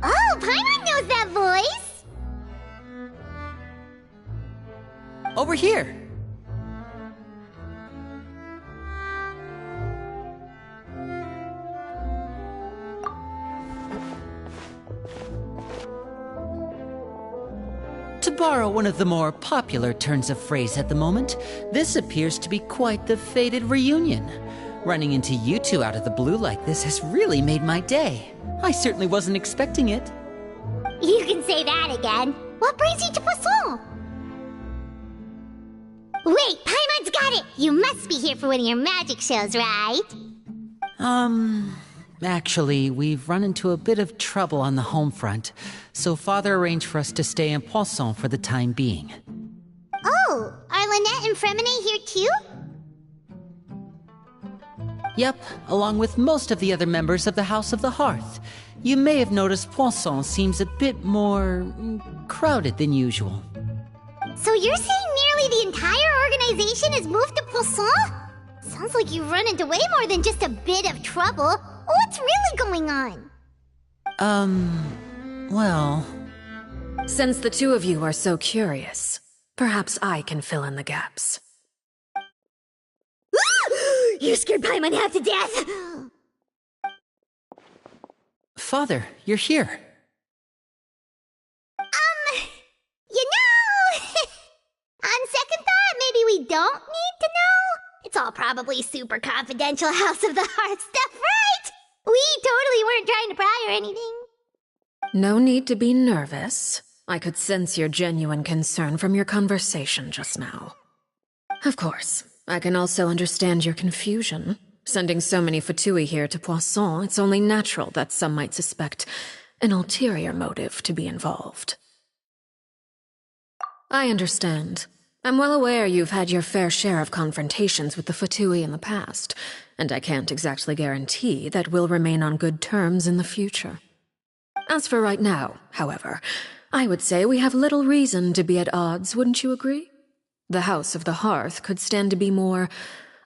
Oh, Paimon knows that voice! Over here! To borrow one of the more popular turns of phrase at the moment, this appears to be quite the fated reunion. Running into you two out of the blue like this has really made my day. I certainly wasn't expecting it. You can say that again. What brings you to Poisson? Wait, Paimon's got it! You must be here for one of your magic shows, right? Actually, we've run into a bit of trouble on the home front, so Father arranged for us to stay in Poisson for the time being. Oh, are Lynette and Fremine here too? Yep, along with most of the other members of the House of the Hearth. You may have noticed Poisson seems a bit more crowded than usual. So you're saying nearly the entire organization has moved to Poisson? Sounds like you've run into way more than just a bit of trouble. What's really going on? Well... Since the two of you are so curious, perhaps I can fill in the gaps. You scared Paimon half to death! Father, you're here. You know... On second thought, maybe we don't need to know? It's all probably super confidential House of the Hearth stuff, right? We totally weren't trying to pry or anything. No need to be nervous. I could sense your genuine concern from your conversation just now. Of course, I can also understand your confusion. Sending so many Fatui here to Poisson, it's only natural that some might suspect an ulterior motive to be involved. I understand. I'm well aware you've had your fair share of confrontations with the Fatui in the past, and I can't exactly guarantee that we'll remain on good terms in the future. As for right now, however, I would say we have little reason to be at odds, wouldn't you agree? The House of the Hearth could stand to be more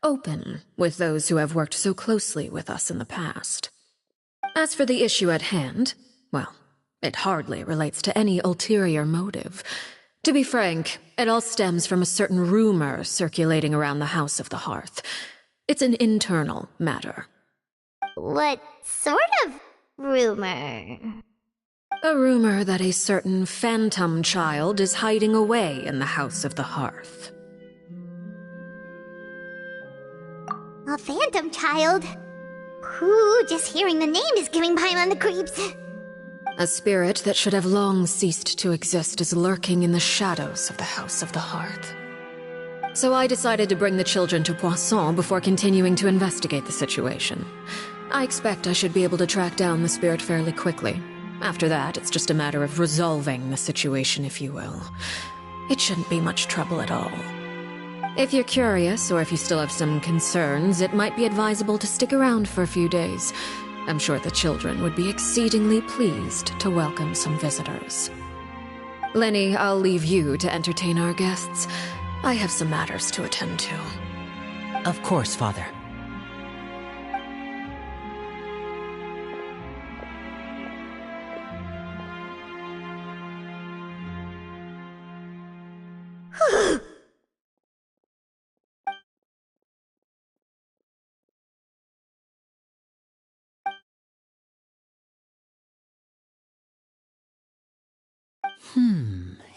open with those who have worked so closely with us in the past. As for the issue at hand, well, it hardly relates to any ulterior motive. To be frank, it all stems from a certain rumor circulating around the House of the Hearth. It's an internal matter. What sort of rumor? A rumor that a certain phantom child is hiding away in the House of the Hearth. A phantom child? Ooh, just hearing the name is giving Paimon the creeps. A spirit that should have long ceased to exist is lurking in the shadows of the House of the Hearth. So I decided to bring the children to Poisson before continuing to investigate the situation. I expect I should be able to track down the spirit fairly quickly. After that, it's just a matter of resolving the situation, if you will. It shouldn't be much trouble at all. If you're curious, or if you still have some concerns, it might be advisable to stick around for a few days. I'm sure the children would be exceedingly pleased to welcome some visitors. Lenny, I'll leave you to entertain our guests. I have some matters to attend to. Of course, Father.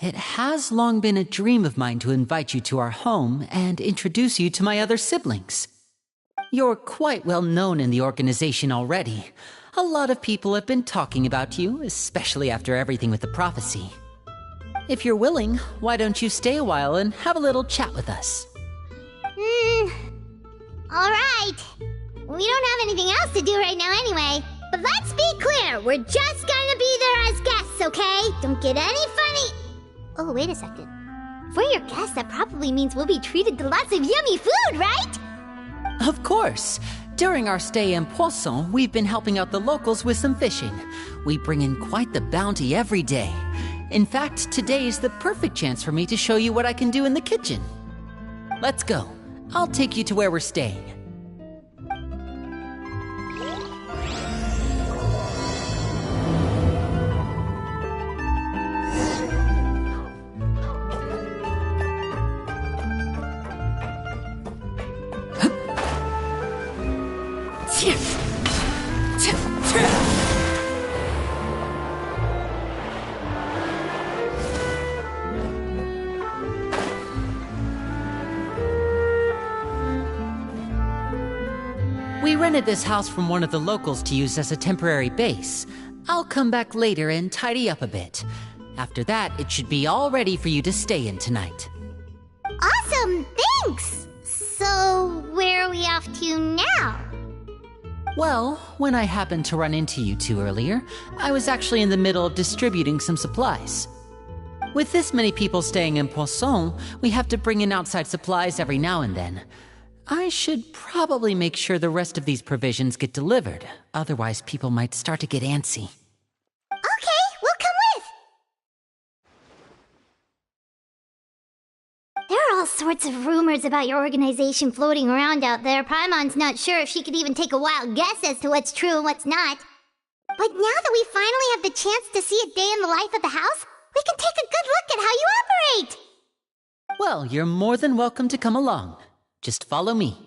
It has long been a dream of mine to invite you to our home and introduce you to my other siblings. You're quite well known in the organization already. A lot of people have been talking about you, especially after everything with the prophecy. If you're willing, why don't you stay a while and have a little chat with us? Alright. We don't have anything else to do right now anyway. But let's be clear, we're just gonna be there as guests, okay? Don't get any funny... Oh, wait a second. For your guests, that probably means we'll be treated to lots of yummy food, right? Of course. During our stay in Poisson, we've been helping out the locals with some fishing. We bring in quite the bounty every day. In fact, today is the perfect chance for me to show you what I can do in the kitchen. Let's go. I'll take you to where we're staying. We rented this house from one of the locals to use as a temporary base. I'll come back later and tidy up a bit. After that, it should be all ready for you to stay in tonight. Awesome, thanks! So, where are we off to now? Well, when I happened to run into you two earlier, I was actually in the middle of distributing some supplies. With this many people staying in Poisson, we have to bring in outside supplies every now and then. I should probably make sure the rest of these provisions get delivered, otherwise people might start to get antsy. Okay, we'll come with! There are all sorts of rumors about your organization floating around out there. Paimon's not sure if she could even take a wild guess as to what's true and what's not. But now that we finally have the chance to see a day in the life of the house, we can take a good look at how you operate! Well, you're more than welcome to come along. Just follow me.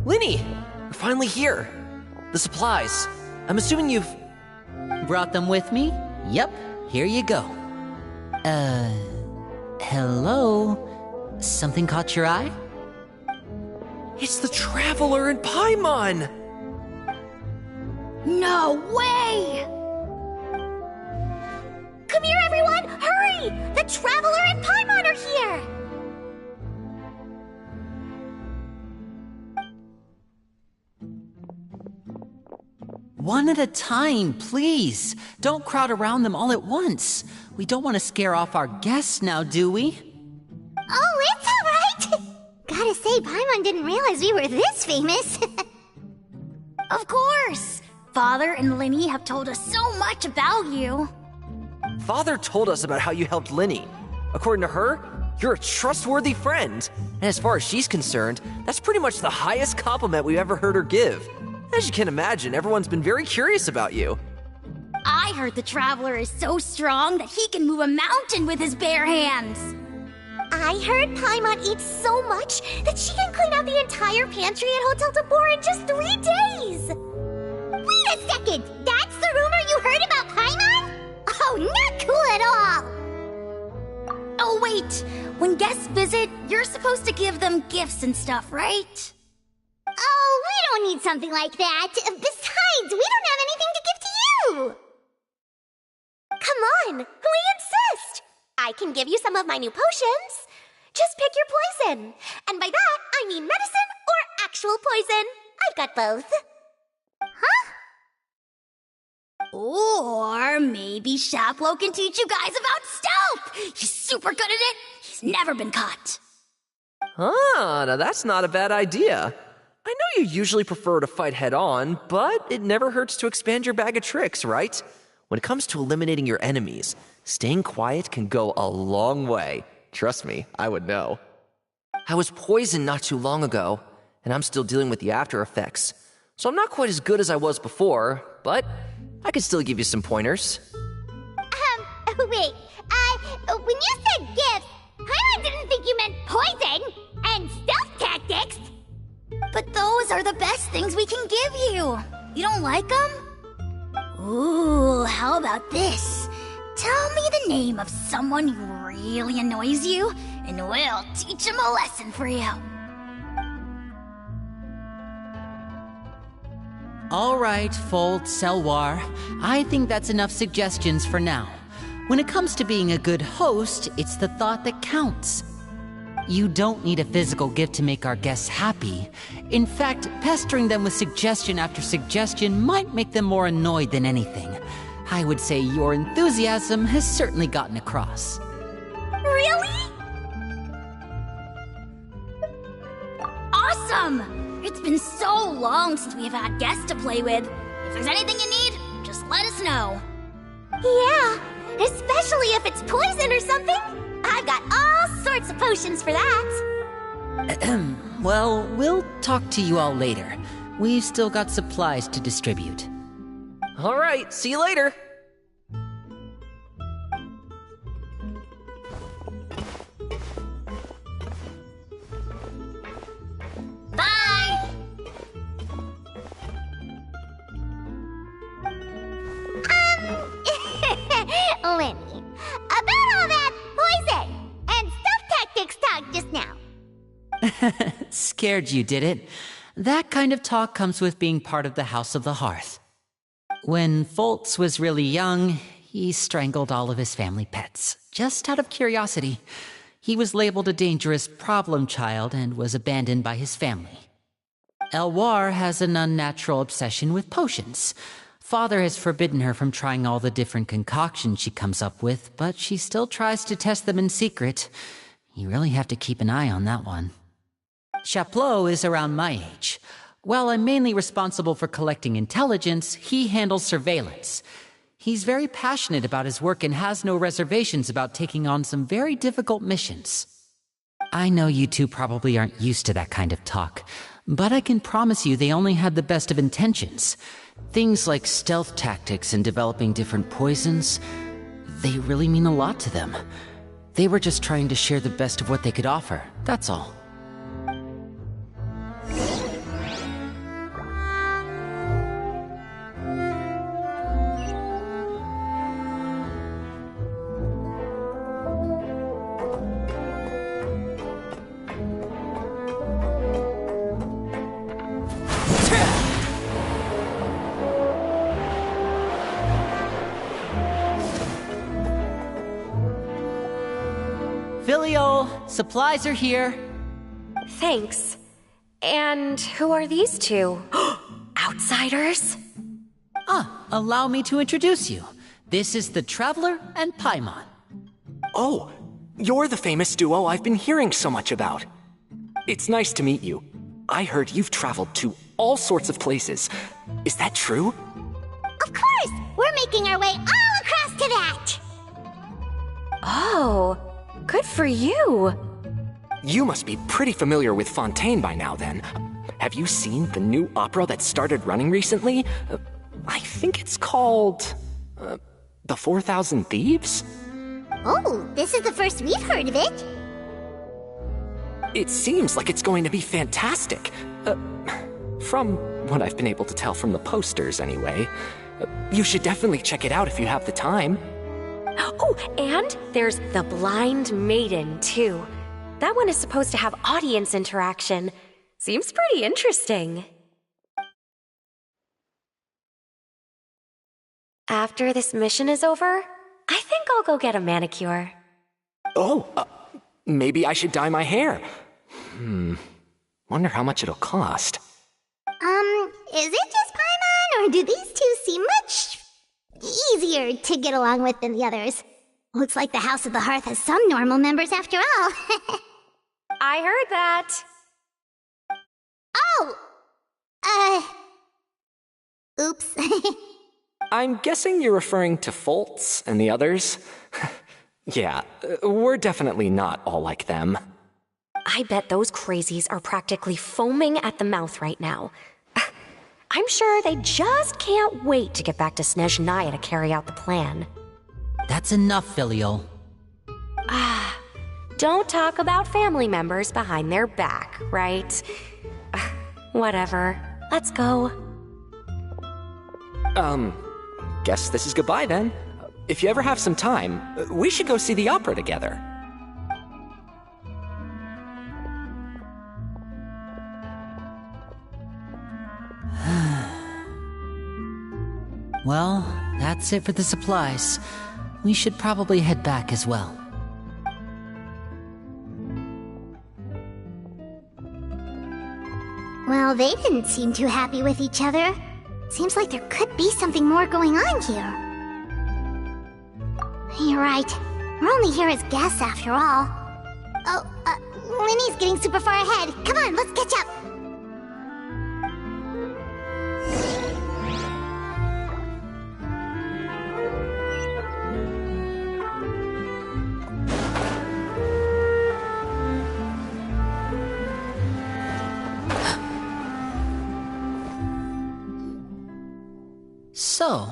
Linny! You're finally here! The supplies. I'm assuming you've... Brought them with me? Yep, here you go. Hello? Something caught your eye? It's the Traveler in Paimon! No way! Come here, everyone! Hurry! The Traveler and Paimon are here! One at a time, please. Don't crowd around them all at once. We don't want to scare off our guests now, do we? Oh, it's all right! Gotta say, Paimon didn't realize we were this famous. Of course! Father and Linny have told us so much about you. Father told us about how you helped Linny. According to her, you're a trustworthy friend. And as far as she's concerned, that's pretty much the highest compliment we've ever heard her give. As you can imagine, everyone's been very curious about you. I heard the Traveler is so strong that he can move a mountain with his bare hands. I heard Paimon eats so much that she can clean out the entire pantry at Hotel Tabor in just 3 days! Wait a second! That's the rumor you heard about Paimon? Oh, not cool at all! Oh wait, when guests visit, you're supposed to give them gifts and stuff, right? Oh, we don't need something like that. Besides, we don't have anything to give to you! Come on, we insist! I can give you some of my new potions. Just pick your poison. And by that, I mean medicine or actual poison. I've got both. Or maybe Shaplo can teach you guys about stealth! He's super good at it! He's never been caught! Ah, now that's not a bad idea. I know you usually prefer to fight head-on, but it never hurts to expand your bag of tricks, right? When it comes to eliminating your enemies, staying quiet can go a long way. Trust me, I would know. I was poisoned not too long ago, and I'm still dealing with the after effects. So I'm not quite as good as I was before, but I can still give you some pointers. Wait, when you said gifts, Paimon didn't think you meant poison and stealth tactics. But those are the best things we can give you. You don't like them? Ooh, how about this? Tell me the name of someone who really annoys you, and we'll teach him a lesson for you. All right, Fold, Selwar. I think that's enough suggestions for now. When it comes to being a good host, it's the thought that counts. You don't need a physical gift to make our guests happy. In fact, pestering them with suggestion after suggestion might make them more annoyed than anything. I would say your enthusiasm has certainly gotten across. Really? Awesome! It's been so long since we've had guests to play with. If there's anything you need, just let us know. Yeah, especially if it's poison or something. I've got all sorts of potions for that. Well, we'll talk to you all later. We've still got supplies to distribute. All right, see you later. Bye! Lenny, about all that poison and stealth tactics talk just now. Scared you, did it? That kind of talk comes with being part of the House of the Hearth. When Foltz was really young, he strangled all of his family pets, just out of curiosity. He was labeled a dangerous problem child and was abandoned by his family. Elwar has an unnatural obsession with potions. Father has forbidden her from trying all the different concoctions she comes up with, but she still tries to test them in secret. You really have to keep an eye on that one. Chaplot is around my age. While I'm mainly responsible for collecting intelligence, he handles surveillance. He's very passionate about his work and has no reservations about taking on some very difficult missions. I know you two probably aren't used to that kind of talk, but I can promise you they only had the best of intentions. Things like stealth tactics and developing different poisons, they really mean a lot to them. They were just trying to share the best of what they could offer, that's all. Filio, supplies are here. Thanks. And who are these two? Outsiders? Allow me to introduce you. This is the Traveler and Paimon. Oh, you're the famous duo I've been hearing so much about. It's nice to meet you. I heard you've traveled to all sorts of places. Is that true? Of course! We're making our way all across to that! Oh, good for you. You must be pretty familiar with Fontaine by now, then. Have you seen the new opera that started running recently? I think it's called... The 4,000 Thieves? Oh, this is the first we've heard of it. It seems like it's going to be fantastic. From what I've been able to tell from the posters, anyway. You should definitely check it out if you have the time. Oh, and there's The Blind Maiden, too. That one is supposed to have audience interaction. Seems pretty interesting. After this mission is over, I think I'll go get a manicure. Oh, maybe I should dye my hair. Wonder how much it'll cost. Is it just Paimon, or do these two seem much easier to get along with than the others? Looks like the House of the Hearth has some normal members after all. I heard that. Oh! Oops. I'm guessing you're referring to Foltz and the others? Yeah, we're definitely not all like them. I bet those crazies are practically foaming at the mouth right now. I'm sure they just can't wait to get back to Snezhnaya to carry out the plan. That's enough, Filio. Don't talk about family members behind their back, right? Whatever. Let's go. Guess this is goodbye then. If you ever have some time, we should go see the opera together. Well, that's it for the supplies. We should probably head back as well. Well, they didn't seem too happy with each other. Seems like there could be something more going on here. You're right. We're only here as guests after all. Oh, Linny's getting super far ahead. Come on, let's catch up. So,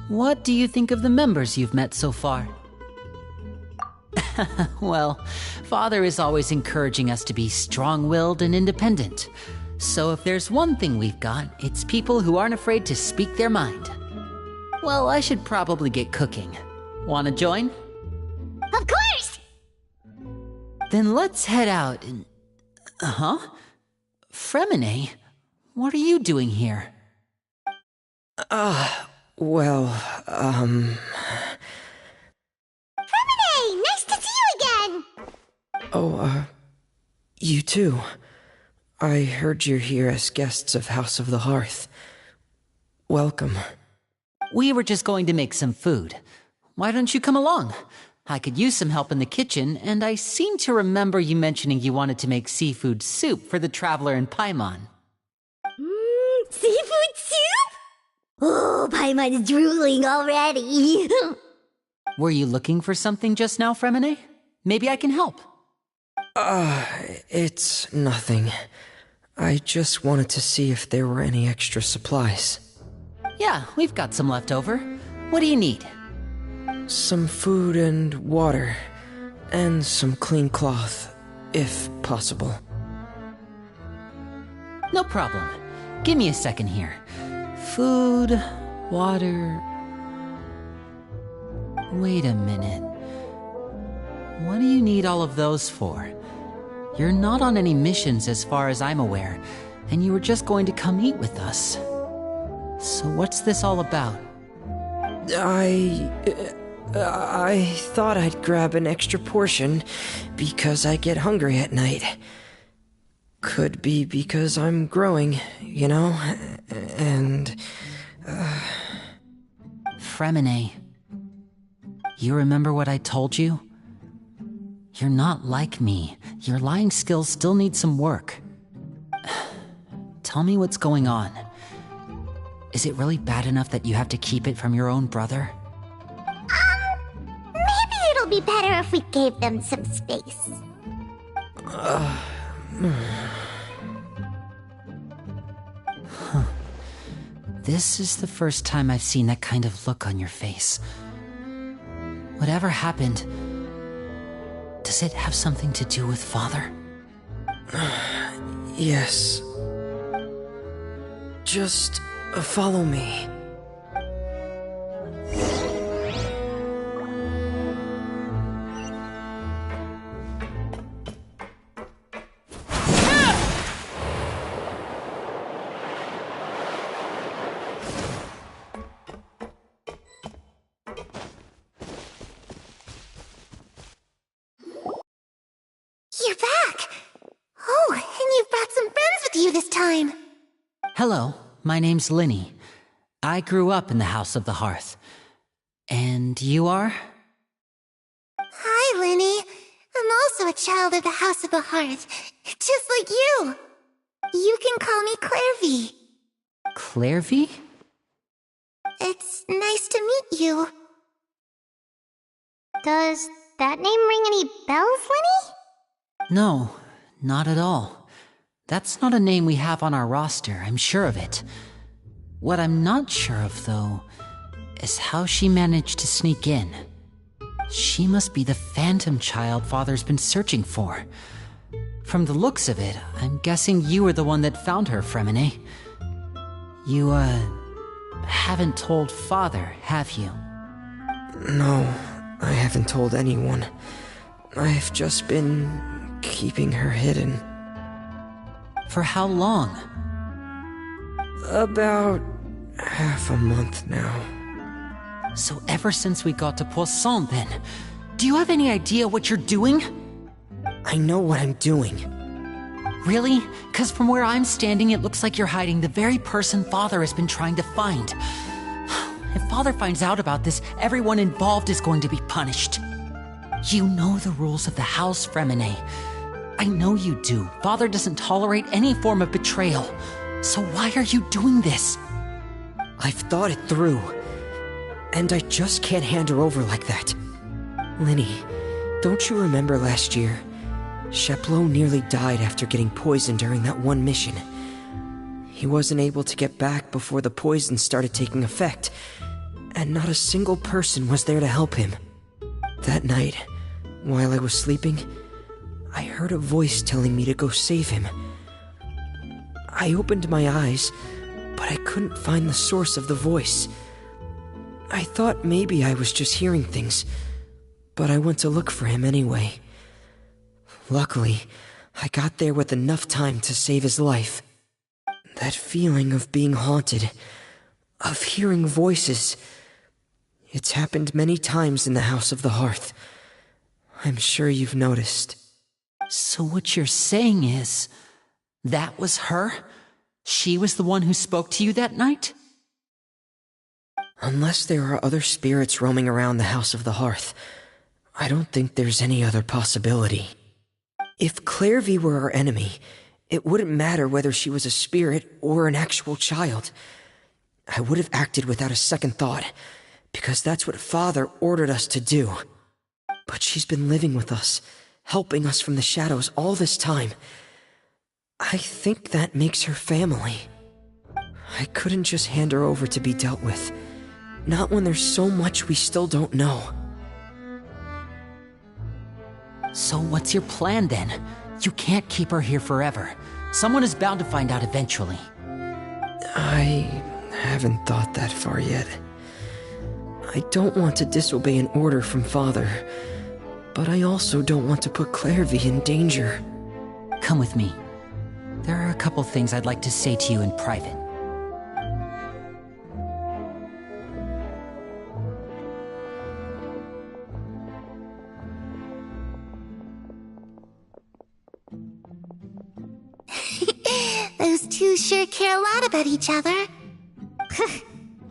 what do you think of the members you've met so far? Well, Father is always encouraging us to be strong-willed and independent. So if there's one thing we've got, it's people who aren't afraid to speak their mind. Well, I should probably get cooking. Wanna join? Of course! Then let's head out and... Huh? Fremine? What are you doing here? Fremine! Nice to see you again! Oh, you too. I heard you're here as guests of House of the Hearth. Welcome. We were just going to make some food. Why don't you come along? I could use some help in the kitchen, and I seem to remember you mentioning you wanted to make seafood soup for the traveler in Paimon. Seafood soup? Oh, Paimon's drooling already. Were you looking for something just now, Fremine? Maybe I can help. It's nothing. I just wanted to see if there were any extra supplies. Yeah, we've got some left over. What do you need? Some food and water, and some clean cloth, if possible. No problem. Give me a second here. Food, water... Wait a minute. What do you need all of those for? You're not on any missions as far as I'm aware, and you were just going to come eat with us. So what's this all about? I thought I'd grab an extra portion because I get hungry at night. Could be because I'm growing, you know, and... Fremine, you remember what I told you? You're not like me. Your lying skills still need some work. Tell me what's going on. Is it really bad enough that you have to keep it from your own brother? Maybe it'll be better if we gave them some space. This is the first time I've seen that kind of look on your face. Whatever happened, does it have something to do with Father? Yes. Just follow me. You're back! Oh, and you've brought some friends with you this time. Hello, my name's Linny. I grew up in the House of the Hearth. And you are? Hi, Linny. I'm also a child of the House of the Hearth, just like you. You can call me Clairvy. Clairvy? It's nice to meet you. Does that name ring any bells, Linny? No, not at all. That's not a name we have on our roster, I'm sure of it. What I'm not sure of, though, is how she managed to sneak in. She must be the phantom child Father's been searching for. From the looks of it, I'm guessing you were the one that found her, Fremine. You, haven't told Father, have you? No, I haven't told anyone. I've just been keeping her hidden. For how long? About half a month now. So ever since we got to Poisson then, do you have any idea what you're doing? I know what I'm doing. Really? 'Cause from where I'm standing, it looks like you're hiding the very person Father has been trying to find. If Father finds out about this, everyone involved is going to be punished. You know the rules of the house, Fremine. I know you do. Father doesn't tolerate any form of betrayal. So why are you doing this? I've thought it through. And I just can't hand her over like that. Linny, don't you remember last year? Sheplo nearly died after getting poisoned during that one mission. He wasn't able to get back before the poison started taking effect, and not a single person was there to help him. That night, while I was sleeping, I heard a voice telling me to go save him. I opened my eyes, but I couldn't find the source of the voice. I thought maybe I was just hearing things, but I went to look for him anyway. Luckily, I got there with enough time to save his life. That feeling of being haunted, of hearing voices, it's happened many times in the House of the Hearth. I'm sure you've noticed. So what you're saying is, that was her? She was the one who spoke to you that night? Unless there are other spirits roaming around the House of the Hearth, I don't think there's any other possibility. If Clairvy were our enemy, it wouldn't matter whether she was a spirit or an actual child. I would have acted without a second thought, because that's what Father ordered us to do. But she's been living with us, helping us from the shadows all this time. I think that makes her family. I couldn't just hand her over to be dealt with. Not when there's so much we still don't know. So what's your plan then? You can't keep her here forever. Someone is bound to find out eventually. I haven't thought that far yet. I don't want to disobey an order from Father, but I also don't want to put Clairvy in danger. Come with me. There are a couple things I'd like to say to you in private. Those two sure care a lot about each other.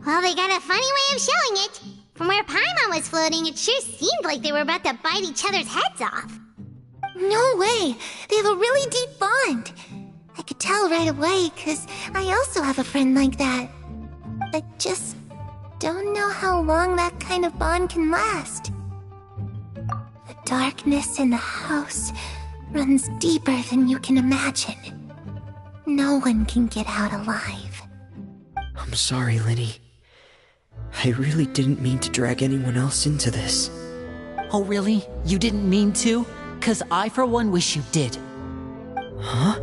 Well, they got a funny way of showing it. From where Paimon was floating, it sure seemed like they were about to bite each other's heads off. No way! They have a really deep bond. I could tell right away, 'cause I also have a friend like that. I just don't know how long that kind of bond can last. The darkness in the house runs deeper than you can imagine. No one can get out alive. I'm sorry, Linny. I really didn't mean to drag anyone else into this. Oh really? You didn't mean to? 'Cause I for one wish you did. Huh?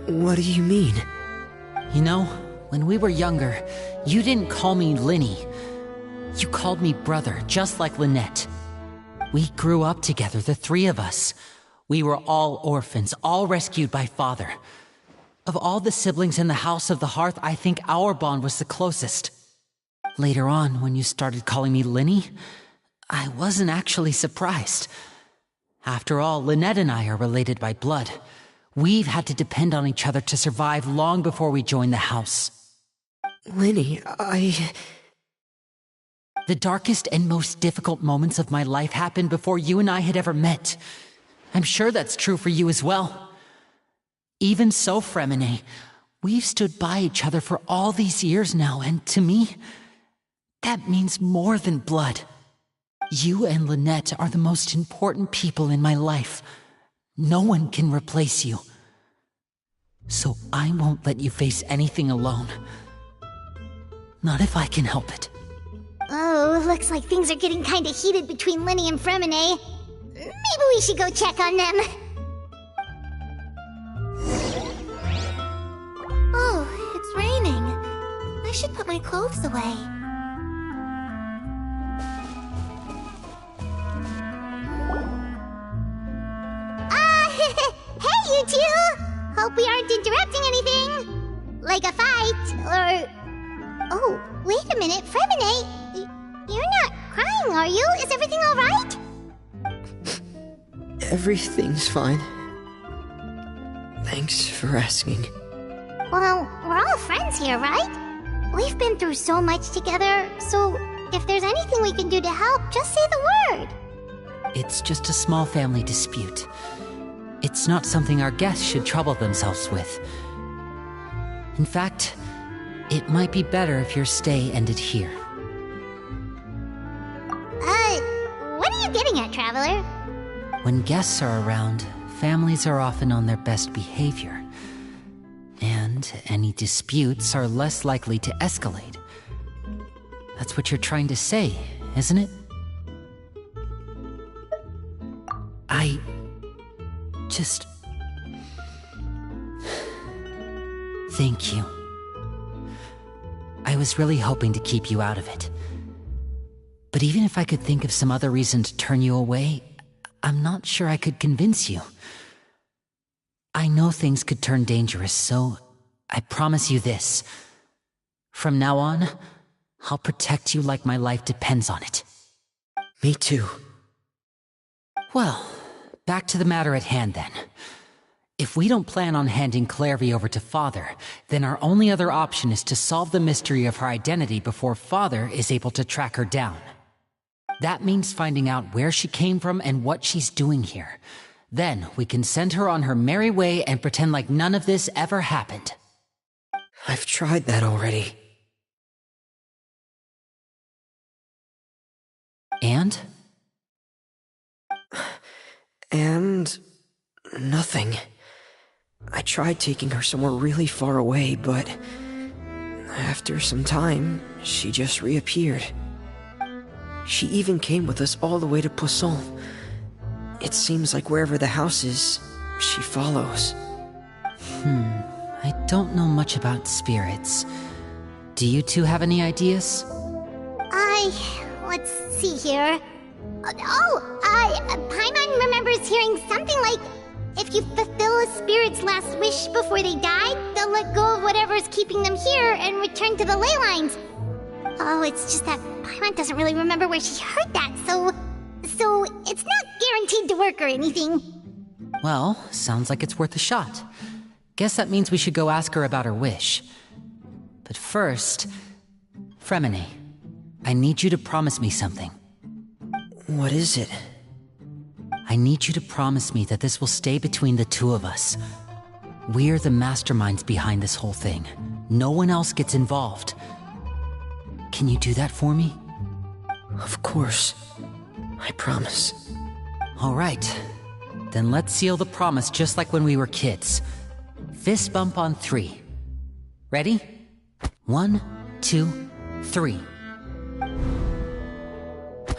What do you mean? You know, when we were younger, you didn't call me Linny. You called me brother, just like Lynette. We grew up together, the three of us. We were all orphans, all rescued by Father. Of all the siblings in the House of the Hearth, I think our bond was the closest. Later on, when you started calling me Linny, I wasn't actually surprised. After all, Lynette and I are related by blood. We've had to depend on each other to survive long before we joined the house. Linny, The darkest and most difficult moments of my life happened before you and I had ever met. I'm sure that's true for you as well. Even so, Fremine, we've stood by each other for all these years now, and to me, that means more than blood. You and Lynette are the most important people in my life. No one can replace you. So I won't let you face anything alone. Not if I can help it. Oh, looks like things are getting kinda heated between Linny and Fremine. Maybe we should go check on them. Oh, it's raining. I should put my clothes away. Hey, you two! Hope we aren't interrupting anything. Like a fight, or... Oh, wait a minute, Fremine. You're not crying, are you? Is everything alright? Everything's fine. Thanks for asking. Well, we're all friends here, right? We've been through so much together, so if there's anything we can do to help, just say the word. It's just a small family dispute. It's not something our guests should trouble themselves with. In fact, it might be better if your stay ended here. What are you getting at, Traveler? When guests are around, families are often on their best behavior. And any disputes are less likely to escalate. That's what you're trying to say, isn't it? I just... Thank you. I was really hoping to keep you out of it. But even if I could think of some other reason to turn you away, I'm not sure I could convince you. I know things could turn dangerous, so I promise you this. From now on, I'll protect you like my life depends on it. Me too. Well, back to the matter at hand then. If we don't plan on handing Clairvy over to Father, then our only other option is to solve the mystery of her identity before Father is able to track her down. That means finding out where she came from and what she's doing here. Then we can send her on her merry way and pretend like none of this ever happened. I've tried that already. And? And... nothing. I tried taking her somewhere really far away, but... after some time, she just reappeared. She even came with us all the way to Poisson. It seems like wherever the house is, she follows. I don't know much about spirits. Do you two have any ideas? Let's see here. Paimon remembers hearing something like, if you fulfill a spirit's last wish before they die, they'll let go of whatever's keeping them here and return to the ley lines. Oh, it's just that Paimon doesn't really remember where she heard that, so it's not guaranteed to work or anything. Well, sounds like it's worth a shot. Guess that means we should go ask her about her wish. But first, Fremine, I need you to promise me something. What is it? I need you to promise me that this will stay between the two of us. We're the masterminds behind this whole thing. No one else gets involved. Can you do that for me? Of course. I promise. All right. Then let's seal the promise just like when we were kids. Fist bump on 3. Ready? 1, 2, 3.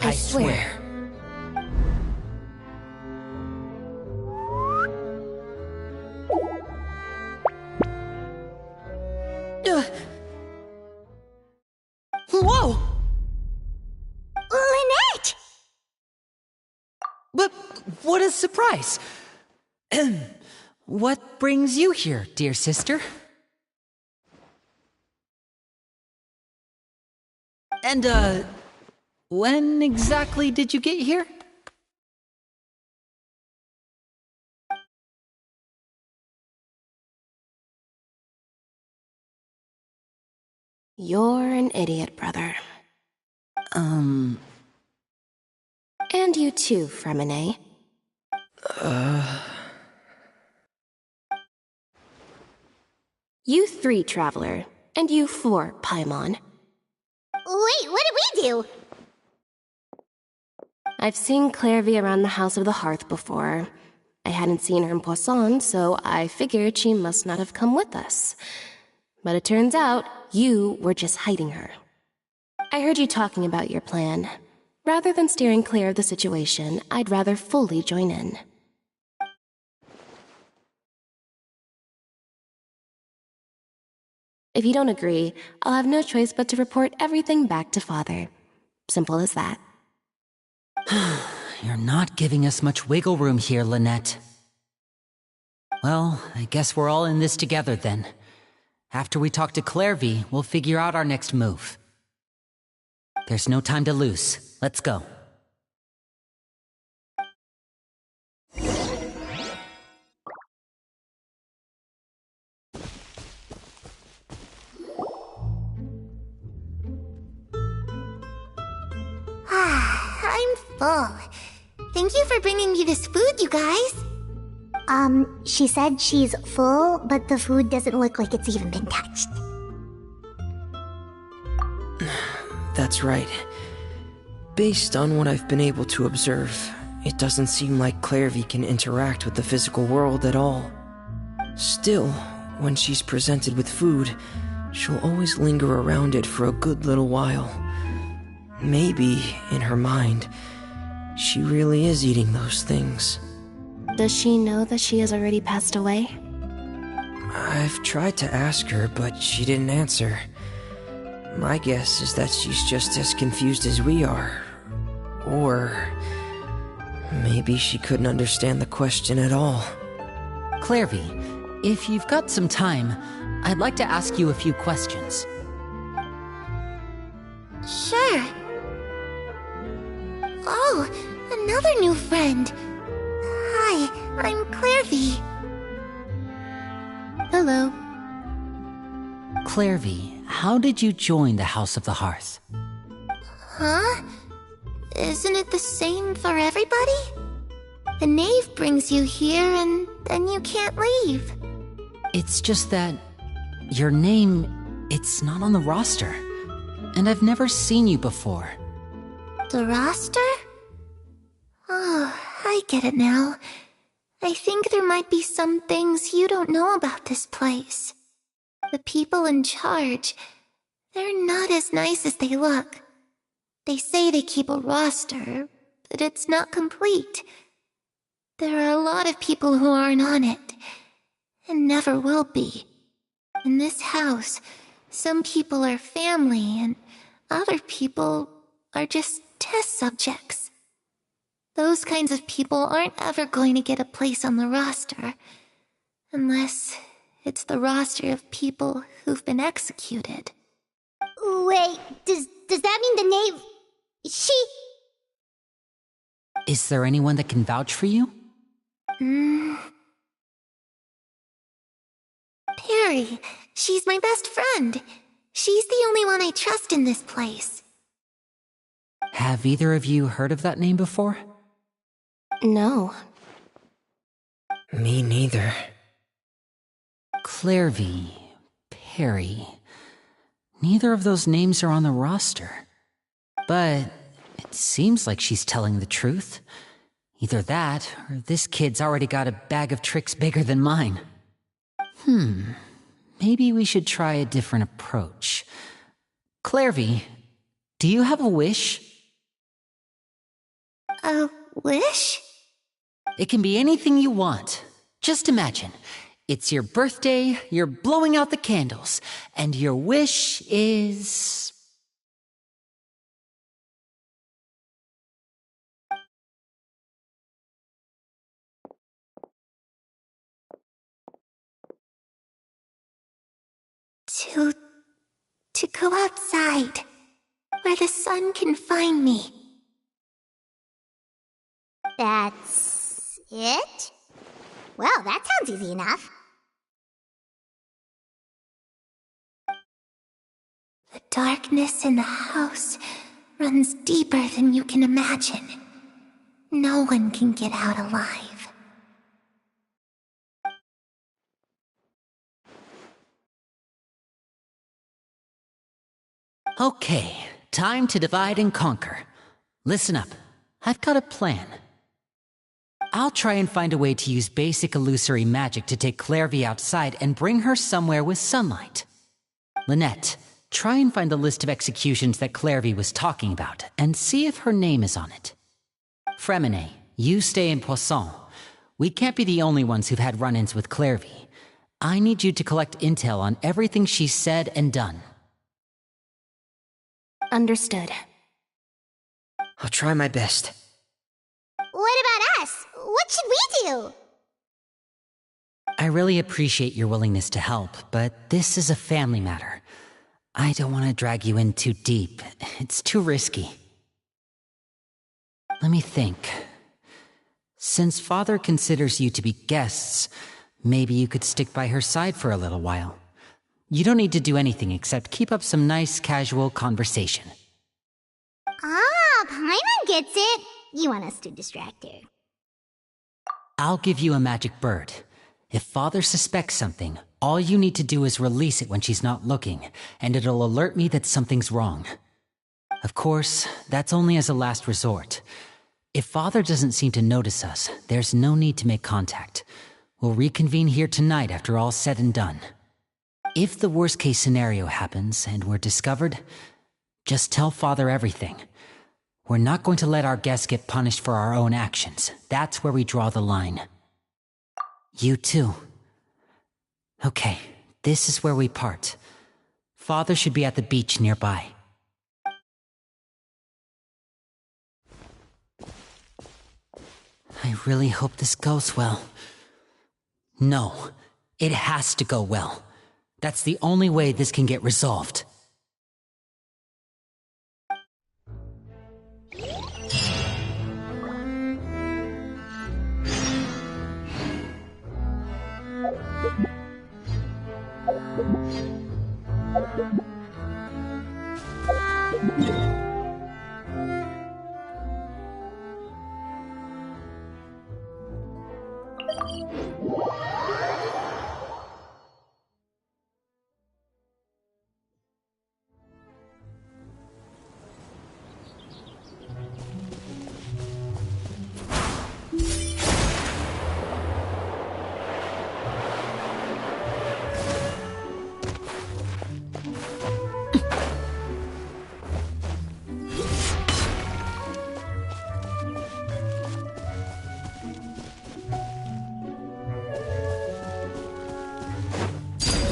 I swear. Whoa! Lynette! But what a surprise! What brings you here, dear sister? And, when exactly did you get here? You're an idiot, brother. Um... And you too, Fremine. You 3, Traveler. And you 4, Paimon. Wait, what did we do? I've seen Clairvy around the House of the Hearth before. I hadn't seen her in Poisson, so I figured she must not have come with us. But it turns out you were just hiding her. I heard you talking about your plan. Rather than steering clear of the situation, I'd rather fully join in. If you don't agree, I'll have no choice but to report everything back to Father. Simple as that. You're not giving us much wiggle room here, Lynette. Well, I guess we're all in this together then. After we talk to Clairvy, we'll figure out our next move. There's no time to lose. Let's go. I'm full. Thank you for bringing me this food, you guys. She said she's full, but the food doesn't look like it's even been touched. That's right. Based on what I've been able to observe, it doesn't seem like Clairvy can interact with the physical world at all. Still, when she's presented with food, she'll always linger around it for a good little while. Maybe, in her mind, she really is eating those things. Does she know that she has already passed away? I've tried to ask her, but she didn't answer. My guess is that she's just as confused as we are. Or maybe she couldn't understand the question at all. Clairvy, if you've got some time, I'd like to ask you a few questions. Sure. Oh, another new friend. Hi, I'm Clairvy. Hello. Clairvy, how did you join the House of the Hearth? Huh? Isn't it the same for everybody? The knave brings you here and then you can't leave. It's just that your name, it's not on the roster. And I've never seen you before. The roster? Oh, I get it now. I think there might be some things you don't know about this place. The people in charge, they're not as nice as they look. They say they keep a roster, but it's not complete. There are a lot of people who aren't on it, and never will be. In this house, some people are family, and other people are just test subjects. Those kinds of people aren't ever going to get a place on the roster, unless it's the roster of people who've been executed. Wait, does that mean the knave... She... Is there anyone that can vouch for you? Perry, she's my best friend. She's the only one I trust in this place. Have either of you heard of that name before? No. Me neither. Clairvy, Perry. Neither of those names are on the roster. But it seems like she's telling the truth. Either that, or this kid's already got a bag of tricks bigger than mine. Maybe we should try a different approach. Clairvy, do you have a wish? A wish? It can be anything you want. Just imagine. It's your birthday, you're blowing out the candles, and your wish is... To go outside, where the sun can find me. That's... it? Well, that sounds easy enough. The darkness in the house runs deeper than you can imagine. No one can get out alive. Okay, time to divide and conquer. Listen up, I've got a plan. I'll try and find a way to use basic illusory magic to take Clairvy outside and bring her somewhere with sunlight. Lynette, try and find the list of executions that Clairvy was talking about, and see if her name is on it. Fremine, you stay in Poisson. We can't be the only ones who've had run-ins with Clairvy. I need you to collect intel on everything she's said and done. Understood. I'll try my best. What about us? What should we do? I really appreciate your willingness to help, but this is a family matter. I don't want to drag you in too deep. It's too risky. Let me think. Since Father considers you to be guests, maybe you could stick by her side for a little while. You don't need to do anything except keep up some nice, casual conversation. Ah, Paimon gets it. You want us to distract her. I'll give you a magic bird. If Father suspects something, all you need to do is release it when she's not looking, and it'll alert me that something's wrong. Of course, that's only as a last resort. If Father doesn't seem to notice us, there's no need to make contact. We'll reconvene here tonight after all's said and done. If the worst-case scenario happens and we're discovered, just tell Father everything. We're not going to let our guests get punished for our own actions. That's where we draw the line. You too. Okay, this is where we part. Father should be at the beach nearby. I really hope this goes well. No, it has to go well. That's the only way this can get resolved.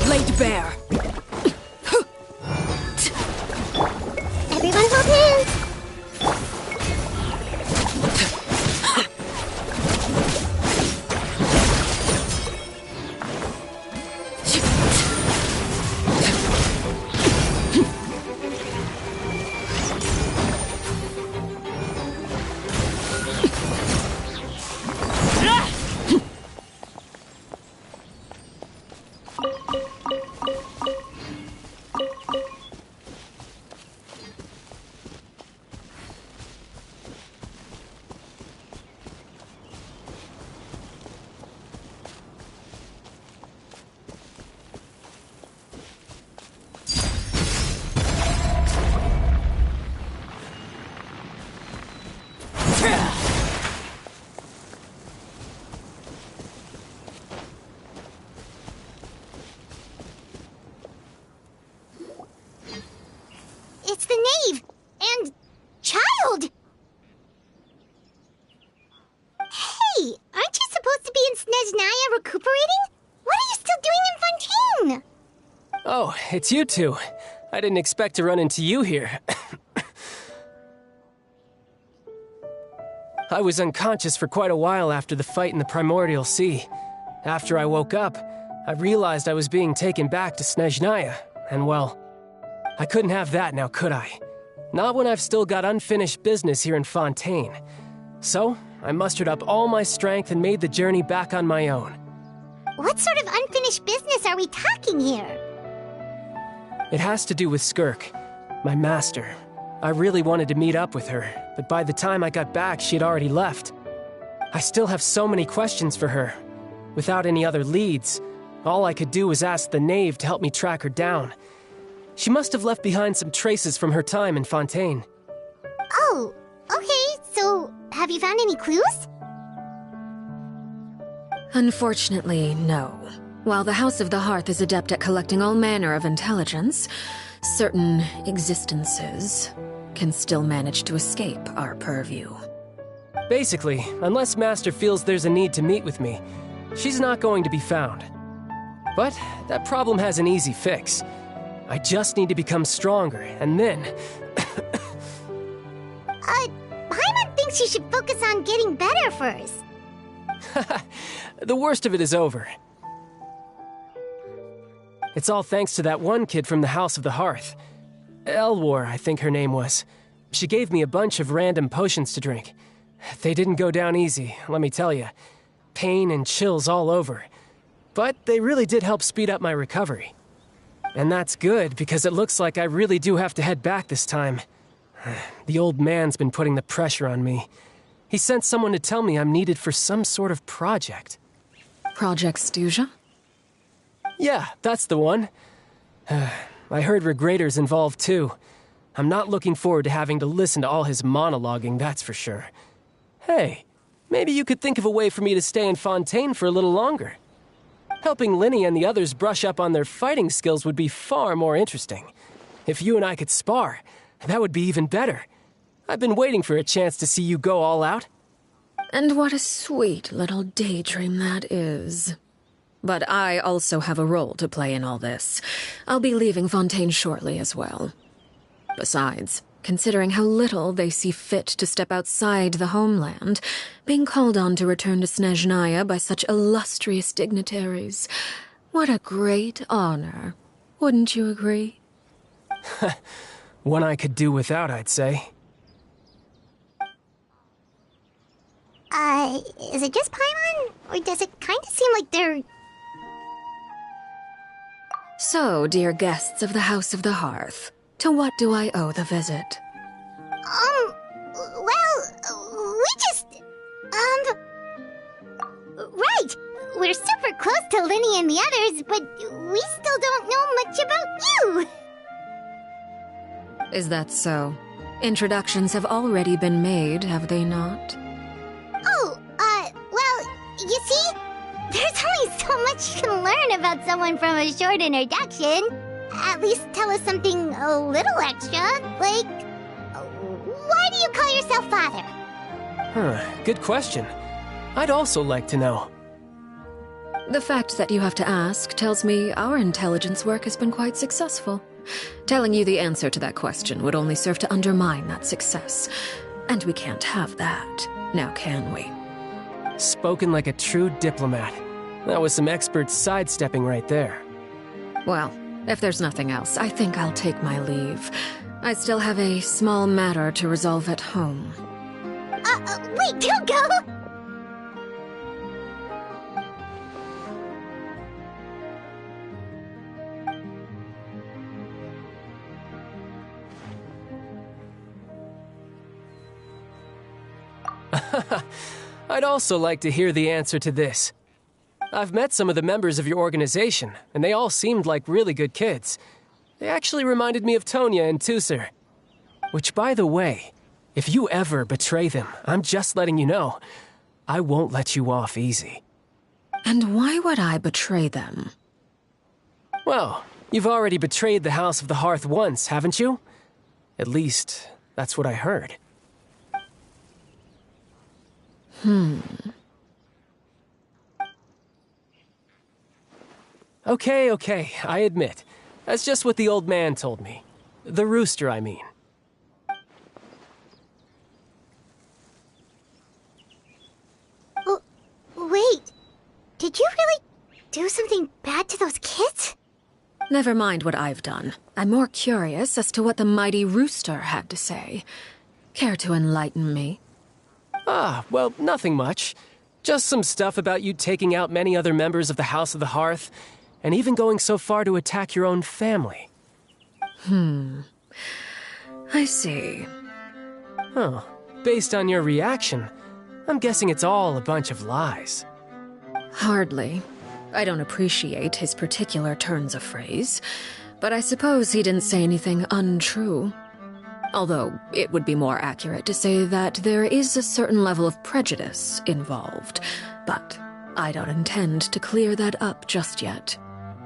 Laid bare. Everyone hold hands. It's the knave! And... child! Hey, aren't you supposed to be in Snezhnaya recuperating? What are you still doing in Fontaine? Oh, it's you two. I didn't expect to run into you here. I was unconscious for quite a while after the fight in the Primordial Sea. After I woke up, I realized I was being taken back to Snezhnaya, and well, I couldn't have that now, could I? Not when I've still got unfinished business here in Fontaine. So, I mustered up all my strength and made the journey back on my own. What sort of unfinished business are we talking here? It has to do with Skirk, my master. I really wanted to meet up with her, but by the time I got back, she had already left. I still have so many questions for her. Without any other leads, all I could do was ask the knave to help me track her down. She must have left behind some traces from her time in Fontaine. Oh, okay, so have you found any clues? Unfortunately, no. While the House of the Hearth is adept at collecting all manner of intelligence, certain existences can still manage to escape our purview. Basically, unless Master feels there's a need to meet with me, she's not going to be found. But that problem has an easy fix. I just need to become stronger, and then... Paimon thinks you should focus on getting better first. The worst of it is over. It's all thanks to that one kid from the House of the Hearth. Elwar, I think her name was. She gave me a bunch of random potions to drink. They didn't go down easy, let me tell you. Pain and chills all over. But they really did help speed up my recovery. And that's good, because it looks like I really do have to head back this time. The old man's been putting the pressure on me. He sent someone to tell me I'm needed for some sort of project. Project Stuja? Yeah, that's the one. I heard Regrador's involved too. I'm not looking forward to having to listen to all his monologuing, that's for sure. Hey, maybe you could think of a way for me to stay in Fontaine for a little longer. Helping Linny and the others brush up on their fighting skills would be far more interesting. If you and I could spar, that would be even better. I've been waiting for a chance to see you go all out. And what a sweet little daydream that is. But I also have a role to play in all this. I'll be leaving Fontaine shortly as well. Besides, considering how little they see fit to step outside the homeland, being called on to return to Snezhnaya by such illustrious dignitaries, what a great honor. Wouldn't you agree? One I could do without, I'd say. Is it just Paimon? Or does it kind of seem like they're... So, dear guests of the House of the Hearth, to what do I owe the visit? Well, we just... Right! We're super close to Linny and the others, but we still don't know much about you! Is that so? Introductions have already been made, have they not? Oh, well, you see, there's only so much you can learn about someone from a short introduction. At least tell us something a little extra, like, why do you call yourself father? Good question. I'd also like to know. The fact that you have to ask tells me our intelligence work has been quite successful. Telling you the answer to that question would only serve to undermine that success. And we can't have that, now can we? Spoken like a true diplomat. That was some expert sidestepping right there. Well, if there's nothing else, I think I'll take my leave. I still have a small matter to resolve at home. Wait, don't go! I'd also like to hear the answer to this. I've met some of the members of your organization, and they all seemed like really good kids. They actually reminded me of Tonya and Tusser. Which, by the way, if you ever betray them, I'm just letting you know, I won't let you off easy. And why would I betray them? Well, you've already betrayed the House of the Hearth once, haven't you? At least, that's what I heard. Okay, I admit. That's just what the old man told me. The rooster, I mean. Oh, wait. Did you really do something bad to those kids? Never mind what I've done. I'm more curious as to what the mighty rooster had to say. Care to enlighten me? Well, nothing much. Just some stuff about you taking out many other members of the House of the Hearth, and even going so far to attack your own family. I see. Huh. Based on your reaction, I'm guessing it's all a bunch of lies. Hardly. I don't appreciate his particular turns of phrase, but I suppose he didn't say anything untrue. Although, it would be more accurate to say that there is a certain level of prejudice involved, but I don't intend to clear that up just yet.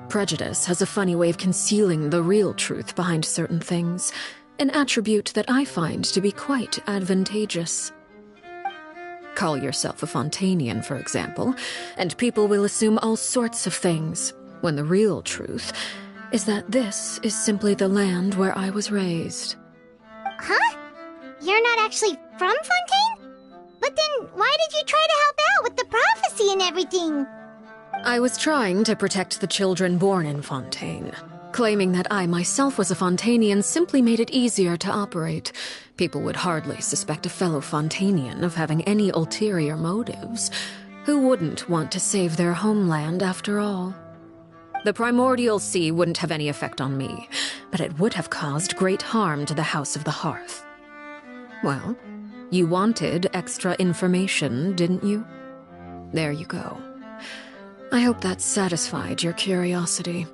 Prejudice has a funny way of concealing the real truth behind certain things, an attribute that I find to be quite advantageous. Call yourself a Fontainian, for example, and people will assume all sorts of things, when the real truth is that this is simply the land where I was raised. Huh? You're not actually from Fontaine? But then why did you try to help out with the prophecy and everything? I was trying to protect the children born in Fontaine. Claiming that I myself was a Fontainian simply made it easier to operate. People would hardly suspect a fellow Fontainian of having any ulterior motives. Who wouldn't want to save their homeland after all? The primordial sea wouldn't have any effect on me, but it would have caused great harm to the House of the Hearth. Well, you wanted extra information, didn't you? There you go. I hope that satisfied your curiosity.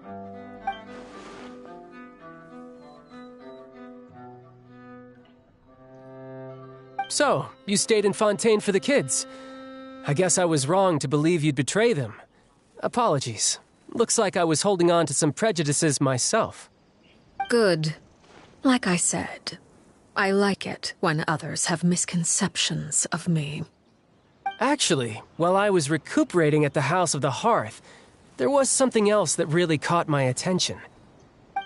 So, you stayed in Fontaine for the kids. I guess I was wrong to believe you'd betray them. Apologies. Looks like I was holding on to some prejudices myself. Good. Like I said, I like it when others have misconceptions of me. Actually, while I was recuperating at the House of the Hearth, there was something else that really caught my attention.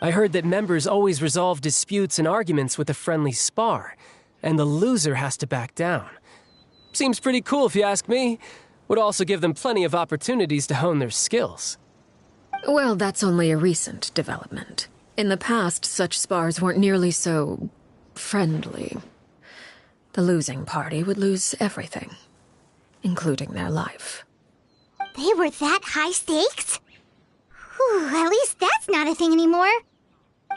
I heard that members always resolve disputes and arguments with a friendly spar, and the loser has to back down. Seems pretty cool if you ask me. Would also give them plenty of opportunities to hone their skills. Well, that's only a recent development. In the past, such spars weren't nearly so friendly. The losing party would lose everything, including their life. They were that high stakes? Whew, at least that's not a thing anymore.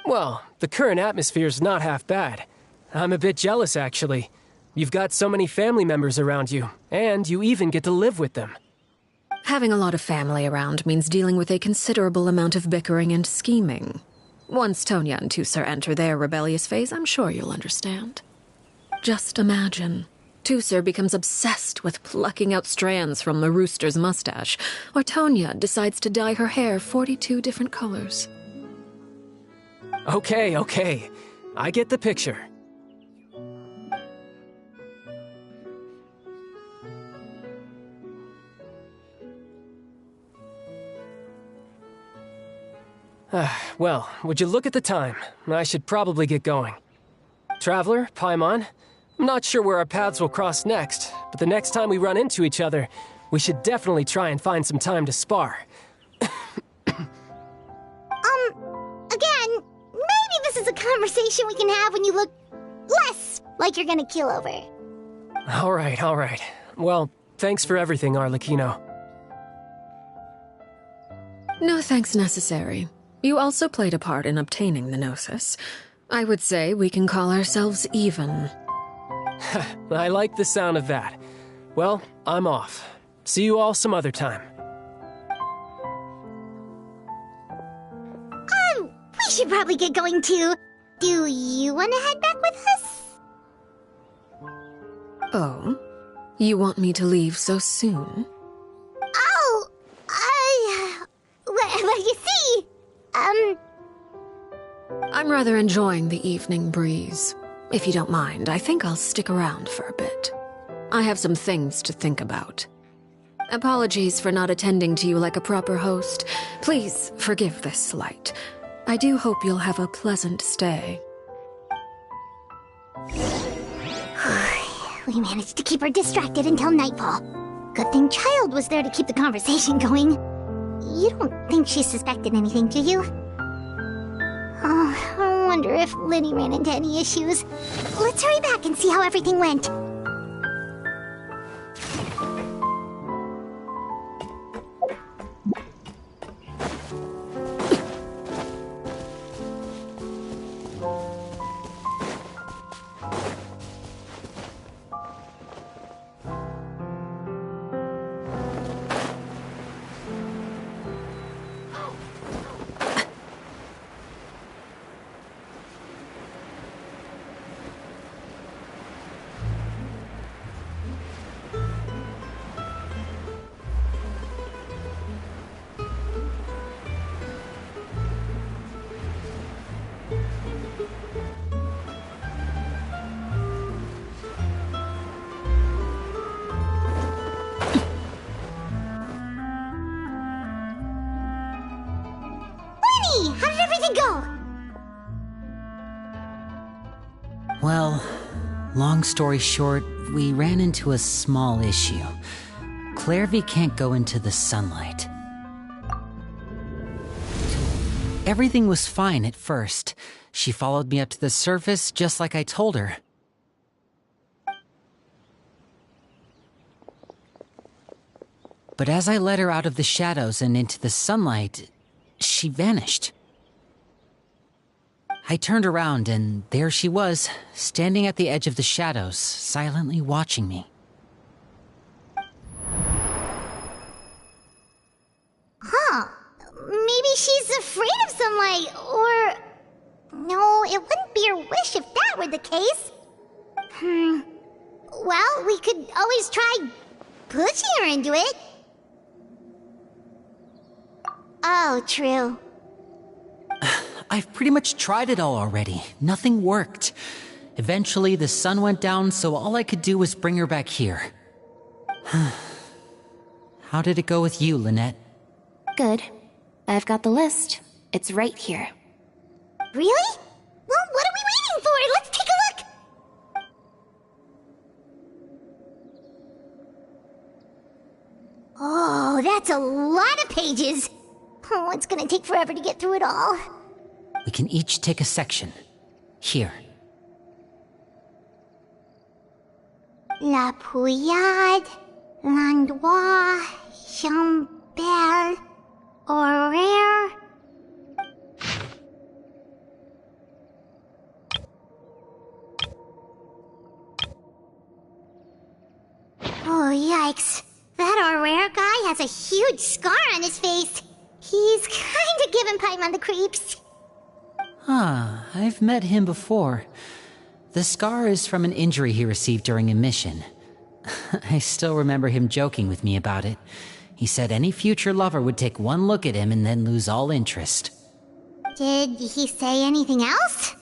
Well, the current atmosphere's not half bad. I'm a bit jealous, actually. You've got so many family members around you, and you even get to live with them. Having a lot of family around means dealing with a considerable amount of bickering and scheming. Once Tonya and Tusser enter their rebellious phase, I'm sure you'll understand. Just imagine. Tusser becomes obsessed with plucking out strands from the rooster's mustache, or Tonya decides to dye her hair 42 different colors. Okay. I get the picture. Well, would you look at the time? I should probably get going. Traveler, Paimon, I'm not sure where our paths will cross next, but the next time we run into each other, we should definitely try and find some time to spar. Again, maybe this is a conversation we can have when you look less like you're gonna kill over. All right. Well, thanks for everything, Arlecchino. No thanks necessary. You also played a part in obtaining the Gnosis. I would say we can call ourselves even. I like the sound of that. Well, I'm off. See you all some other time. We should probably get going too. Do you want to head back with us? Oh? You want me to leave so soon? Oh, well, you see, I'm rather enjoying the evening breeze. If you don't mind, I think I'll stick around for a bit. I have some things to think about. Apologies for not attending to you like a proper host. Please forgive this slight. I do hope you'll have a pleasant stay. We managed to keep her distracted until nightfall. Good thing Child was there to keep the conversation going. You don't think she suspected anything, do you? Oh, I wonder if Liddy ran into any issues. Let's hurry back and see how everything went. How did everything go? Well, long story short, we ran into a small issue. Clairvy can't go into the sunlight. Everything was fine at first. She followed me up to the surface just like I told her. But as I led her out of the shadows and into the sunlight, she vanished. I turned around and there she was, standing at the edge of the shadows, silently watching me. Huh. Maybe she's afraid of sunlight, or... No, it wouldn't be her wish if that were the case. Well, we could always try pushing her into it. Oh, true. I've pretty much tried it all already. Nothing worked. Eventually, the sun went down, so all I could do was bring her back here. How did it go with you, Lynette? Good. I've got the list. It's right here. Really? Well, what are we waiting for? Let's take a look! Oh, that's a lot of pages. Oh, it's gonna take forever to get through it all. We can each take a section. Here. La Pouillade, L'Endroit, Chambel, Horaire. Oh, yikes. That Horaire guy has a huge scar on his face. He's kinda giving Paimon the creeps. I've met him before. The scar is from an injury he received during a mission. I still remember him joking with me about it. He said any future lover would take one look at him and then lose all interest. Did he say anything else?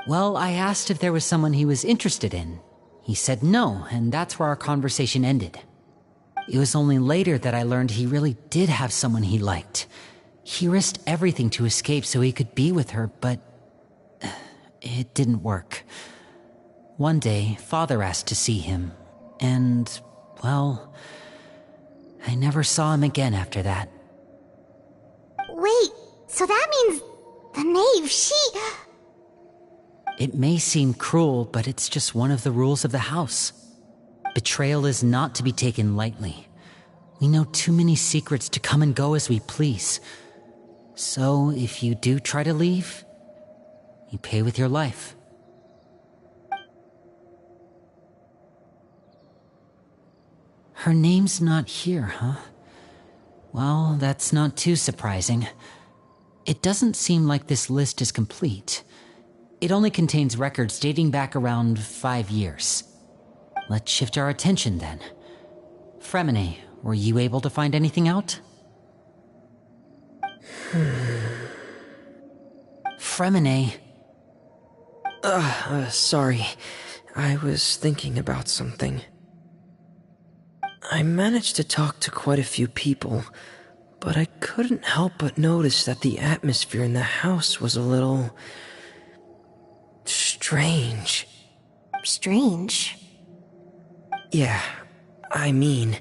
Well, I asked if there was someone he was interested in. He said no, and that's where our conversation ended. It was only later that I learned he really did have someone he liked. He risked everything to escape so he could be with her, but it didn't work. One day, Father asked to see him, and, well, I never saw him again after that. Wait, so that means the knave, It may seem cruel, but it's just one of the rules of the house. Betrayal is not to be taken lightly. We know too many secrets to come and go as we please. So, if you do try to leave, you pay with your life. Her name's not here, huh? Well, that's not too surprising. It doesn't seem like this list is complete. It only contains records dating back around 5 years. Let's shift our attention then. Fremine, were you able to find anything out? Fremine. Sorry. I was thinking about something. I managed to talk to quite a few people, but I couldn't help but notice that the atmosphere in the house was a little... strange. Strange? Yeah, I mean,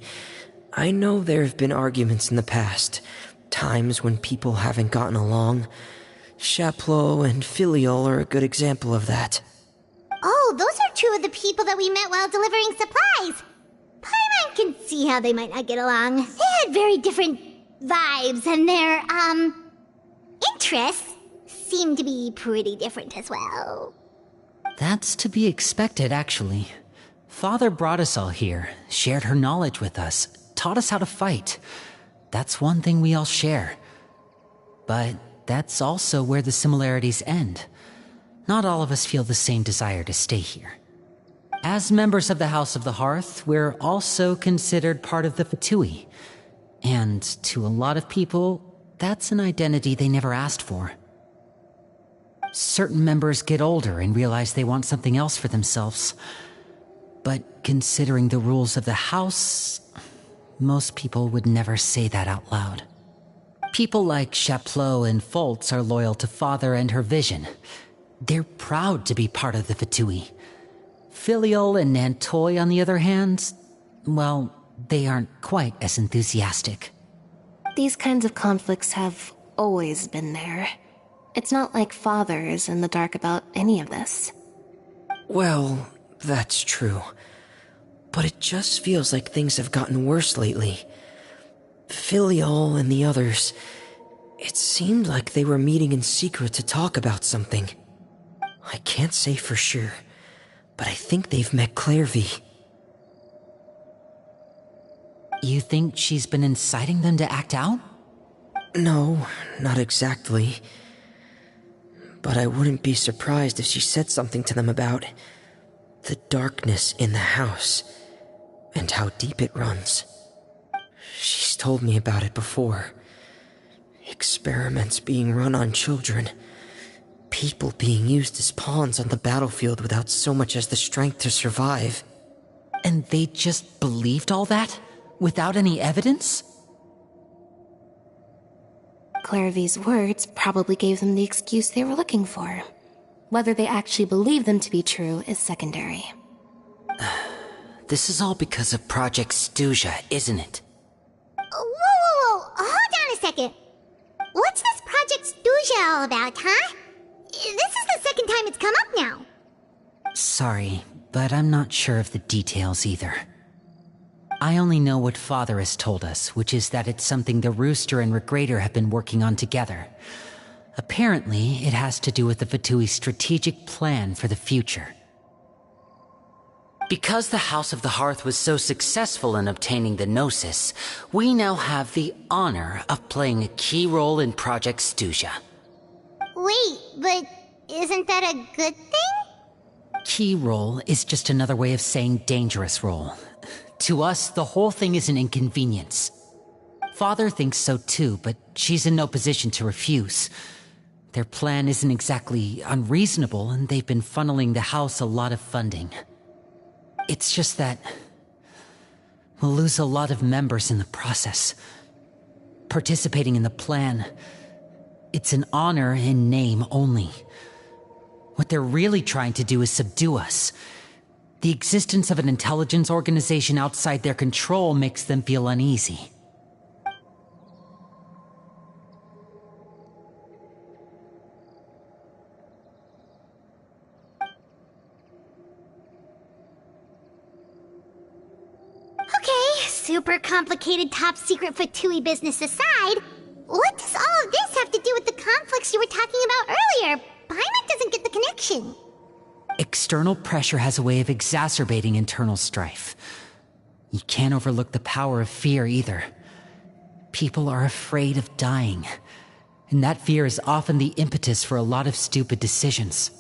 I know there have been arguments in the past, times when people haven't gotten along. Chaplot and Filiol are a good example of that. Oh, those are two of the people that we met while delivering supplies. Paimon can see how they might not get along. They had very different vibes, and their, interests seem to be pretty different as well. That's to be expected, actually. Father brought us all here, shared her knowledge with us, taught us how to fight. That's one thing we all share. But that's also where the similarities end. Not all of us feel the same desire to stay here. As members of the House of the Hearth, we're also considered part of the Fatui. And to a lot of people, that's an identity they never asked for. Certain members get older and realize they want something else for themselves. But considering the rules of the house, most people would never say that out loud. People like Chaplot and Foltz are loyal to Father and her vision. They're proud to be part of the Fatui. Filiol and Nantoy, on the other hand, well, they aren't quite as enthusiastic. These kinds of conflicts have always been there. It's not like Father is in the dark about any of this. Well, that's true. But it just feels like things have gotten worse lately. Filial and the others, it seemed like they were meeting in secret to talk about something. I can't say for sure, but I think they've met Clairvy. You think she's been inciting them to act out? No, not exactly. But I wouldn't be surprised if she said something to them about the darkness in the house and how deep it runs. She's told me about it before. Experiments being run on children. People being used as pawns on the battlefield without so much as the strength to survive. And they just believed all that? Without any evidence? Clairvy's words probably gave them the excuse they were looking for. Whether they actually believe them to be true is secondary. This is all because of Project Stuja, isn't it? Whoa. Hold on a second. What's this Project Stuja all about, huh? This is the second time it's come up now. Sorry, but I'm not sure of the details either. I only know what Father has told us, which is that it's something the Rooster and Regrader have been working on together. Apparently, it has to do with the Fatui's strategic plan for the future. Because the House of the Hearth was so successful in obtaining the Gnosis, we now have the honor of playing a key role in Project Stuja. Wait, but isn't that a good thing? Key role is just another way of saying dangerous role. To us, the whole thing is an inconvenience. Father thinks so too, but she's in no position to refuse. Their plan isn't exactly unreasonable, and they've been funneling the house a lot of funding. It's just that we'll lose a lot of members in the process. Participating in the plan, it's an honor in name only. What they're really trying to do is subdue us. The existence of an intelligence organization outside their control makes them feel uneasy. Okay, super complicated top secret Fatui business aside, what does all of this have to do with the conflicts you were talking about earlier? Paimon doesn't get the connection. External pressure has a way of exacerbating internal strife. You can't overlook the power of fear either. People are afraid of dying, and that fear is often the impetus for a lot of stupid decisions.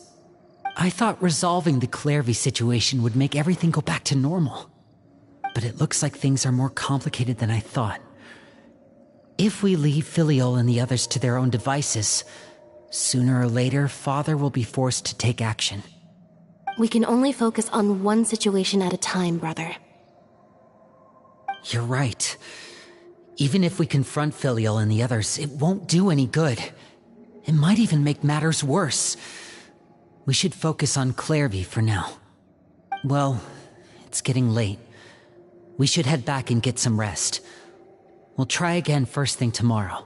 I thought resolving the Clairvy situation would make everything go back to normal. But it looks like things are more complicated than I thought. If we leave Filial and the others to their own devices, sooner or later, Father will be forced to take action. We can only focus on one situation at a time, brother. You're right. Even if we confront Filial and the others, it won't do any good. It might even make matters worse. We should focus on Clairvy for now. Well, it's getting late. We should head back and get some rest. We'll try again first thing tomorrow.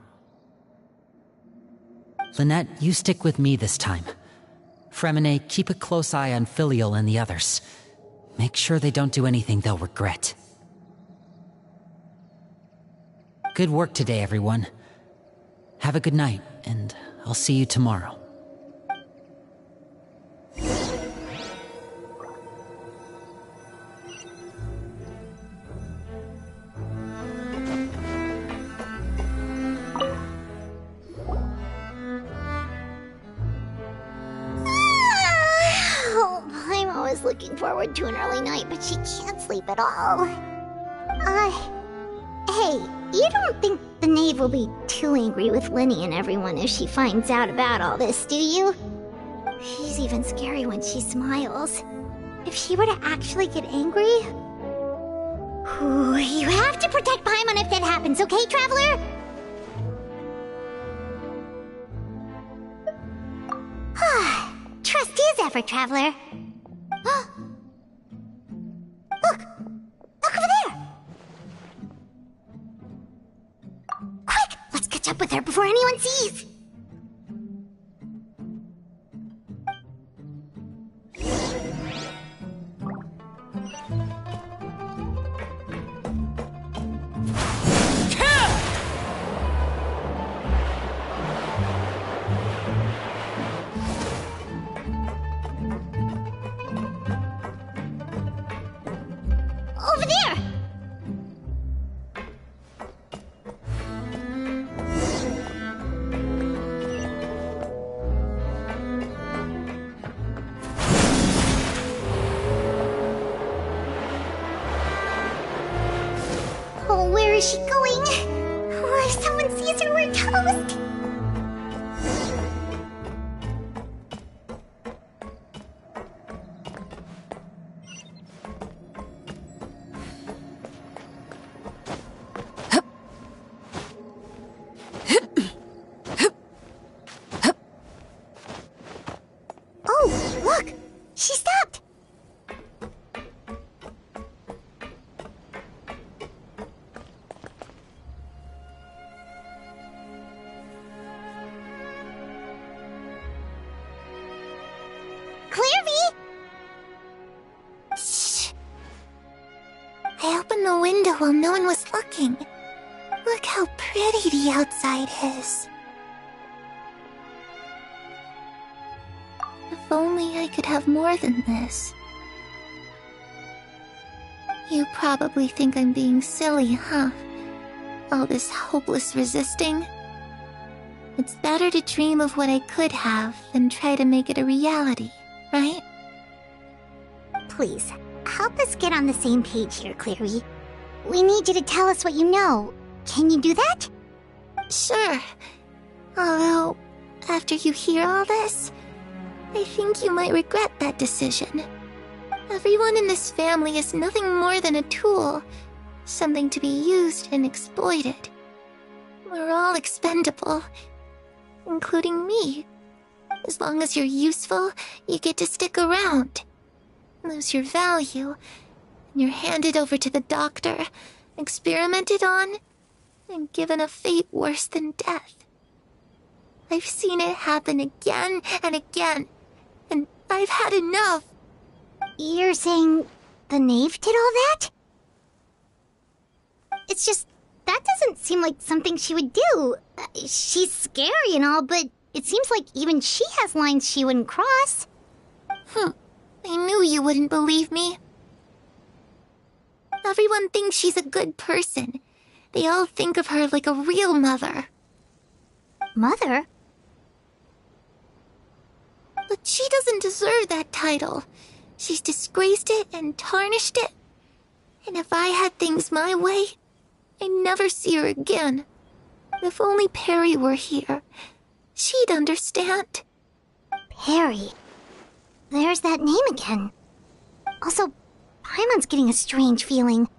Lynette, you stick with me this time. Fremine, keep a close eye on Filial and the others. Make sure they don't do anything they'll regret. Good work today, everyone. Have a good night, and I'll see you tomorrow. Was looking forward to an early night, but she can't sleep at all. Hey, you don't think the knave will be too angry with Linny and everyone if she finds out about all this, do you? She's even scary when she smiles. If she were to actually get angry... Ooh, you have to protect Paimon if that happens, okay, Traveler? Trust his effort, Traveler. Look! Look over there! Quick! Let's catch up with her before anyone sees Jeez! Over there! Oh, where is she going? Oh, if someone sees her, we're toast! Oh, look! She stopped! Clairvy! Shh. I opened the window while no one was looking. Look how pretty the outside is. If only I could have more than this. You probably think I'm being silly, huh? All this hopeless resisting. It's better to dream of what I could have than try to make it a reality, right? Please, help us get on the same page here, Clary. We need you to tell us what you know. Can you do that? Sure. Although, after you hear all this, I think you might regret that decision. Everyone in this family is nothing more than a tool, something to be used and exploited. We're all expendable, including me. As long as you're useful, you get to stick around. Lose your value, and you're handed over to the doctor, experimented on, and given a fate worse than death. I've seen it happen again and again, and I've had enough. You're saying the knave did all that? It's just, that doesn't seem like something she would do. She's scary and all, but it seems like even she has lines she wouldn't cross. I knew you wouldn't believe me. Everyone thinks she's a good person. They all think of her like a real mother. Mother? But she doesn't deserve that title. She's disgraced it and tarnished it. And if I had things my way, I'd never see her again. If only Perry were here, she'd understand. Perry. There's that name again. Also, Paimon's getting a strange feeling.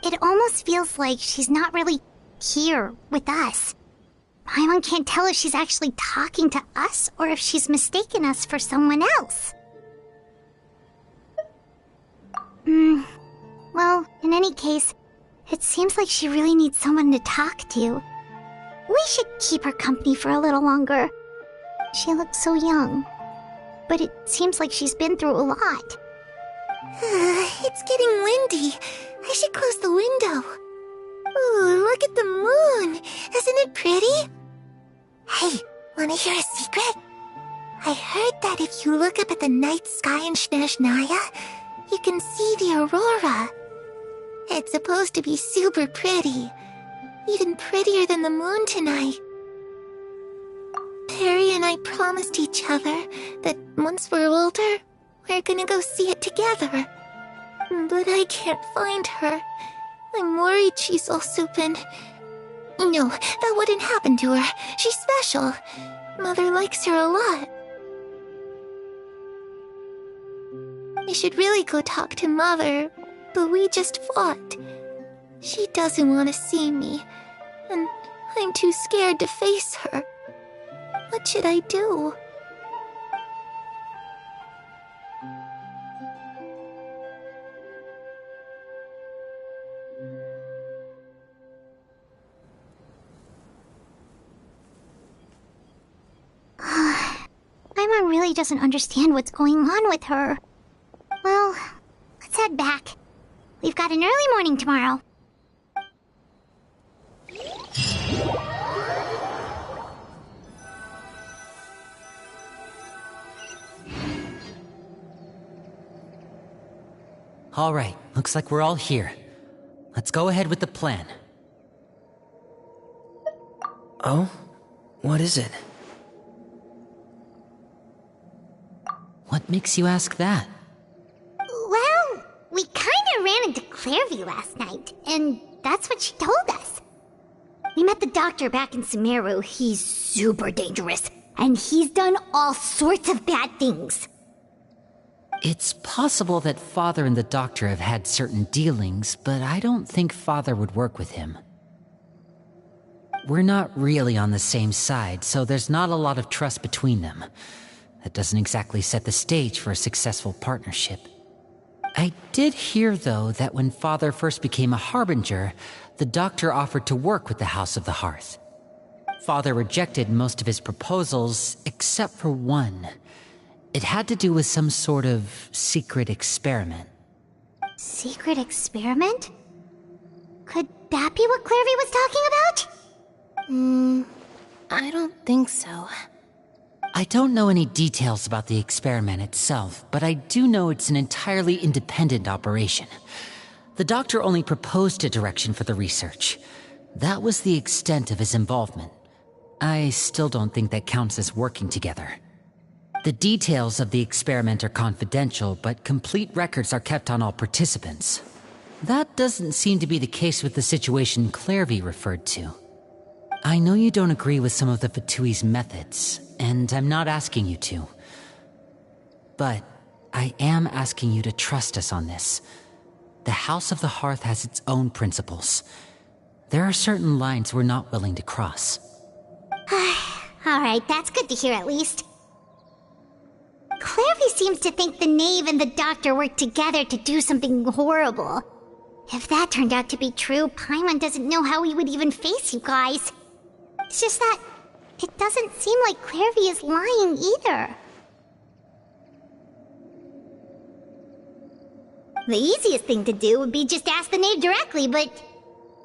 It almost feels like she's not really here with us. Paimon can't tell if she's actually talking to us or if she's mistaken us for someone else. Well, in any case, it seems like she really needs someone to talk to. We should keep her company for a little longer. She looks so young. But it seems like she's been through a lot. It's getting windy. I should close the window. Ooh, look at the moon. Isn't it pretty? Hey, wanna hear a secret? I heard that if you look up at the night sky in Snezhnaya, you can see the aurora. It's supposed to be super pretty. Even prettier than the moon tonight. Perry and I promised each other that once we're older, we're gonna go see it together. But I can't find her. I'm worried she's also been... No, that wouldn't happen to her. She's special. Mother likes her a lot. I should really go talk to Mother, but we just fought. She doesn't want to see me, and I'm too scared to face her. What should I do? really doesn't understand what's going on with her. Well, let's head back. We've got an early morning tomorrow. All right, looks like we're all here. Let's go ahead with the plan. Oh? What is it? What makes you ask that? Well, we kinda ran into Clairvy last night, and that's what she told us. We met the doctor back in Sumeru. He's super dangerous, and he's done all sorts of bad things. It's possible that Father and the Doctor have had certain dealings, but I don't think Father would work with him. We're not really on the same side, so there's not a lot of trust between them. That doesn't exactly set the stage for a successful partnership. I did hear, though, that when Father first became a Harbinger, the Doctor offered to work with the House of the Hearth. Father rejected most of his proposals, except for one. It had to do with some sort of secret experiment. Secret experiment? Could that be what Clairvy was talking about? I don't think so. I don't know any details about the experiment itself, but I do know it's an entirely independent operation. The Doctor only proposed a direction for the research. That was the extent of his involvement. I still don't think that counts as working together. The details of the experiment are confidential, but complete records are kept on all participants. That doesn't seem to be the case with the situation Clairvy referred to. I know you don't agree with some of the Fatui's methods, and I'm not asking you to. But I am asking you to trust us on this. The House of the Hearth has its own principles. There are certain lines we're not willing to cross. Alright, that's good to hear at least. Clairvy seems to think the Knave and the Doctor worked together to do something horrible. If that turned out to be true, Paimon doesn't know how he would even face you guys. It's just that it doesn't seem like Clairvy is lying either. The easiest thing to do would be just ask the Knave directly, but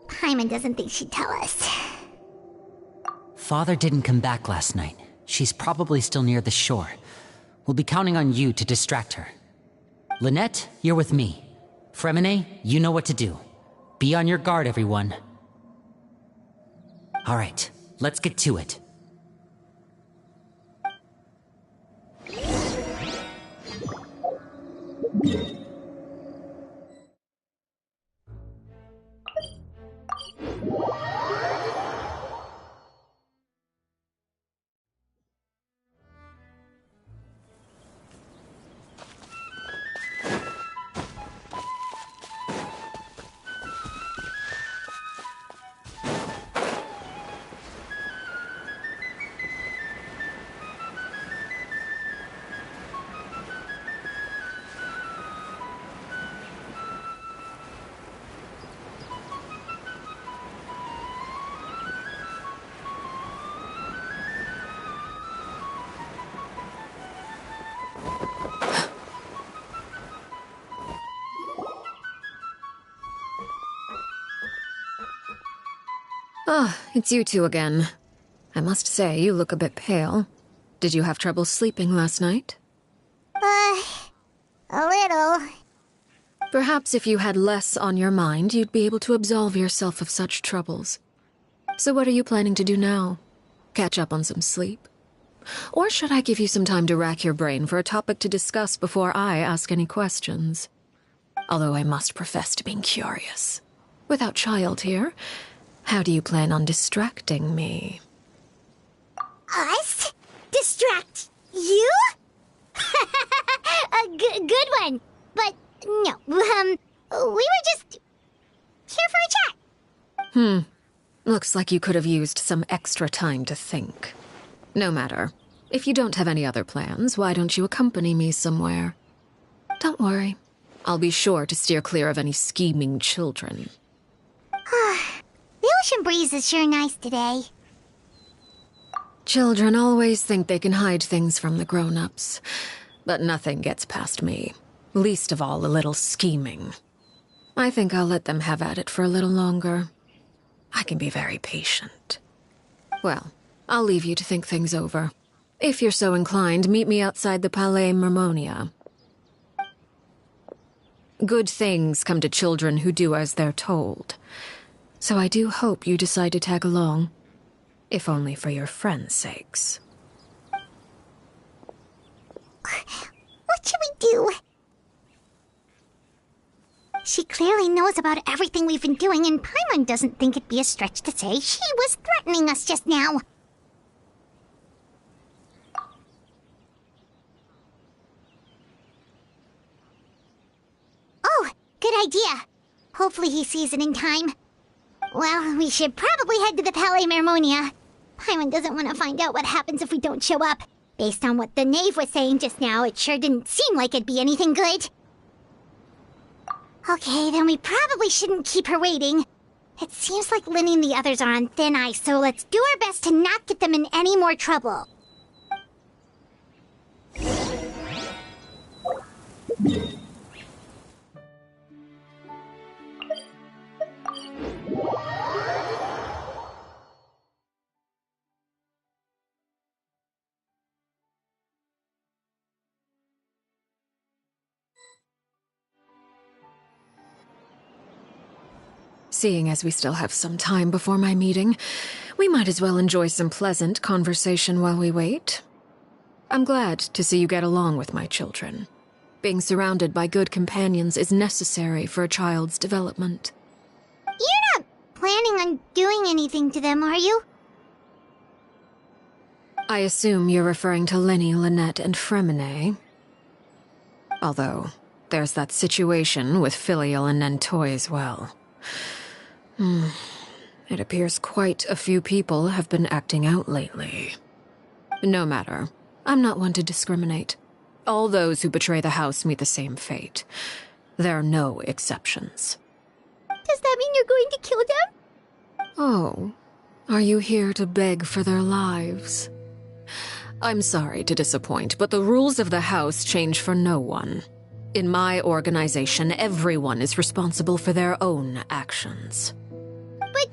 Paimon doesn't think she'd tell us. Father didn't come back last night. She's probably still near the shore. We'll be counting on you to distract her. Lynette, you're with me. Fremine, you know what to do. Be on your guard, everyone. All right, let's get to it. Ah, it's you two again. I must say, you look a bit pale. Did you have trouble sleeping last night? A little. Perhaps if you had less on your mind, you'd be able to absolve yourself of such troubles. So what are you planning to do now? Catch up on some sleep? Or should I give you some time to rack your brain for a topic to discuss before I ask any questions? Although I must profess to being curious. Without Child here, how do you plan on distracting me? Us? Distract you? A good one. But no, we were just here for a chat. Looks like you could have used some extra time to think. No matter. If you don't have any other plans, why don't you accompany me somewhere? Don't worry. I'll be sure to steer clear of any scheming children. The ocean breeze is sure nice today. Children always think they can hide things from the grown-ups, but nothing gets past me, least of all a little scheming. I think I'll let them have at it for a little longer. I can be very patient. Well, I'll leave you to think things over. If you're so inclined, meet me outside the Palais Mermonia. Good things come to children who do as they're told. So I do hope you decide to tag along. If only for your friends' sakes. What should we do? She clearly knows about everything we've been doing, and Paimon doesn't think it'd be a stretch to say she was threatening us just now. Oh, good idea. Hopefully he sees it in time. Well, we should probably head to the Palais Mermonia. Paimon doesn't want to find out what happens if we don't show up. Based on what the knave was saying just now, it sure didn't seem like it'd be anything good. Okay, then we probably shouldn't keep her waiting. It seems like Linny and the others are on thin ice, so let's do our best to not get them in any more trouble. Seeing as we still have some time before my meeting, we might as well enjoy some pleasant conversation while we wait. I'm glad to see you get along with my children. Being surrounded by good companions is necessary for a child's development. You're not planning on doing anything to them, are you? I assume you're referring to Lenny, Lynette, and Fremine. Although, there's that situation with Filial and Nentoy as well. It appears quite a few people have been acting out lately. No matter. I'm not one to discriminate. All those who betray the house meet the same fate. There are no exceptions. Does that mean you're going to kill them? Oh, are you here to beg for their lives? I'm sorry to disappoint, but the rules of the house change for no one. In my organization, everyone is responsible for their own actions. But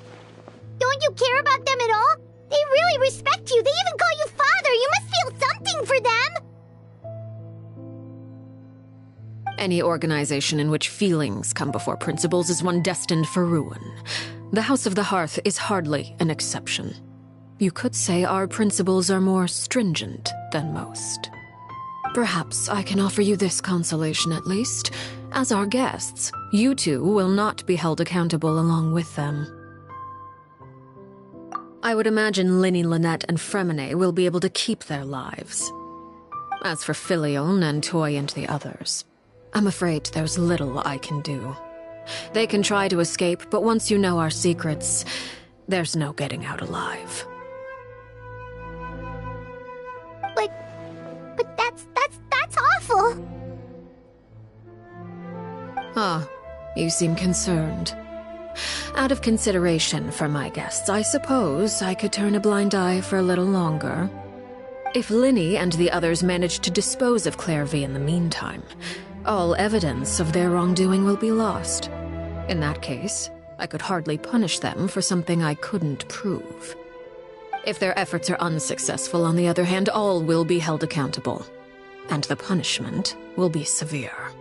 don't you care about them at all? They really respect you. They even call you father. You must feel something for them. Any organization in which feelings come before principles is one destined for ruin. The House of the Hearth is hardly an exception. You could say our principles are more stringent than most. Perhaps I can offer you this consolation at least. As our guests, you two will not be held accountable along with them. I would imagine Linny, Lynette, and Fremine will be able to keep their lives. As for Filial, Nentoy, and the others, I'm afraid there's little I can do. They can try to escape, but once you know our secrets, there's no getting out alive. But that's awful. Ah, you seem concerned. Out of consideration for my guests, I suppose I could turn a blind eye for a little longer. If Linny and the others manage to dispose of Clairvy in the meantime, all evidence of their wrongdoing will be lost. In that case, I could hardly punish them for something I couldn't prove. If their efforts are unsuccessful, on the other hand, all will be held accountable, and the punishment will be severe.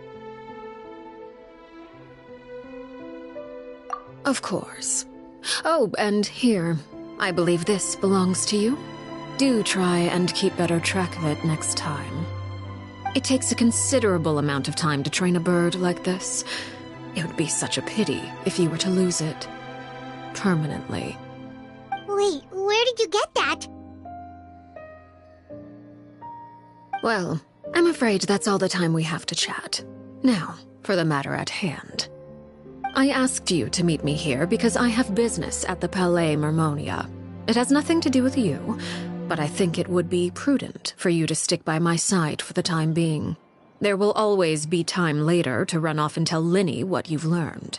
Of course. Oh, and here, I believe this belongs to you. Do try and keep better track of it next time. It takes a considerable amount of time to train a bird like this. It would be such a pity if you were to lose it. Permanently. Wait, where did you get that? Well, I'm afraid that's all the time we have to chat. Now, for the matter at hand. I asked you to meet me here because I have business at the Palais Mermonia. It has nothing to do with you, but I think it would be prudent for you to stick by my side for the time being. There will always be time later to run off and tell Linny what you've learned.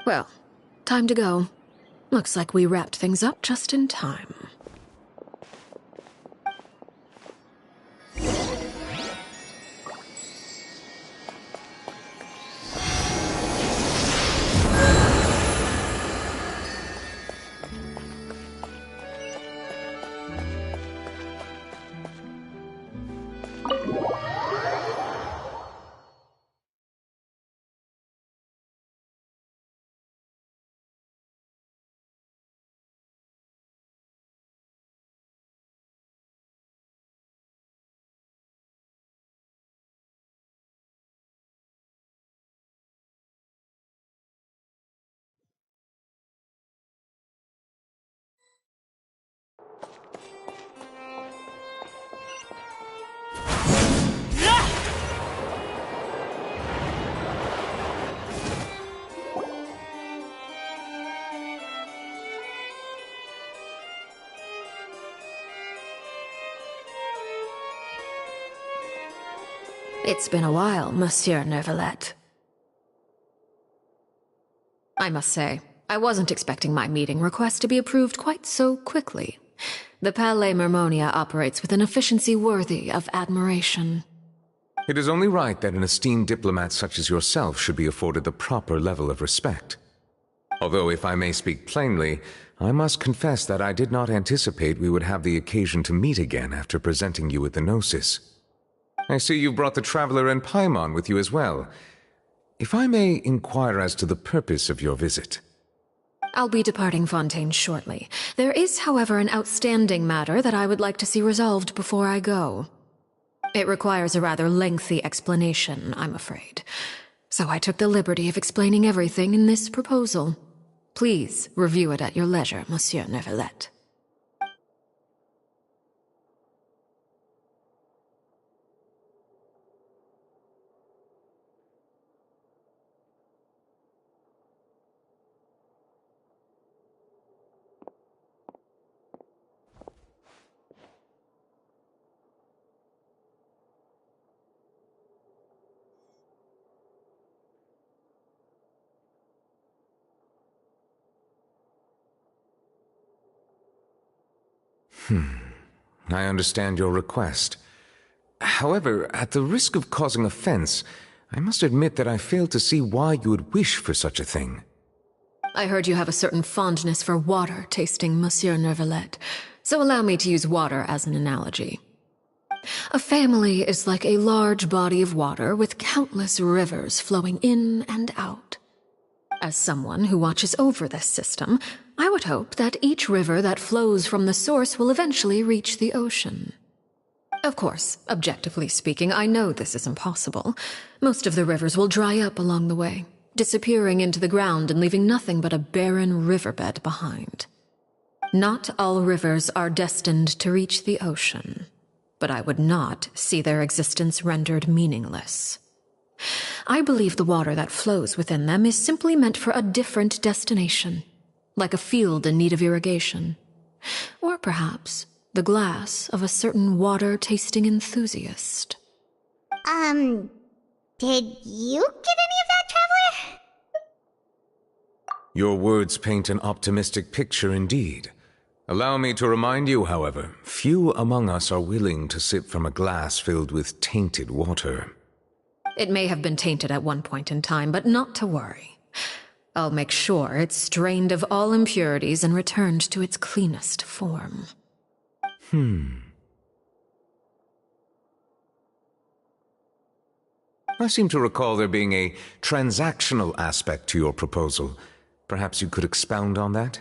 Well, time to go. Looks like we wrapped things up just in time. It's been a while, Monsieur Neuvillette. I must say, I wasn't expecting my meeting request to be approved quite so quickly. The Palais Mermonia operates with an efficiency worthy of admiration. It is only right that an esteemed diplomat such as yourself should be afforded the proper level of respect. Although, if I may speak plainly, I must confess that I did not anticipate we would have the occasion to meet again after presenting you with the Gnosis. I see you brought the Traveler and Paimon with you as well. If I may inquire as to the purpose of your visit. I'll be departing Fontaine shortly. There is, however, an outstanding matter that I would like to see resolved before I go. It requires a rather lengthy explanation, I'm afraid. So I took the liberty of explaining everything in this proposal. Please review it at your leisure, Monsieur Neuvillette. I understand your request. However, at the risk of causing offense, I must admit that I fail to see why you would wish for such a thing. I heard you have a certain fondness for water tasting, Monsieur Neuvillette, so allow me to use water as an analogy. A family is like a large body of water with countless rivers flowing in and out. As someone who watches over this system, I would hope that each river that flows from the source will eventually reach the ocean. Of course, objectively speaking, I know this is impossible. Most of the rivers will dry up along the way, disappearing into the ground and leaving nothing but a barren riverbed behind. Not all rivers are destined to reach the ocean, but I would not see their existence rendered meaningless. I believe the water that flows within them is simply meant for a different destination, like a field in need of irrigation. Or perhaps the glass of a certain water-tasting enthusiast. Did you get any of that, Traveler? Your words paint an optimistic picture indeed. Allow me to remind you, however, few among us are willing to sip from a glass filled with tainted water. It may have been tainted at one point in time, but not to worry. I'll make sure it's strained of all impurities and returned to its cleanest form. I seem to recall there being a transactional aspect to your proposal. Perhaps you could expound on that?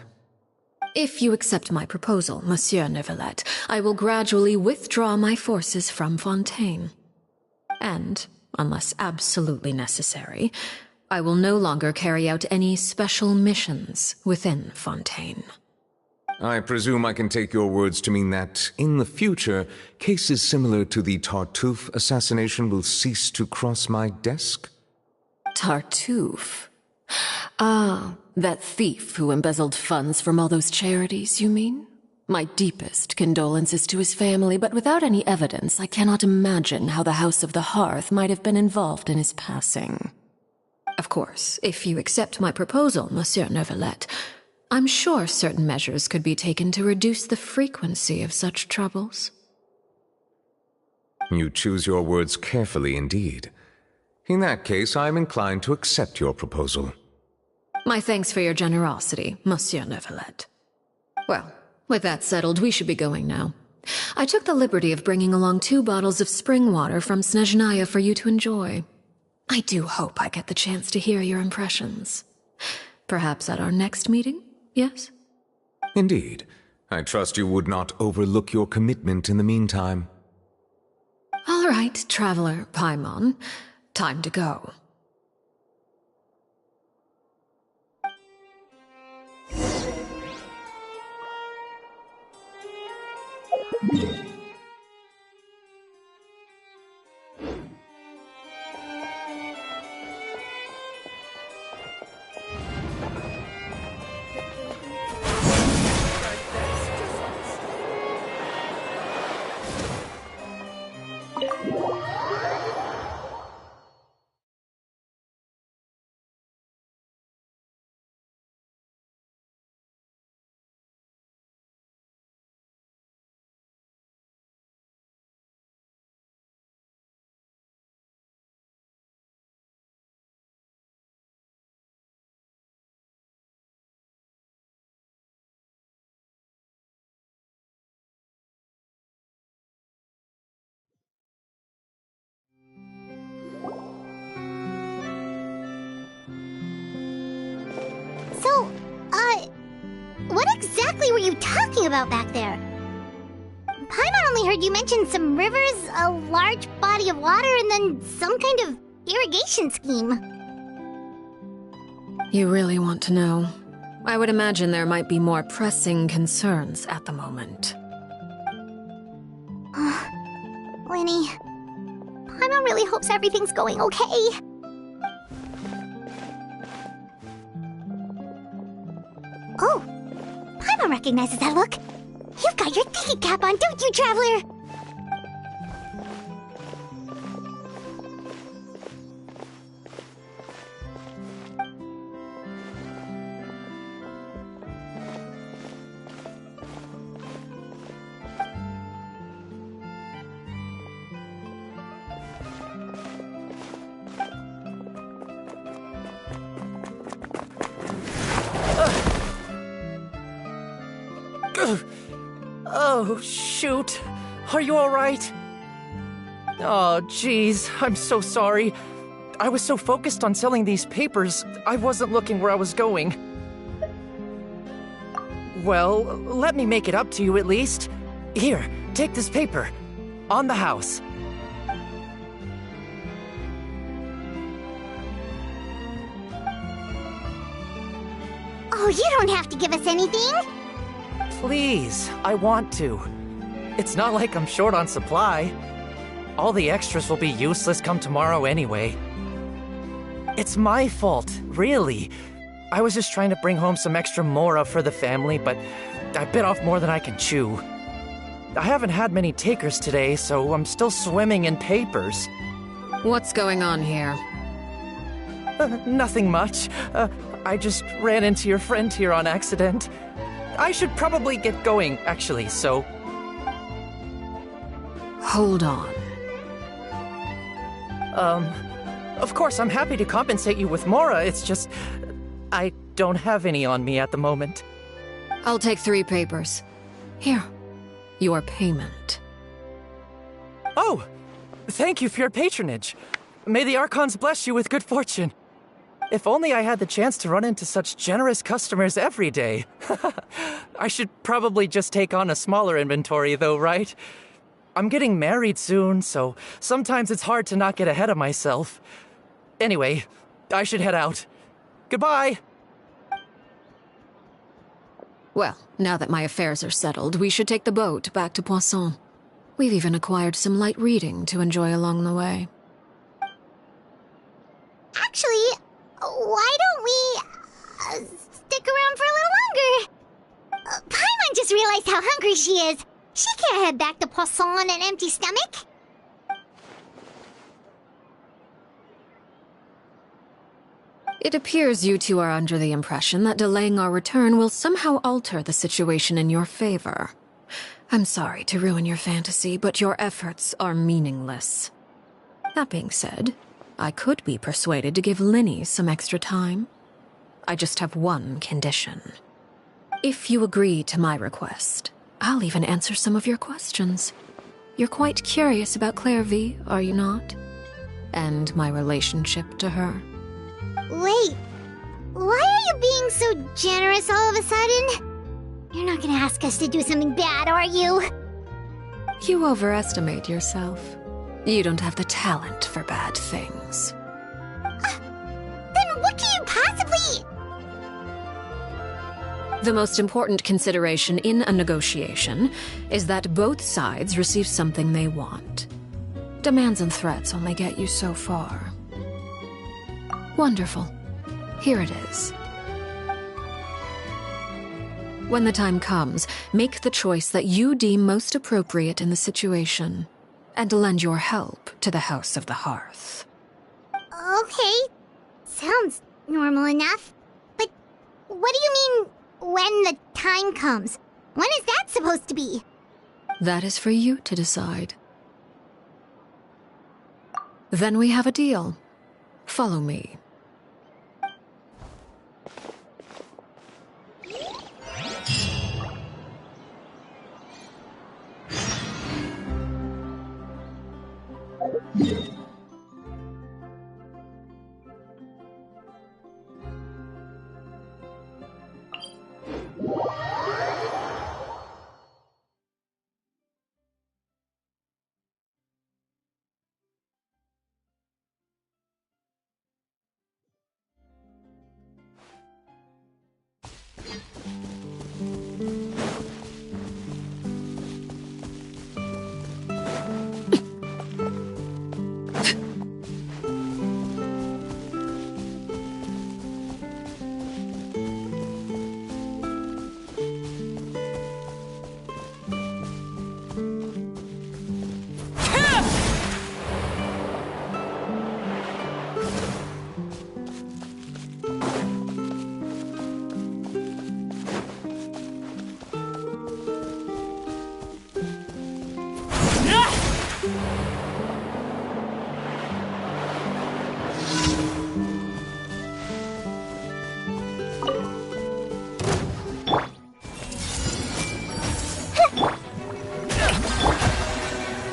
If you accept my proposal, Monsieur Neuvillette, I will gradually withdraw my forces from Fontaine. And, unless absolutely necessary, I will no longer carry out any special missions within Fontaine. I presume I can take your words to mean that, in the future, cases similar to the Tartuffe assassination will cease to cross my desk? Tartuffe? Ah, that thief who embezzled funds from all those charities, you mean? My deepest condolences to his family, but without any evidence, I cannot imagine how the House of the Hearth might have been involved in his passing. Of course, if you accept my proposal, Monsieur Neuvillette, I'm sure certain measures could be taken to reduce the frequency of such troubles. You choose your words carefully indeed. In that case, I am inclined to accept your proposal. My thanks for your generosity, Monsieur Neuvillette. Well, With that settled, we should be going now. I took the liberty of bringing along 2 bottles of spring water from Snezhnaya for you to enjoy. I do hope I get the chance to hear your impressions. Perhaps at our next meeting, yes? Indeed. I trust you would not overlook your commitment in the meantime. All right, Traveler Paimon. Time to go. So, what exactly were you talking about back there? Paimon only heard you mention some rivers, a large body of water, and then some kind of irrigation scheme. You really want to know? I would imagine there might be more pressing concerns at the moment. Winnie, Paimon really hopes everything's going okay. Oh, Paimon recognizes that look. You've got your thinking cap on, don't you, Traveler? Oh, shoot. Are you alright? Oh, jeez. I'm so sorry. I was so focused on selling these papers, I wasn't looking where I was going. Well, let me make it up to you at least. Here, take this paper. On the house. Oh, you don't have to give us anything. Please, I want to. It's not like I'm short on supply. All the extras will be useless come tomorrow anyway. It's my fault, really. I was just trying to bring home some extra mora for the family, but I bit off more than I can chew. I haven't had many takers today, so I'm still swimming in papers. What's going on here? Nothing much. I just ran into your friend here on accident. I should probably get going, actually, so... Hold on. Of course, I'm happy to compensate you with mora, it's just... I don't have any on me at the moment. I'll take 3 papers. Here. Your payment. Oh! Thank you for your patronage. May the Archons bless you with good fortune. If only I had the chance to run into such generous customers every day. I should probably just take on a smaller inventory though, right? I'm getting married soon, so sometimes it's hard to not get ahead of myself. Anyway, I should head out. Goodbye! Well, now that my affairs are settled, we should take the boat back to Poisson. We've even acquired some light reading to enjoy along the way. Actually, why don't we stick around for a little longer? Paimon just realized how hungry she is. She can't head back to Poisson on an empty stomach. It appears you two are under the impression that delaying our return will somehow alter the situation in your favor. I'm sorry to ruin your fantasy, but your efforts are meaningless. That being said, I could be persuaded to give Linny some extra time. I just have one condition. If you agree to my request, I'll even answer some of your questions. You're quite curious about Claire V, are you not? And my relationship to her. Wait, why are you being so generous all of a sudden? You're not gonna ask us to do something bad, are you? You overestimate yourself. You don't have the talent for bad things. Then what can you possibly... The most important consideration in a negotiation is that both sides receive something they want. Demands and threats only get you so far. Wonderful. Here it is. When the time comes, make the choice that you deem most appropriate in the situation, and lend your help to the House of the Hearth. Okay. Sounds normal enough. But what do you mean, when the time comes? When is that supposed to be? That is for you to decide. Then we have a deal. Follow me.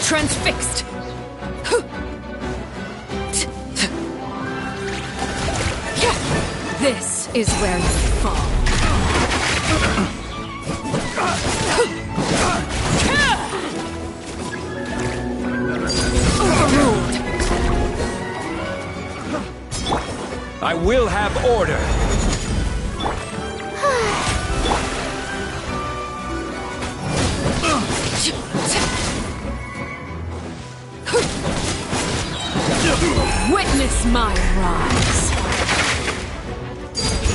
Transfixed! This is where you fall. Overruled. I will have order. Witness my rise.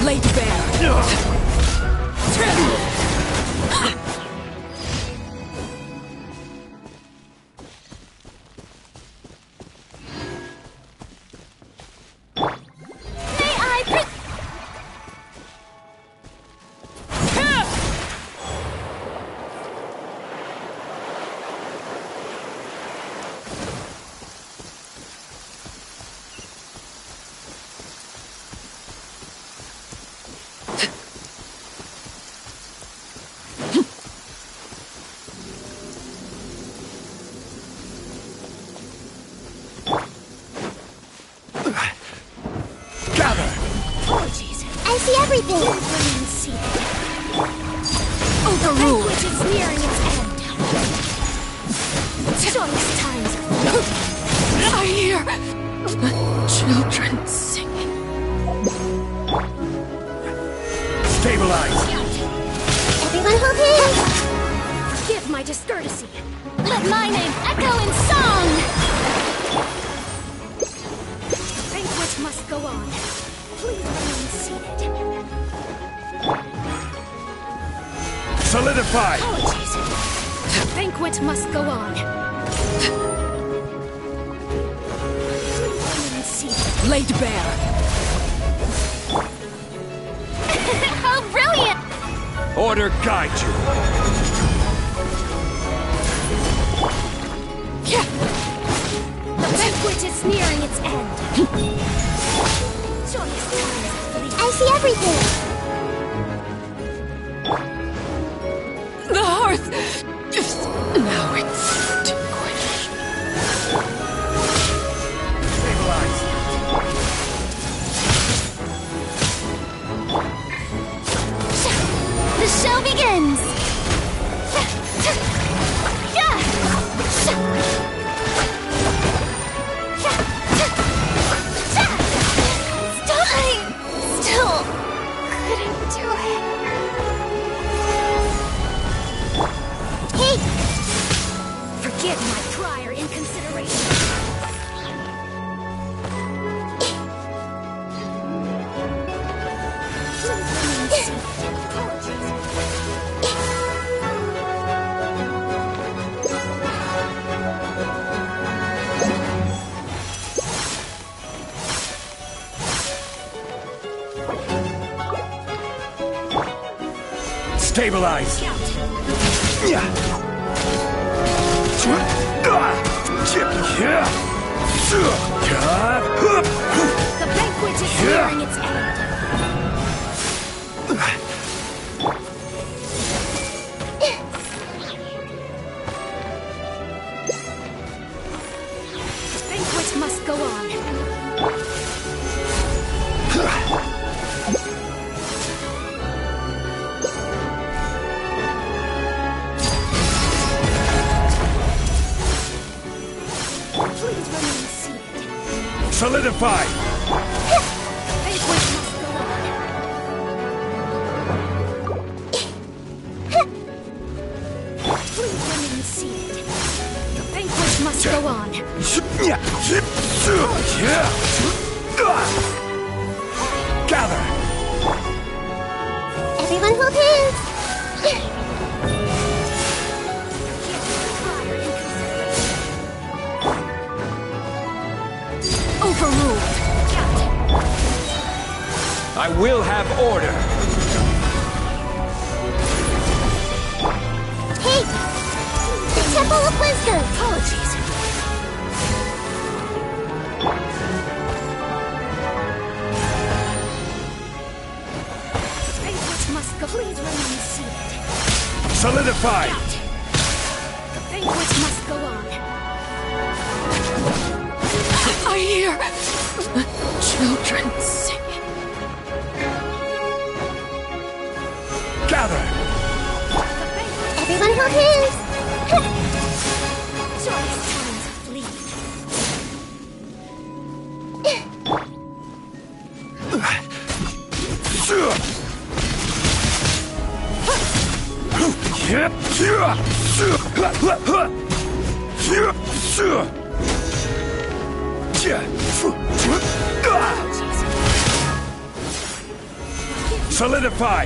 Laid bare. I see everything! Overruled. Which is nearing its end. Choice times. I hear children singing. Stabilize. Everyone hold hands! Forgive my discourtesy. Let my name echo in song! Banquet must go on. Please remain seated. Solidify. Apologies. Banquet must go on. Please remain seated. Laid bare. How brilliant! Order guide you. The banquet is nearing its end. Joyous times. I see everything! Give my prior in consideration. Stabilize! The banquet is nearing its end. The banquet must go on. Please remain seated. Solidify! Banquet must go on. Please remain seated. The banquet must go on. Gather! Everyone hold hands! Overruled. I will have order! Hey! The Temple of Wisdom! Apologies. Banquet must go. Please remain seated. Solidify! The banquet must go on. I hear children singing. Gather! Everyone hold hands! Joyous times flee. Solidify!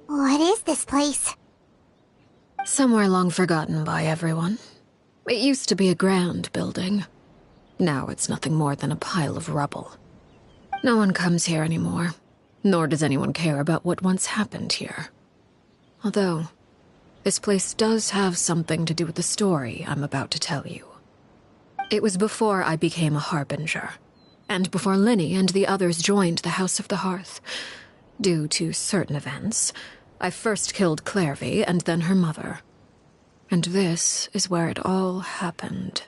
What is this place? Somewhere long forgotten by everyone. It used to be a grand building. Now it's nothing more than a pile of rubble. No one comes here anymore, nor does anyone care about what once happened here. Although, this place does have something to do with the story I'm about to tell you. It was before I became a Harbinger, and before Linny and the others joined the House of the Hearth. Due to certain events, I first killed Clairvy and then her mother. And this is where it all happened.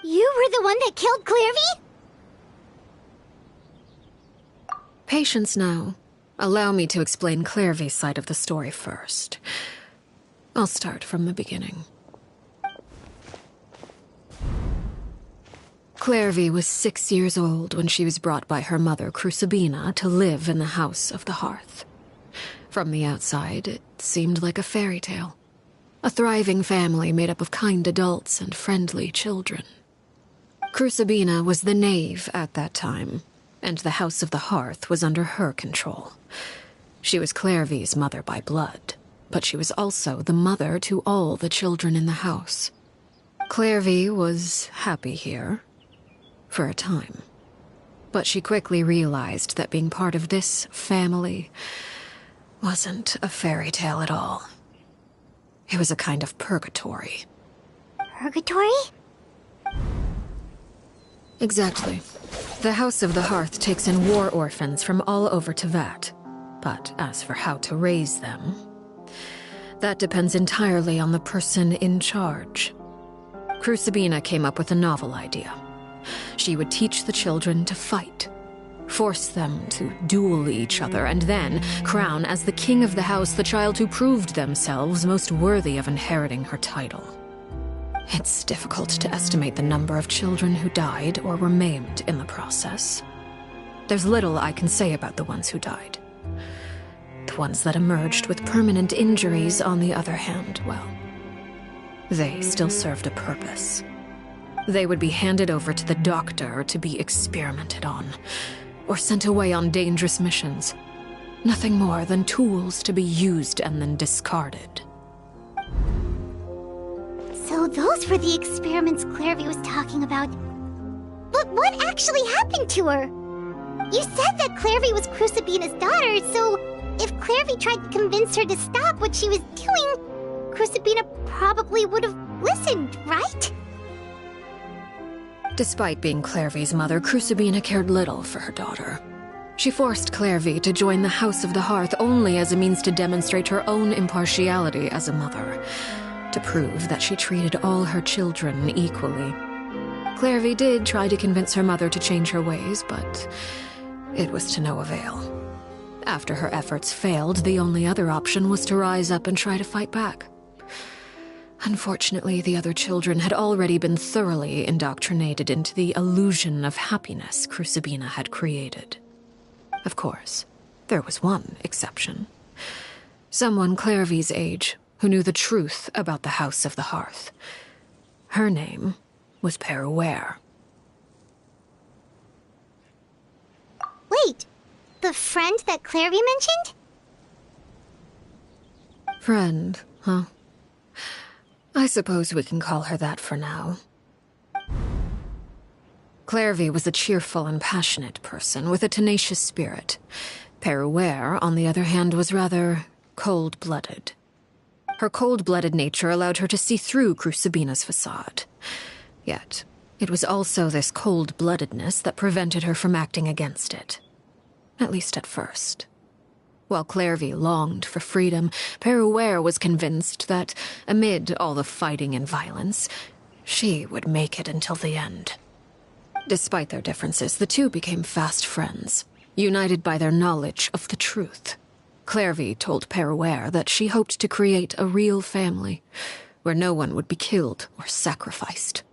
You were the one that killed Clairvy? Patience now. Allow me to explain Clairvy's side of the story first. I'll start from the beginning. Clairvy was 6 years old when she was brought by her mother, Crucibina, to live in the House of the Hearth. From the outside, it seemed like a fairy tale. A thriving family made up of kind adults and friendly children. Crucibina was the knave at that time, and the House of the Hearth was under her control. She was Clairvy's mother by blood, but she was also the mother to all the children in the house. Clairvy was happy here, for a time. But she quickly realized that being part of this family wasn't a fairy tale at all. It was a kind of purgatory. Purgatory? Exactly. The House of the Hearth takes in war orphans from all over Teyvat. But as for how to raise them, that depends entirely on the person in charge. Crucibina came up with a novel idea. She would teach the children to fight, force them to duel each other, and then crown as the king of the house the child who proved themselves most worthy of inheriting her title. It's difficult to estimate the number of children who died or were maimed in the process. There's little I can say about the ones who died. The ones that emerged with permanent injuries, on the other hand, well, they still served a purpose. They would be handed over to the doctor to be experimented on, or sent away on dangerous missions. Nothing more than tools to be used and then discarded. So those were the experiments Clairvy was talking about. But what actually happened to her? You said that Clairvy was Crucibina's daughter, so if Clairvy tried to convince her to stop what she was doing, Crucibina probably would have listened, right? Despite being Clairvy's mother, Crucibina cared little for her daughter. She forced Clairvy to join the House of the Hearth only as a means to demonstrate her own impartiality as a mother, to prove that she treated all her children equally. Clairvy did try to convince her mother to change her ways, but it was to no avail. After her efforts failed, the only other option was to rise up and try to fight back. Unfortunately, the other children had already been thoroughly indoctrinated into the illusion of happiness Crucibina had created. Of course, there was one exception. Someone Clairvy's age who knew the truth about the House of the Hearth. Her name was Peruere. Wait, the friend that Clairvy mentioned? Friend, huh? I suppose we can call her that for now. Clairvy was a cheerful and passionate person with a tenacious spirit. Peruere, on the other hand, was rather cold-blooded. Her cold-blooded nature allowed her to see through Crucibina's facade. Yet, it was also this cold-bloodedness that prevented her from acting against it. At least at first. While Clairvy longed for freedom, Peruere was convinced that, amid all the fighting and violence, she would make it until the end. Despite their differences, the two became fast friends, united by their knowledge of the truth. Clairvy told Peruere that she hoped to create a real family, where no one would be killed or sacrificed.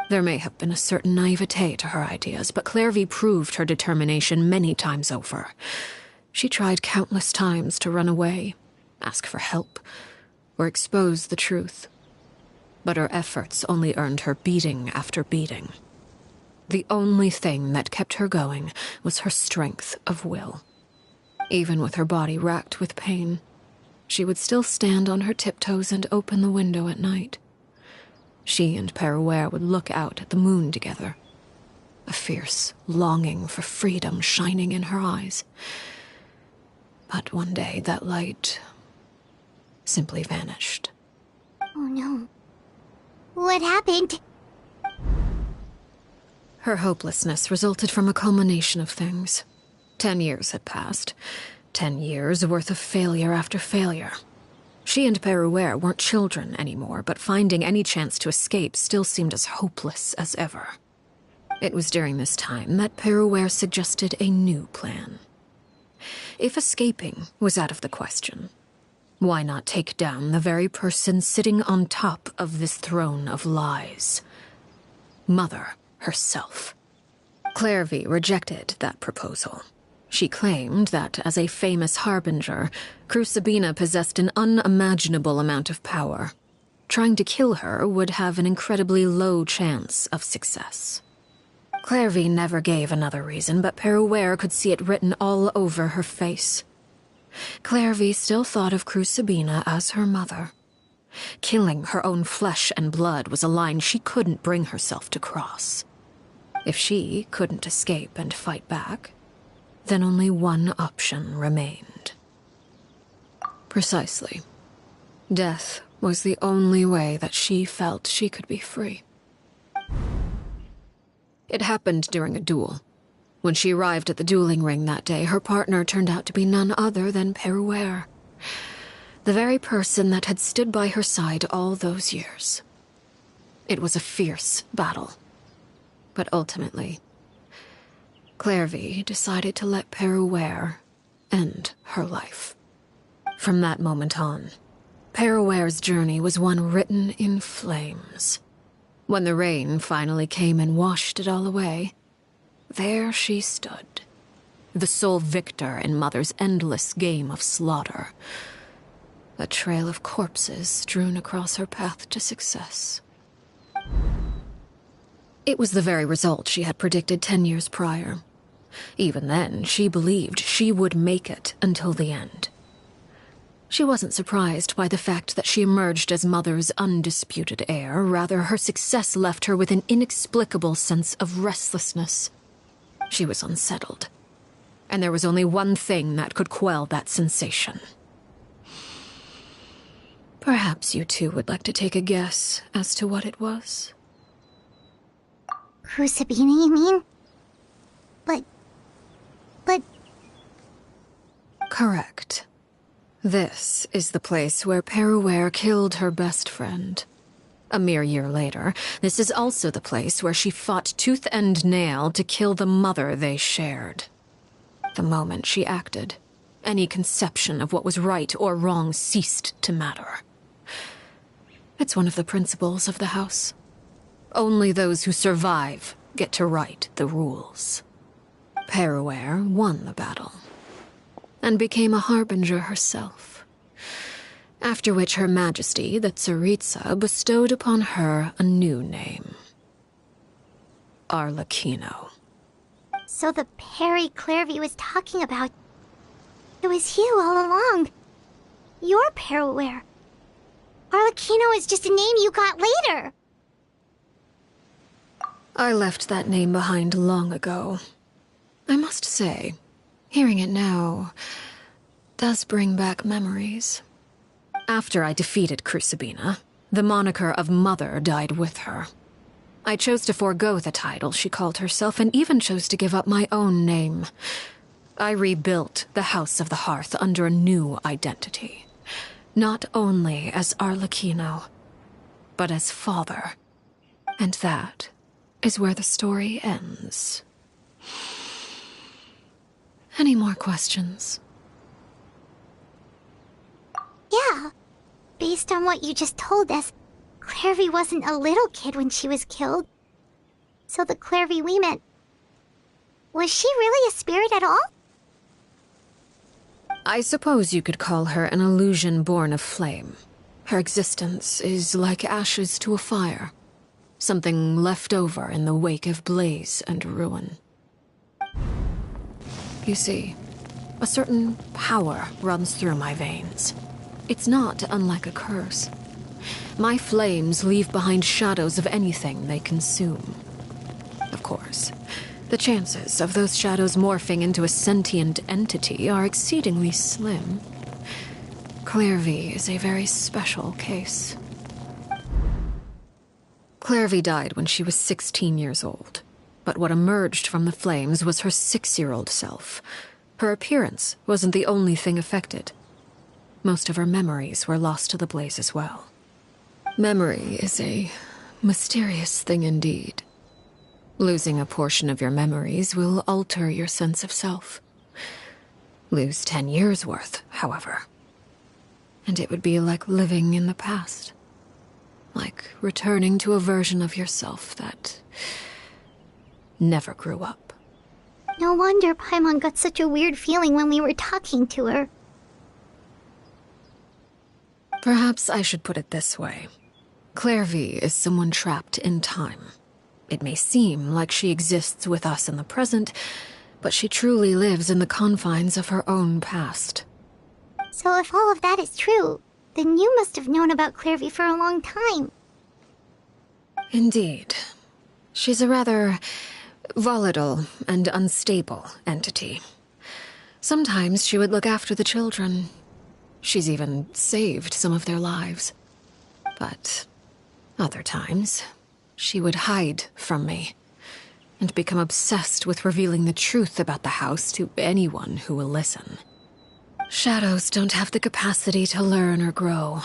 There may have been a certain naivete to her ideas, but Clairvy proved her determination many times over. She tried countless times to run away, ask for help, or expose the truth. But her efforts only earned her beating after beating. The only thing that kept her going was her strength of will. Even with her body racked with pain, she would still stand on her tiptoes and open the window at night. She and Peruere would look out at the moon together, a fierce longing for freedom shining in her eyes. But one day that light simply vanished. Oh no. What happened? Her hopelessness resulted from a culmination of things. 10 years had passed. 10 years worth of failure after failure. She and Peruere weren't children anymore, but finding any chance to escape still seemed as hopeless as ever. It was during this time that Peruere suggested a new plan. If escaping was out of the question, why not take down the very person sitting on top of this throne of lies? Mother herself. Clairvy rejected that proposal. She claimed that, as a famous harbinger, Crucibina possessed an unimaginable amount of power. Trying to kill her would have an incredibly low chance of success. Clairvy never gave another reason, but Peruere could see it written all over her face. Clairvy still thought of Crucibina as her mother. Killing her own flesh and blood was a line she couldn't bring herself to cross. If she couldn't escape and fight back, then only one option remained. Precisely. Death was the only way that she felt she could be free. It happened during a duel. When she arrived at the dueling ring that day, her partner turned out to be none other than Peruere, the very person that had stood by her side all those years. It was a fierce battle, but ultimately, Clairvy decided to let Peruere end her life. From that moment on, Peruere's journey was one written in flames. When the rain finally came and washed it all away, there she stood, the sole victor in Mother's endless game of slaughter. A trail of corpses strewn across her path to success. It was the very result she had predicted 10 years prior. Even then, she believed she would make it until the end. She wasn't surprised by the fact that she emerged as Mother's undisputed heir. Rather, her success left her with an inexplicable sense of restlessness. She was unsettled, and there was only one thing that could quell that sensation. Perhaps you two would like to take a guess as to what it was? Crucibina, you mean? But... Correct. This is the place where Peruere killed her best friend. A mere year later, this is also the place where she fought tooth and nail to kill the mother they shared. The moment she acted, any conception of what was right or wrong ceased to matter. It's one of the principles of the house. Only those who survive get to write the rules. Peruere won the battle, and became a harbinger herself. After which Her Majesty, the Tsaritsa, bestowed upon her a new name. Arlecchino. So the Perry Clairvy was talking about... It was you all along. You're Peruere. Arlecchino is just a name you got later. I left that name behind long ago. I must say, hearing it now does bring back memories. After I defeated Crucibina, the moniker of Mother died with her. I chose to forego the title she called herself, and even chose to give up my own name. I rebuilt the House of the Hearth under a new identity. Not only as Arlecchino, but as father. And that is where the story ends. Any more questions? Yeah. Based on what you just told us, Clairvy wasn't a little kid when she was killed. So the Clairvy we met... Was she really a spirit at all? I suppose you could call her an illusion born of flame. Her existence is like ashes to a fire. Something left over in the wake of blaze and ruin. You see, a certain power runs through my veins. It's not unlike a curse. My flames leave behind shadows of anything they consume. Of course, the chances of those shadows morphing into a sentient entity are exceedingly slim. Clairvy is a very special case. Clairvy died when she was 16 years old, but what emerged from the flames was her 6-year-old self. Her appearance wasn't the only thing affected. Most of her memories were lost to the blaze as well. Memory is a mysterious thing indeed. Losing a portion of your memories will alter your sense of self. Lose 10 years' worth, however, and it would be like living in the past. Like returning to a version of yourself that never grew up. No wonder Paimon got such a weird feeling when we were talking to her. Perhaps I should put it this way. Clairvy is someone trapped in time. It may seem like she exists with us in the present, but she truly lives in the confines of her own past. So if all of that is true, then you must have known about Clairvy for a long time. Indeed. She's a rather volatile and unstable entity. Sometimes she would look after the children. She's even saved some of their lives. But other times, she would hide from me. and become obsessed with revealing the truth about the house to anyone who will listen. Shadows don't have the capacity to learn or grow.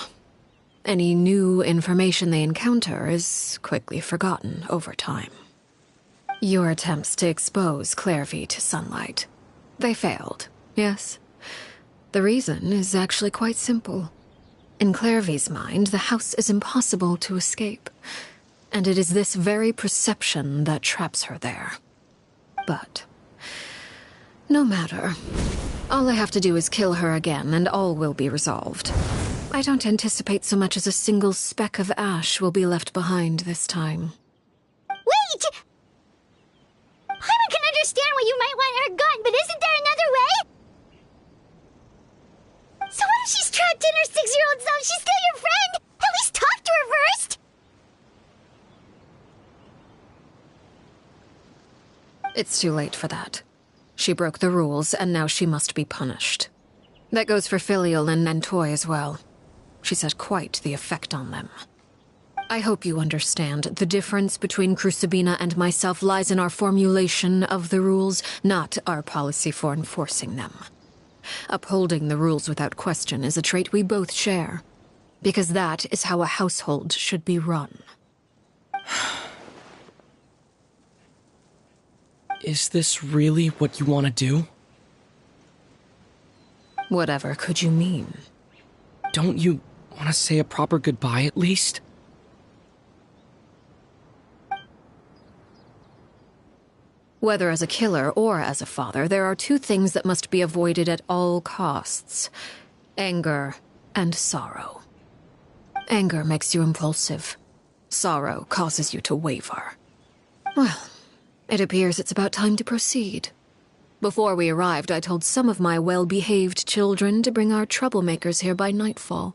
Any new information they encounter is quickly forgotten over time. Your attempts to expose Clairvy to sunlight. They failed, yes. The reason is actually quite simple. In Clairvy's mind, the house is impossible to escape, and it is this very perception that traps her there. But no matter. All I have to do is kill her again, and all will be resolved. I don't anticipate so much as a single speck of ash will be left behind this time. Wait! Paimon can understand why you might want her gone, but isn't there another way? So what if she's trapped in her 6-year-old self? She's still your friend! At least talk to her first! It's too late for that. She broke the rules, and now she must be punished. That goes for Filial and Nantoy as well. She's had quite the effect on them. I hope you understand. The difference between Crucibina and myself lies in our formulation of the rules, not our policy for enforcing them. Upholding the rules without question is a trait we both share, because that is how a household should be run. Is this really what you want to do? Whatever could you mean? Don't you want to say a proper goodbye at least? Whether as a killer or as a father, there are two things that must be avoided at all costs: anger and sorrow. Anger makes you impulsive. Sorrow causes you to waver. Well, it appears it's about time to proceed. Before we arrived, I told some of my well-behaved children to bring our troublemakers here by nightfall.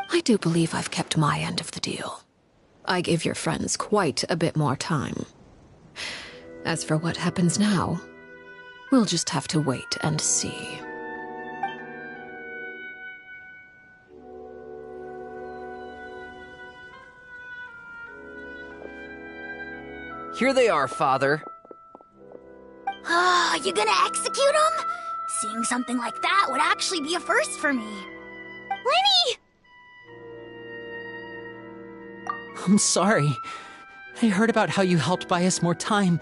I do believe I've kept my end of the deal. I give your friends quite a bit more time. As for what happens now, we'll just have to wait and see. Here they are, Father. Oh, you gonna execute him? Seeing something like that would actually be a first for me. Lenny! I'm sorry. I heard about how you helped buy us more time.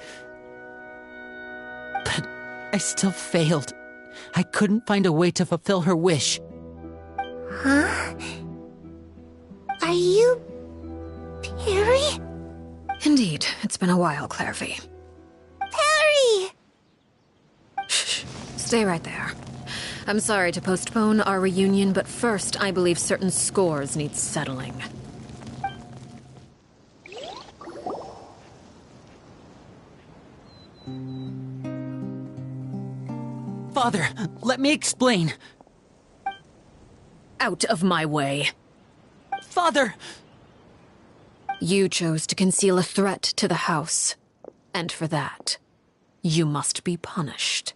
But I still failed. I couldn't find a way to fulfill her wish. Huh? Are you... Perry? Indeed, it's been a while, Clairvy. Perry! Shh, stay right there. I'm sorry to postpone our reunion, but first I believe certain scores need settling. Father, let me explain. Out of my way. Father! You chose to conceal a threat to the house, and for that, you must be punished.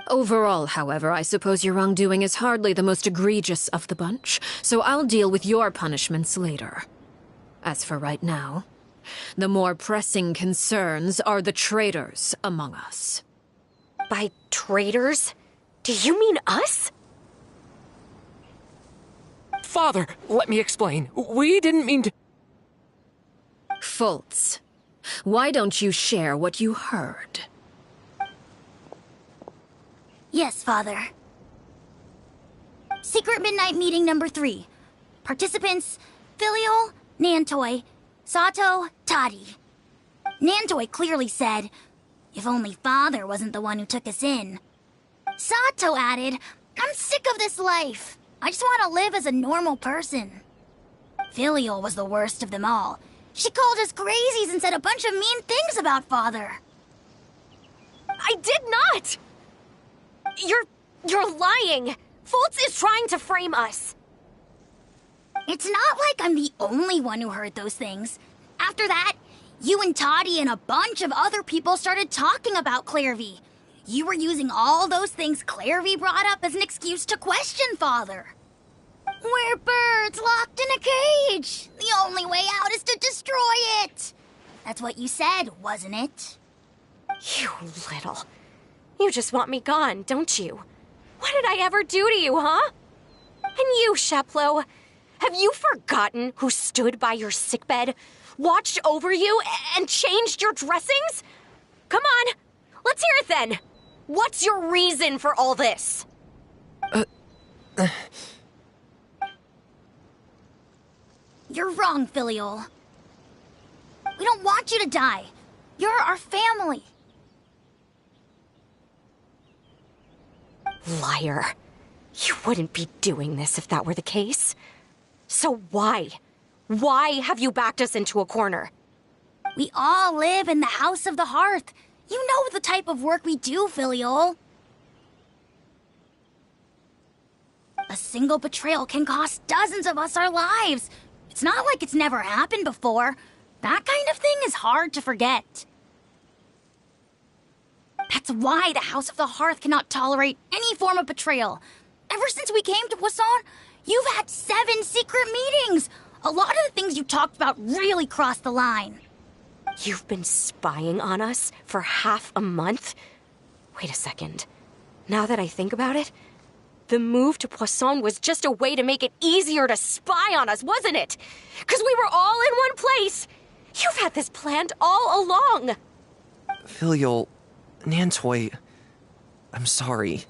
Overall, however, I suppose your wrongdoing is hardly the most egregious of the bunch, so I'll deal with your punishments later. As for right now, the more pressing concerns are the traitors among us. By traitors? Do you mean us? Father, let me explain. We didn't mean to... Fultz, why don't you share what you heard? Yes, Father. Secret Midnight Meeting number 3. Participants, Filial, Nantoy, Sato, Toddy. Nantoy clearly said, "If only Father wasn't the one who took us in." Sato added, "I'm sick of this life. I just want to live as a normal person." Filial was the worst of them all. She called us crazies and said a bunch of mean things about Father. I did not! You're lying! Fultz is trying to frame us. It's not like I'm the only one who heard those things. After that, you and Toddy and a bunch of other people started talking about Clairvy. You were using all those things Clairvy brought up as an excuse to question Father. We're birds locked in a cage. The only way out is to destroy it. That's what you said, wasn't it? You little. You just want me gone, don't you? What did I ever do to you, huh? And you, Sheplo, have you forgotten who stood by your sickbed, watched over you, and changed your dressings? Come on, let's hear it then. What's your reason for all this? You're wrong, Filial. We don't want you to die. You're our family. Liar. You wouldn't be doing this if that were the case. So why? Why have you backed us into a corner? We all live in the House of the Hearth. You know the type of work we do, Filial. A single betrayal can cost dozens of us our lives. It's not like it's never happened before. That kind of thing is hard to forget. That's why the House of the Hearth cannot tolerate any form of betrayal. Ever since we came to Poisson, you've had 7 secret meetings. A lot of the things you talked about really crossed the line. You've been spying on us for half a month? Wait a second. Now that I think about it, the move to Poisson was just a way to make it easier to spy on us, wasn't it? Because we were all in one place. You've had this planned all along. Filial, Nantoy, I'm sorry.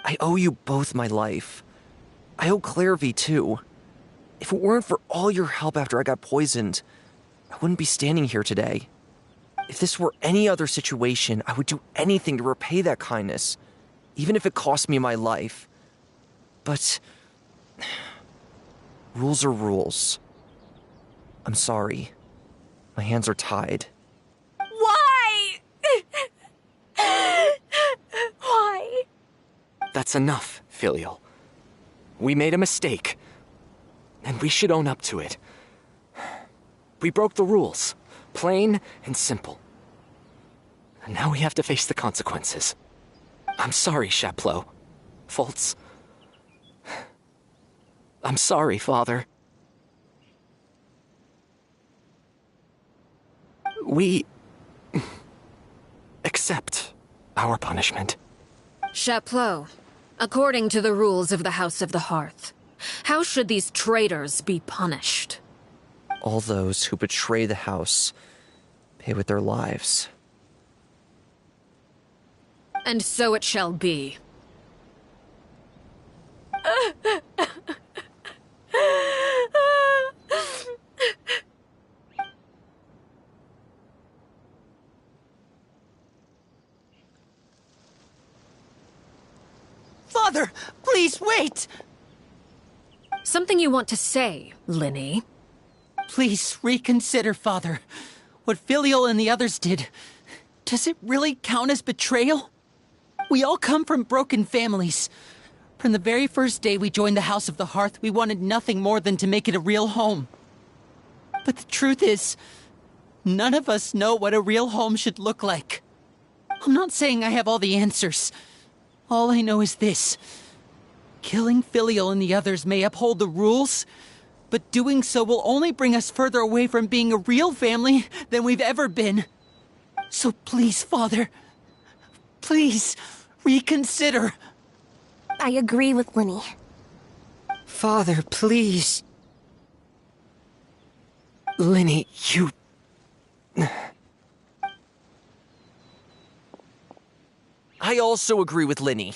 I owe you both my life. I owe Clairvy too. If it weren't for all your help after I got poisoned, I wouldn't be standing here today. If this were any other situation, I would do anything to repay that kindness, even if it cost me my life. But rules are rules. I'm sorry. My hands are tied. Why? Why? That's enough, Filial. We made a mistake, and we should own up to it. We broke the rules, plain and simple. And now we have to face the consequences. I'm sorry, Chapleau. Foltz. I'm sorry, Father. We accept our punishment. Chapleau, according to the rules of the House of the Hearth, how should these traitors be punished? All those who betray the house pay with their lives. And so it shall be. Father, please wait! Something you want to say, Linny? Please reconsider, Father. What Filial and the others did, does it really count as betrayal? We all come from broken families. From the very first day we joined the House of the Hearth, we wanted nothing more than to make it a real home. But the truth is, none of us know what a real home should look like. I'm not saying I have all the answers. All I know is this. Killing Filial and the others may uphold the rules, but doing so will only bring us further away from being a real family than we've ever been. So please, Father, please reconsider. I agree with Linny. Father, please. Linny, you... I also agree with Linny.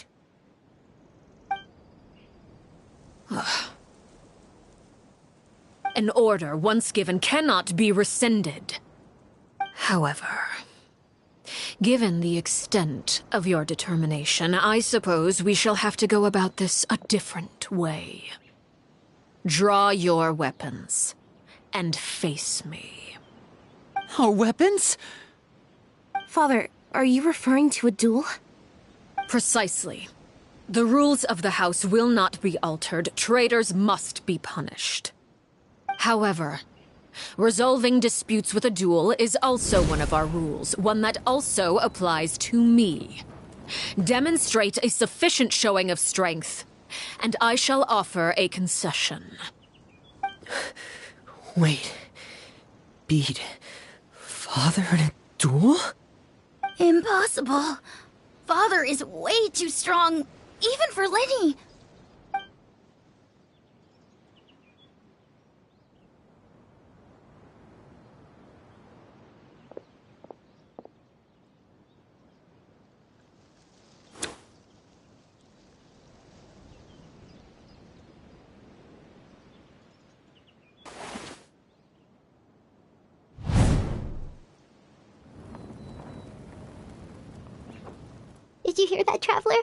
An order once given cannot be rescinded. However, given the extent of your determination, I suppose we shall have to go about this a different way. Draw your weapons and face me. Our weapons? Father, are you referring to a duel? Precisely. The rules of the house will not be altered. Traitors must be punished. However, resolving disputes with a duel is also one of our rules, one that also applies to me. Demonstrate a sufficient showing of strength, and I shall offer a concession. Wait. Beat Father in a duel? Impossible. Father is way too strong, even for Lenny. Did you hear that, Traveler?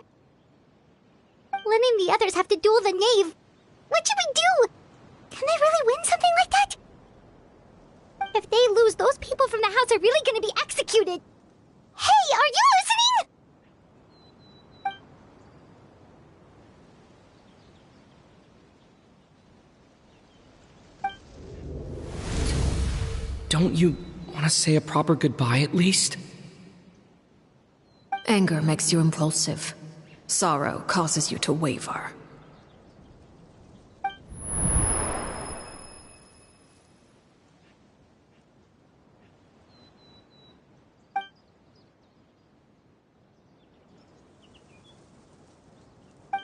Lenny and the others have to duel the knave. What should we do? Can they really win something like that? If they lose, those people from the house are really gonna be executed. Hey, are you listening? Don't you want to say a proper goodbye at least? Anger makes you impulsive. Sorrow causes you to waver.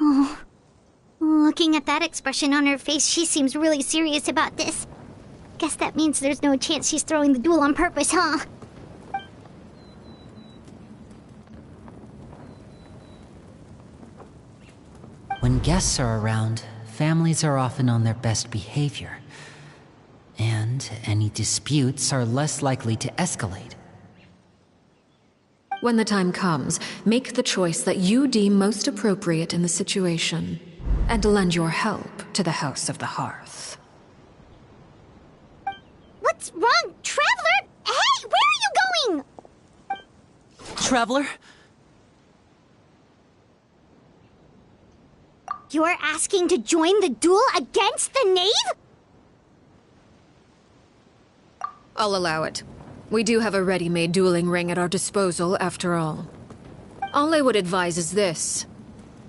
Oh. Looking at that expression on her face, she seems really serious about this. Guess that means there's no chance she's throwing the duel on purpose, huh? When guests are around, families are often on their best behavior. And any disputes are less likely to escalate. When the time comes, make the choice that you deem most appropriate in the situation, and lend your help to the House of the Hearth. What's wrong, Traveler? Hey, where are you going? Traveler? You're asking to join the duel against the knave? I'll allow it. We do have a ready-made dueling ring at our disposal, after all. All I would advise is this.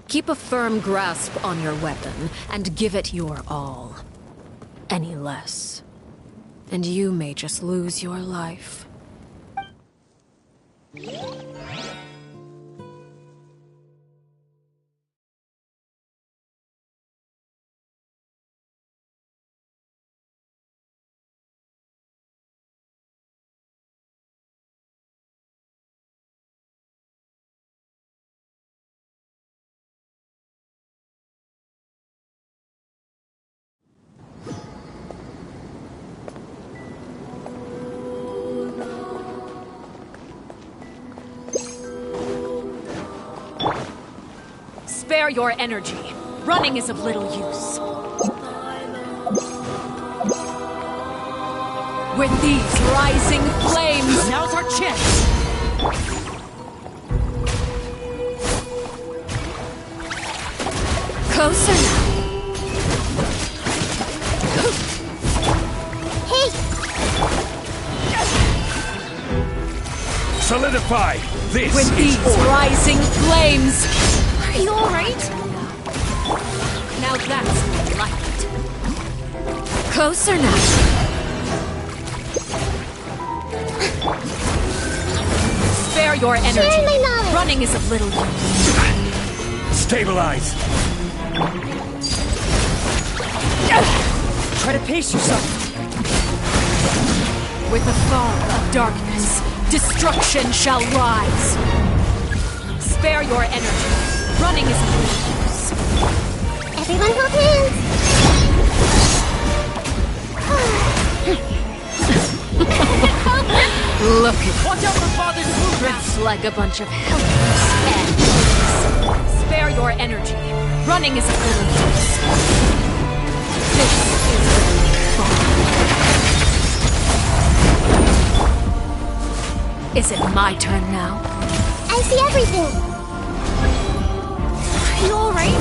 Keep a firm grasp on your weapon, and give it your all. Any less, and you may just lose your life. Spare your energy. Running is of little use. With these rising flames, now's our chance! Closer now. Hey! Solidify! This With is these order. rising flames! Are you alright? Now that's more like it. Closer now. Spare your energy. Share my knowledge. Running is of little use. Stabilize! Try to pace yourself. With the fog of darkness, destruction shall rise. Spare your energy. Running is of little use. Everyone hold hands! Look at Watch out for Father's movements! it's like a bunch of helpless ants. Spare your energy. Running is of little use. This is Is it my turn now? I see everything! Are you alright?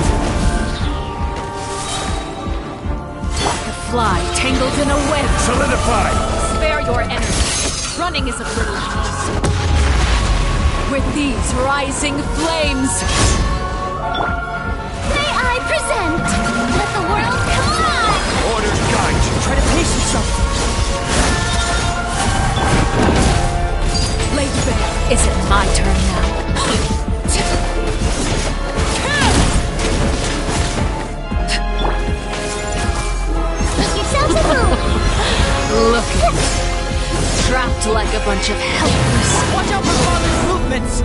Like a fly tangled in a web. Solidify! Spare your energy. Running is of little use. With these rising flames, May I present? Let the world come alive! Orders guide you. Try to pace yourself. laid bare. Is it my My turn now. Make yourselves at home. Look at me. Trapped like a bunch of helpers. Watch out for Father's movements!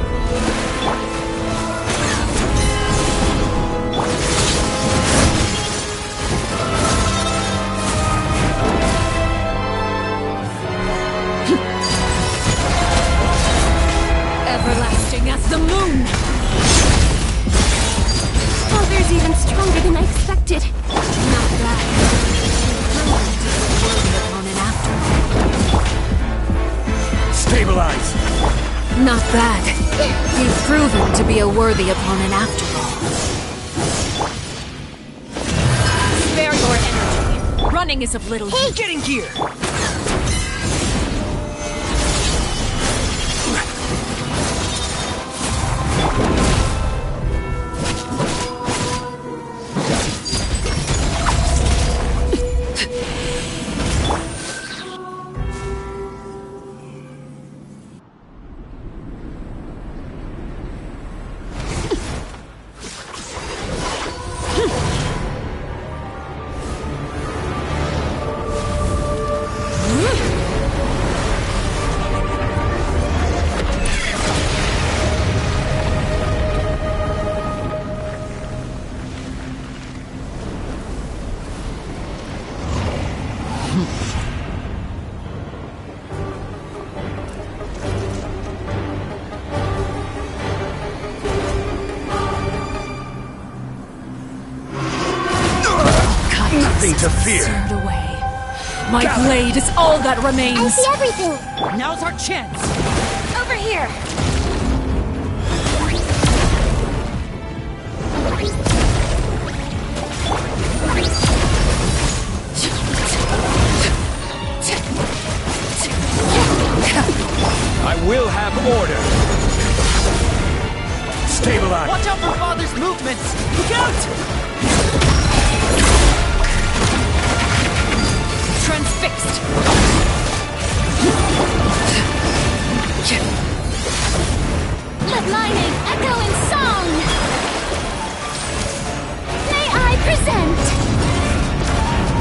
Everlasting as the moon. Father's even stronger than I expected. Not bad. On an after. Stabilize! Not bad. You've proven to be a worthy opponent after all. Spare your energy. Running is of little use. Get in gear! Nothing to fear! Seared away. My blade is all that I remains. see everything. Now's our chance! Over here! I will have order! Stabilize! Watch out for Father's movements! Look out! Transfixed. Let lightning echo in song. May I present?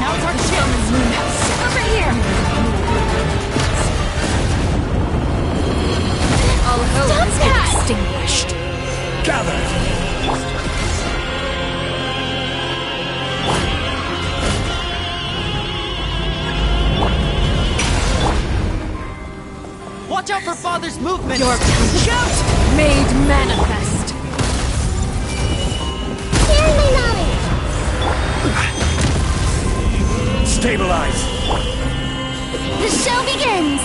Now's our chance! Over here. All hope Stop has been that! extinguished. Gather! Watch out for Father's movements! Your Shout! made manifest. Hearing my knowledge. Stabilize! The show begins.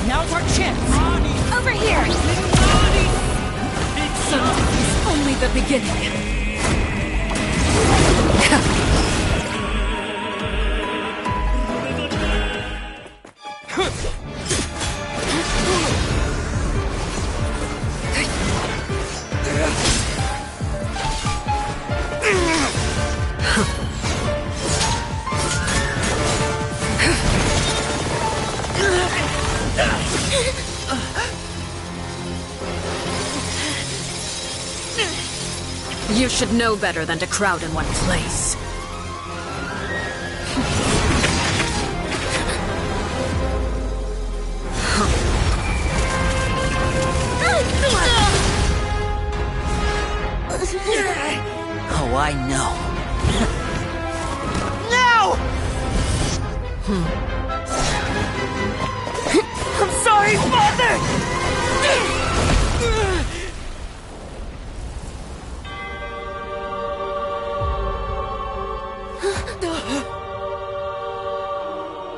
Now's our chance! Over here. It's only the beginning. You should know better than to crowd in one place. Oh, I know. No! I'm sorry, Father!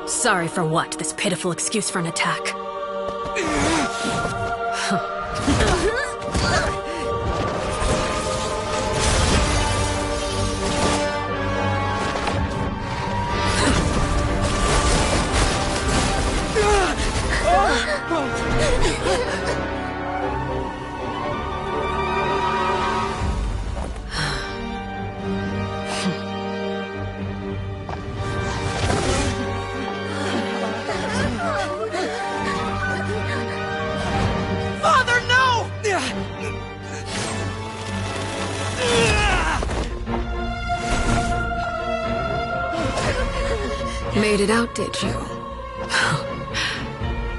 Sorry for what? This pitiful excuse for an attack. Made it out, did you?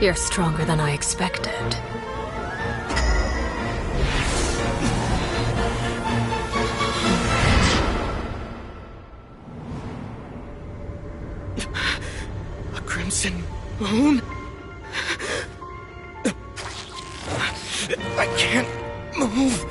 You're stronger than I expected. A crimson moon? I can't move.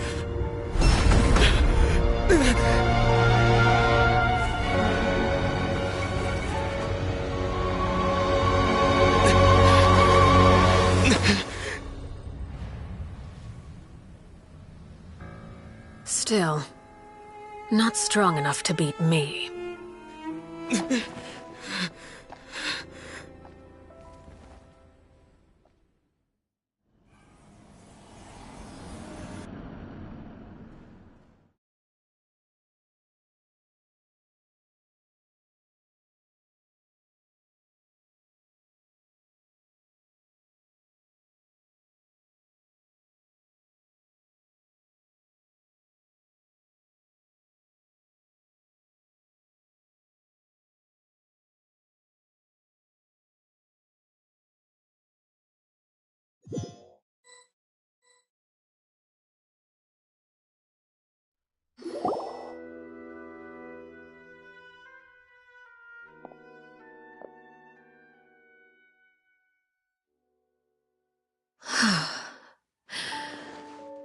Still, not strong enough to beat me.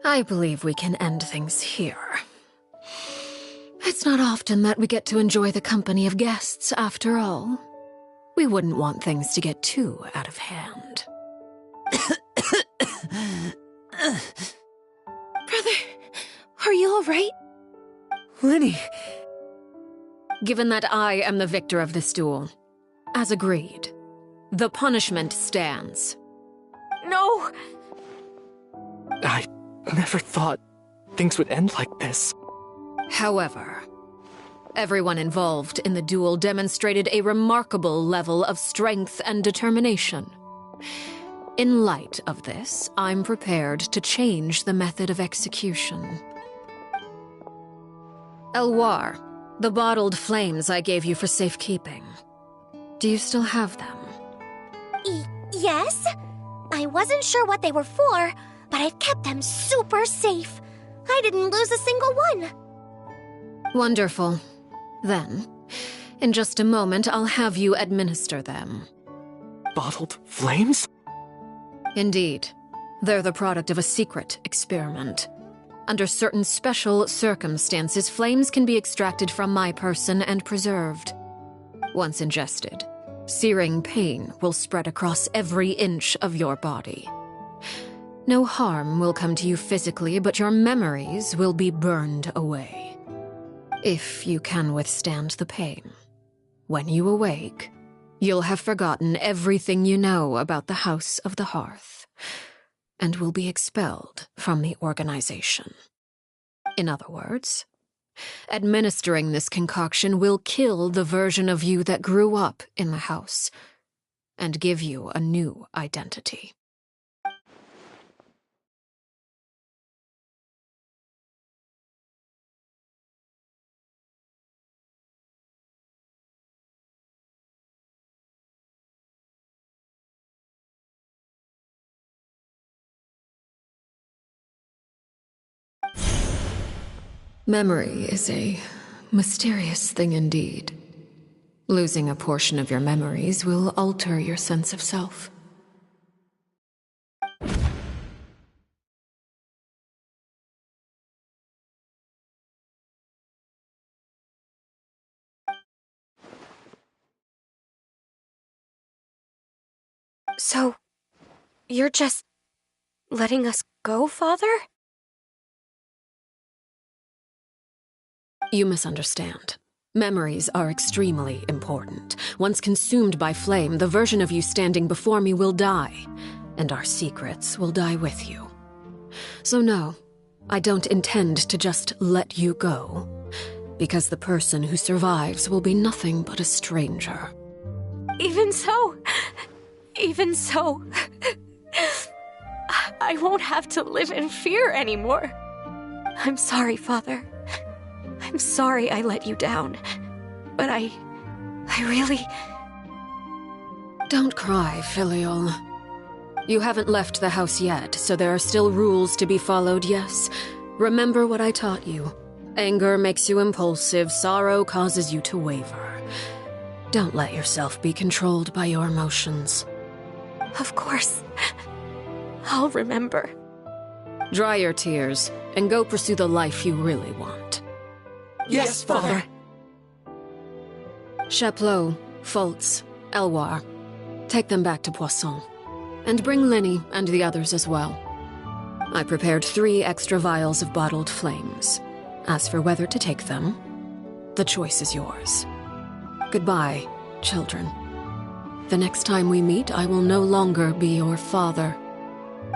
I believe we can end things here. It's not often that we get to enjoy the company of guests, after all. We wouldn't want things to get too out of hand. Brother, are you all right? Lenny! Given that I am the victor of this duel, as agreed, the punishment stands. No! I never thought things would end like this. However, everyone involved in the duel demonstrated a remarkable level of strength and determination. In light of this, I'm prepared to change the method of execution. Elwar, the bottled flames I gave you for safekeeping. Do you still have them? Yes? I wasn't sure what they were for, but I've kept them super safe. I didn't lose a single one. Wonderful. Then, in just a moment, I'll have you administer them. Bottled flames? Indeed. They're the product of a secret experiment. Under certain special circumstances, flames can be extracted from my person and preserved. Once ingested, searing pain will spread across every inch of your body. No harm will come to you physically, but your memories will be burned away. If you can withstand the pain. When you awake, you'll have forgotten everything you know about the House of the Hearth, and will be expelled from the organization. In other words, administering this concoction will kill the version of you that grew up in the house, and give you a new identity. Memory is a mysterious thing indeed. Losing a portion of your memories will alter your sense of self. So, you're just letting us go, Father? You misunderstand. Memories are extremely important. Once consumed by flame, the version of you standing before me will die, and our secrets will die with you. So no, I don't intend to just let you go, because the person who survives will be nothing but a stranger. Even so, I won't have to live in fear anymore. I'm sorry, Father. I'm sorry I let you down. But I Don't cry, Filial. You haven't left the house yet, so there are still rules to be followed, yes? Remember what I taught you. Anger makes you impulsive, sorrow causes you to waver. Don't let yourself be controlled by your emotions. Of course. I'll remember. Dry your tears, and go pursue the life you really want. Yes, Father. Chaplot, Fultz, Elwar. Take them back to Poisson. And bring Lenny and the others as well. I prepared 3 extra vials of bottled flames. As for whether to take them, the choice is yours. Goodbye, children. The next time we meet, I will no longer be your father.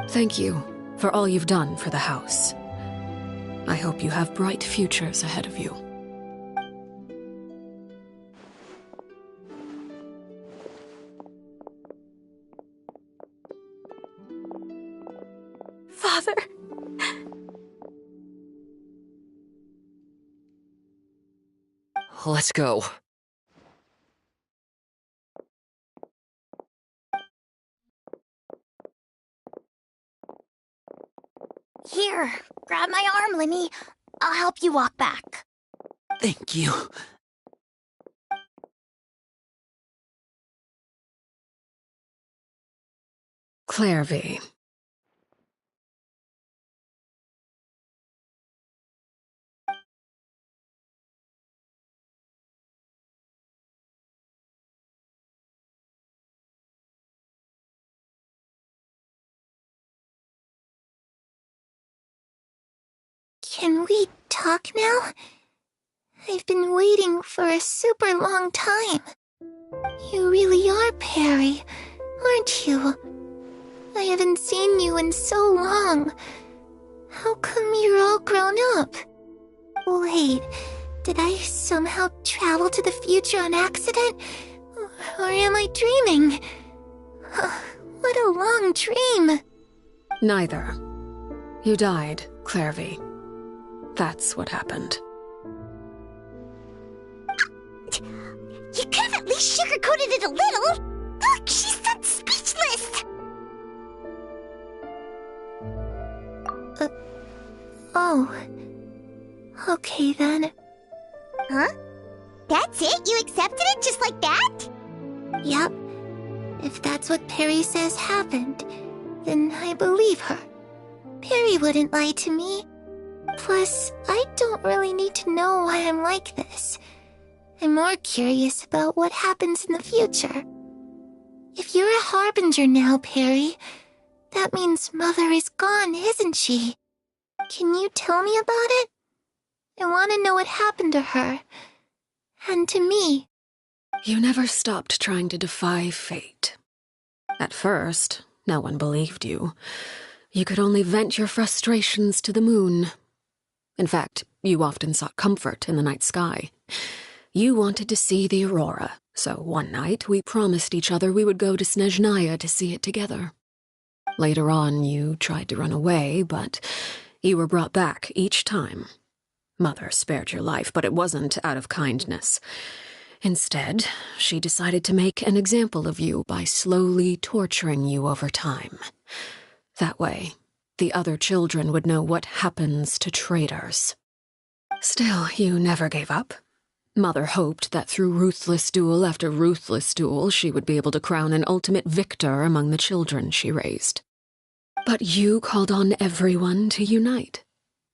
Thank you for all you've done for the house. I hope you have bright futures ahead of you. Father. Let's go. Here, grab my arm, Lemmy. I'll help you walk back. Thank you. Clairvy. Can we talk now? I've been waiting for a super long time. You really are Perry, aren't you? I haven't seen you in so long. How come you're all grown up? Wait, did I somehow travel to the future on accident? Or am I dreaming? What a long dream. Neither. You died, Clairvy. That's what happened. You could have at least sugarcoated it a little. Look, she's done speechless. Oh. Okay then. Huh? That's it? You accepted it just like that? Yep. If that's what Perry says happened, then I believe her. Perry wouldn't lie to me. Plus, I don't really need to know why I'm like this. I'm more curious about what happens in the future. If you're a harbinger now, Perry, that means Mother is gone, isn't she? Can you tell me about it? I want to know what happened to her. And to me. You never stopped trying to defy fate. At first, no one believed you. You could only vent your frustrations to the moon. In fact, you often sought comfort in the night sky. You wanted to see the aurora, so one night we promised each other we would go to Snezhnaya to see it together. Later on, you tried to run away, but you were brought back each time. Mother spared your life, but it wasn't out of kindness. Instead, she decided to make an example of you by slowly torturing you over time. That way, the other children would know what happens to traitors. Still, you never gave up. Mother hoped that through ruthless duel after ruthless duel, she would be able to crown an ultimate victor among the children she raised. But you called on everyone to unite,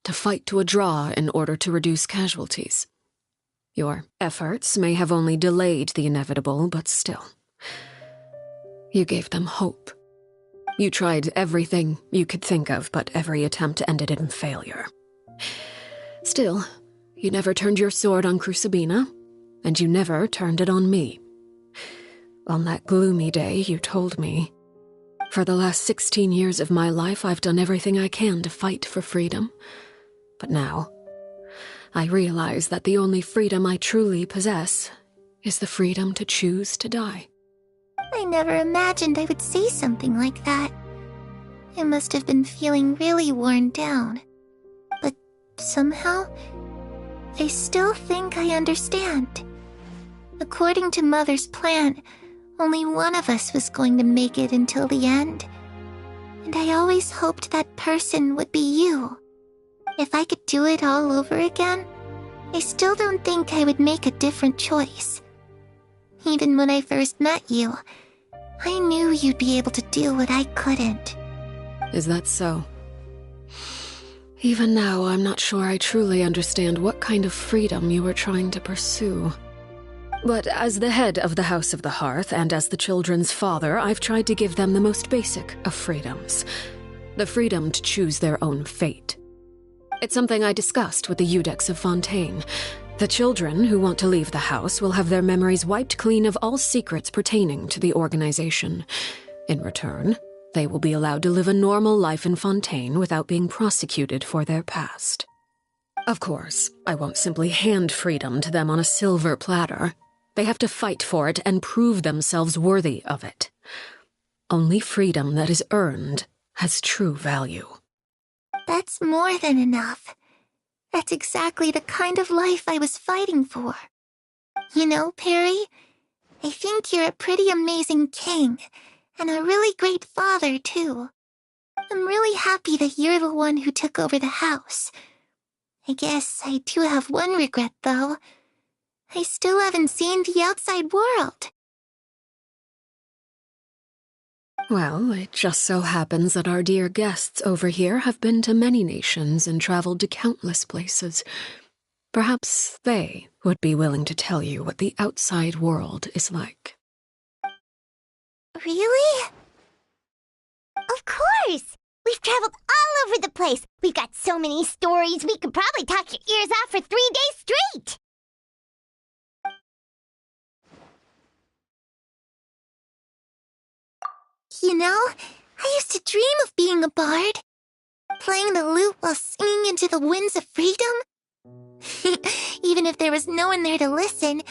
to fight to a draw in order to reduce casualties. Your efforts may have only delayed the inevitable, but still. You gave them hope. You tried everything you could think of, but every attempt ended in failure. Still, you never turned your sword on Crucibina, and you never turned it on me. On that gloomy day, you told me, "For the last 16 years of my life, I've done everything I can to fight for freedom. But now, I realize that the only freedom I truly possess is the freedom to choose to die." I never imagined I would say something like that. I must have been feeling really worn down. But somehow, I still think I understand. According to Mother's plan, Only one of us was going to make it until the end. And I always hoped that person would be you. If I could do it all over again, I still don't think I would make a different choice. Even when I first met you, I knew you'd be able to do what I couldn't. Is that so? Even now, I'm not sure I truly understand what kind of freedom you are trying to pursue. But as the head of the House of the Hearth and as the children's father, I've tried to give them the most basic of freedoms. The freedom to choose their own fate. It's something I discussed with the Eudex of Fontaine. The children who want to leave the house will have their memories wiped clean of all secrets pertaining to the organization. In return, they will be allowed to live a normal life in Fontaine without being prosecuted for their past. Of course, I won't simply hand freedom to them on a silver platter. They have to fight for it and prove themselves worthy of it. Only freedom that is earned has true value. That's more than enough. That's exactly the kind of life I was fighting for. You know, Perry, I think you're a pretty amazing king, and a really great father, too. I'm really happy that you're the one who took over the house. I guess I do have one regret, though. I still haven't seen the outside world. Well, it just so happens that our dear guests over here have been to many nations and traveled to countless places. Perhaps they would be willing to tell you what the outside world is like. Really? Of course! We've traveled all over the place. We've got so many stories, we could probably talk your ears off for 3 days straight. You know, I used to dream of being a bard. Playing the lute while singing into the winds of freedom. Even if there was no one there to listen,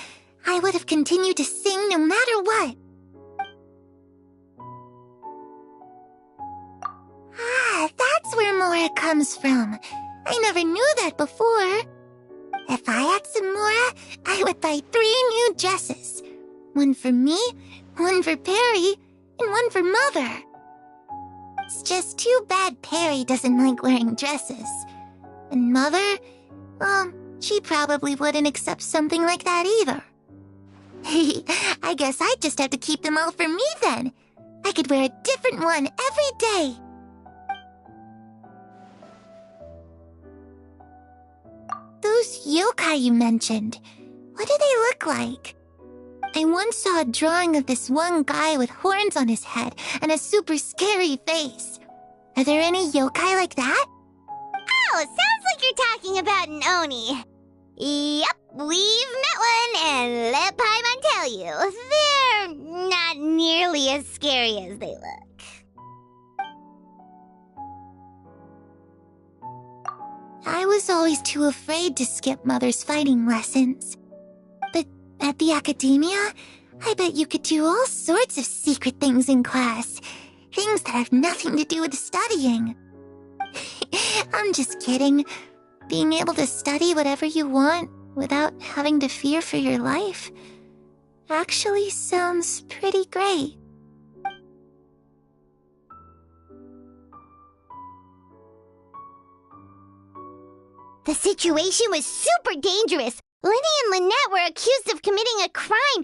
I would have continued to sing no matter what. Ah, that's where Mora comes from. I never knew that before. If I had some Mora, I would buy 3 new dresses. One for me, one for Perry, and one for Mother. It's just too bad Perry doesn't like wearing dresses. And Mother, well, she probably wouldn't accept something like that either. I guess I'd just have to keep them all for me then. I could wear a different one every day. Those yokai you mentioned, what do they look like? I once saw a drawing of this one guy with horns on his head and a super scary face. Are there any yokai like that? Oh, sounds like you're talking about an Oni. Yep, we've met one, and let Paimon tell you, they're not nearly as scary as they look. I was always too afraid to skip Mother's fighting lessons. But at the academia, I bet you could do all sorts of secret things in class. Things that have nothing to do with studying. I'm just kidding. Being able to study whatever you want without having to fear for your life actually sounds pretty great. The situation was super dangerous. Lenny and Lynette were accused of committing a crime,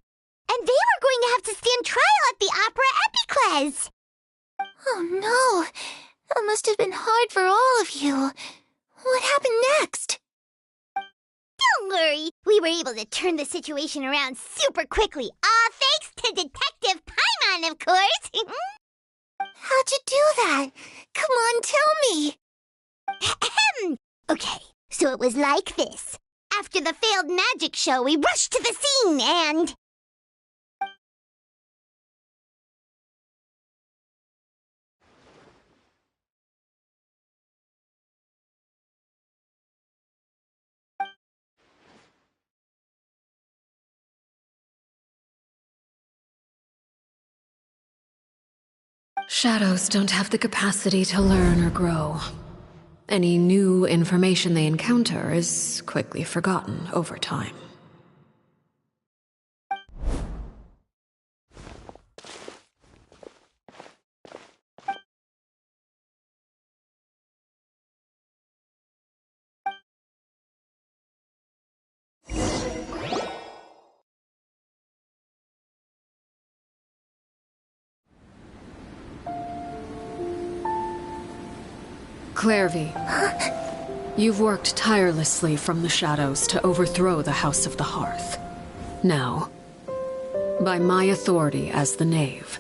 and they were going to have to stand trial at the Opera Epicles. Oh no, that must have been hard for all of you. What happened next? Don't worry, we were able to turn the situation around super quickly, all thanks to Detective Paimon, of course. How'd you do that? Come on, tell me. Okay, so it was like this. After the failed magic show, we rushed to the scene and... Shadows don't have the capacity to learn or grow. Any new information they encounter is quickly forgotten over time. Clairvy, you've worked tirelessly from the shadows to overthrow the House of the Hearth. Now, by my authority as the Knave,